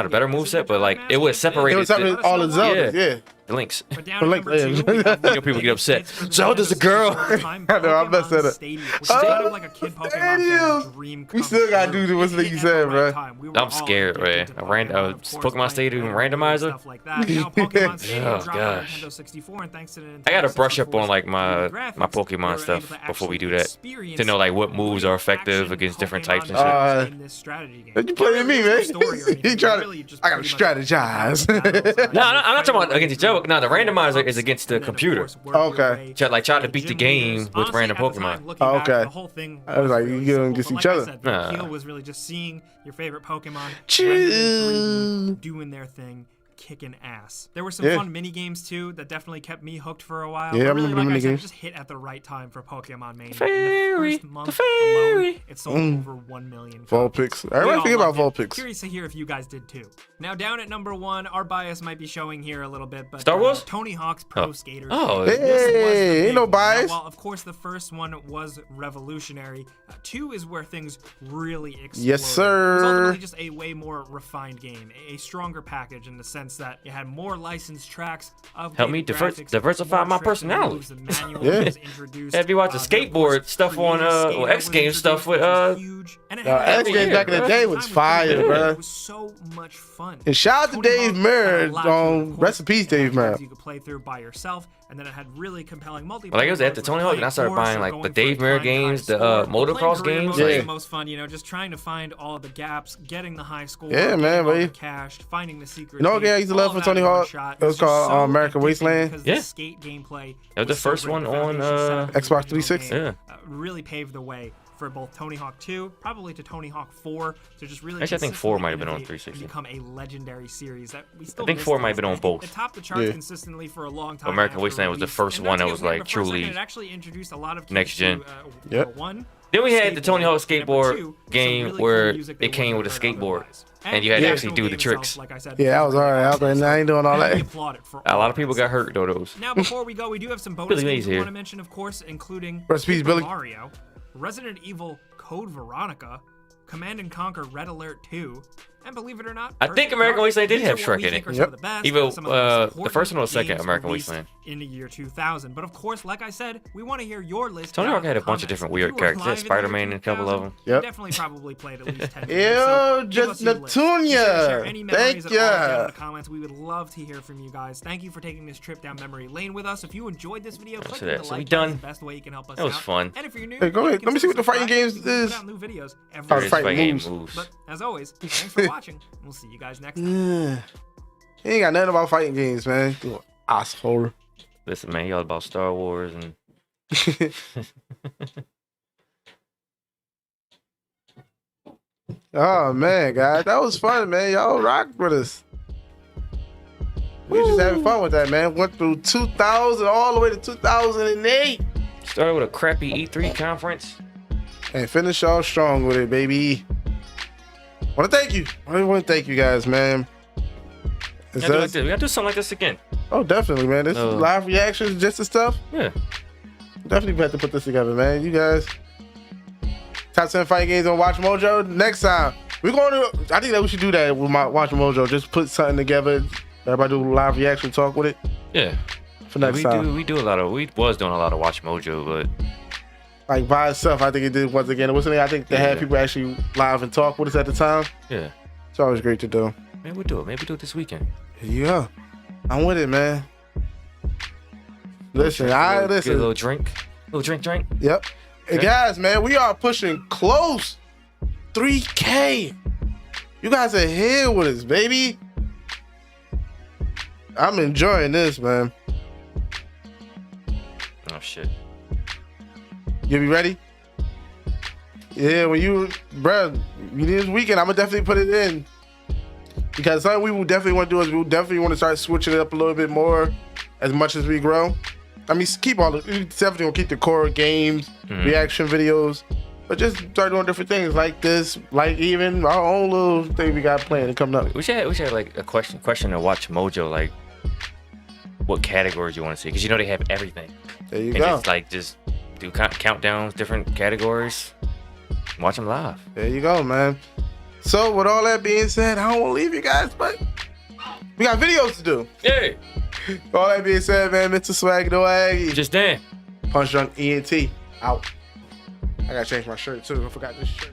not a better moveset, but like it would separate. It was separate all the Zeldas, yeah. The links. But down at number 2, we have You know, people get upset. Zelda's a girl. I know, I messed that up. Stadium, which is kind of like a kid Pokemon fan's dream come We still gotta do what's that you said, bro. I'm scared, man. Pokemon Stadium randomizer. Oh gosh. I gotta brush up on like my Pokemon stuff before we do that to know like what moves are effective against different types and shit. You playing me, man? He trying to. I gotta strategize. No, I'm not talking about against each other. No, the randomizer is against the computer. Okay. Try to beat the game with random Pokemon. Okay. I was like, you get against each other. The appeal was really just seeing your favorite Pokemon doing their thing, kicking ass. There were some fun mini games too that definitely kept me hooked for a while. Yeah, but really, I remember like I said, mini it just hit at the right time for Pokemon Mania. Fairy, In the first month alone, it sold over 1 million. Vulpix. Everybody think about Vulpix. Curious to hear if you guys did too. Now down at number 1, our bias might be showing here a little bit, but Star Wars? Tony Hawk's Pro Skater. Oh, hey, ain't no bias. Now, while of course the first one was revolutionary, 2 is where things really exploded. Yes, sir. It was ultimately just a way more refined game, a stronger package in the sense that it had more licensed tracks. Help me diversify my personality. Yeah. Have you watched the skateboard stuff on X Games stuff with X Games back in the day was fire, bro. It was so much fun. And shout out to Dave Merritt on recipes, Dave Merritt. You could play through by yourself, and then it had really compelling multiplayer. Like it was at the Tony Hawk, and I started buying like the Dave Merritt games, the motocross games. Yeah, the most fun. You know, just trying to find all of the gaps, getting the high score. Yeah, man, all the buddy. cash, finding the secret. You know what game I used to love from Tony Hawk? It was called American Wasteland. Yeah. Skate gameplay. That was the first one on Xbox 360. Yeah. Really paved the way for both Tony Hawk 2, probably to Tony Hawk 4, to just really. Actually, I think 4 might have been on 360. Become a legendary series that we still. I think 4 might have been on both. It topped the charts consistently for a long time. American Wasteland was the first one that was like truly it actually introduced a lot of next gen. One. Then we had the Tony Hawk skateboard game where it came with a skateboard. And you had to actually do the tricks. Yeah, I was alright. I ain't doing all that. A lot of people got hurt though. Those. Now, before we go, we do have some bonus games we want to mention, of course, including Recipes, Billy. Mario, Resident Evil Code Veronica, Command and Conquer Red Alert 2, and believe it or not, I think American Wasteland did have Shrek in it. Yep. Even the first one or the second American Wasteland. In the year 2000. But of course, like I said, we want to hear your list. Tony Hawk had a bunch of different weird characters. Spider-Man and a couple of them. Yep. Definitely probably played at least 10 games. So just Neptunia. Thank you. In the comments, we would love to hear from you guys. Thank you for taking this trip down memory lane with us. If you enjoyed this video, click the like button. The best way you can help us out. That was fun. And if you're new, hey, go ahead. Let me see what the fighting games is. New videos fighting moves. But as always, thanks for watching. We'll see you guys next time. He ain't got nothing about fighting games, man. You asshole. Listen, man, y'all about Star Wars and. Oh man, guys, that was fun, man. Y'all rocked with us. We just having fun with that, man. Went through 2000 all the way to 2008. Started with a crappy E3 conference. And finished all strong with it, baby. Want to thank you. I want to thank you guys, man. We gotta do something like this again. Oh, definitely, man. This is live reactions, just the stuff. Yeah. Definitely have to put this together, man. You guys. Top 10 fighting games on Watch Mojo. Next time, we're going to. I think that we should do that with my Watch Mojo. Just put something together. Everybody do live reaction talk with it. Yeah. For next time. We was doing a lot of Watch Mojo, but. Like by itself, I think it did once again. It wasn't. I think they had people actually live and talk with us at the time. Yeah. It's always great to do. Maybe we'll do it. Maybe do it this weekend. Yeah. I'm with it, man. Listen, Get a little drink. Yep. Hey, guys, man, we are pushing close 3K. You guys are here with us, baby. I'm enjoying this, man. Oh, shit. You be ready? Yeah, bruh, this weekend, I'm gonna definitely put it in. Because something we will definitely want to do is we definitely want to start switching it up a little bit more as much as we grow. I mean, we definitely gonna keep the core games, reaction videos, but just start doing different things like this, like even our own little thing we got planned and coming up. We should have like a question to Watch Mojo, like what categories you want to see, because you know they have everything. There you go. Just do countdowns, different categories, watch them live. There you go, man. So with all that being said, I don't want to leave you guys, but We got videos to do. Yeah. All that being said, man, Mr. Swag the Waggy. Just Dan. Punch Drunk ENT out. I gotta change my shirt too. I forgot this shirt.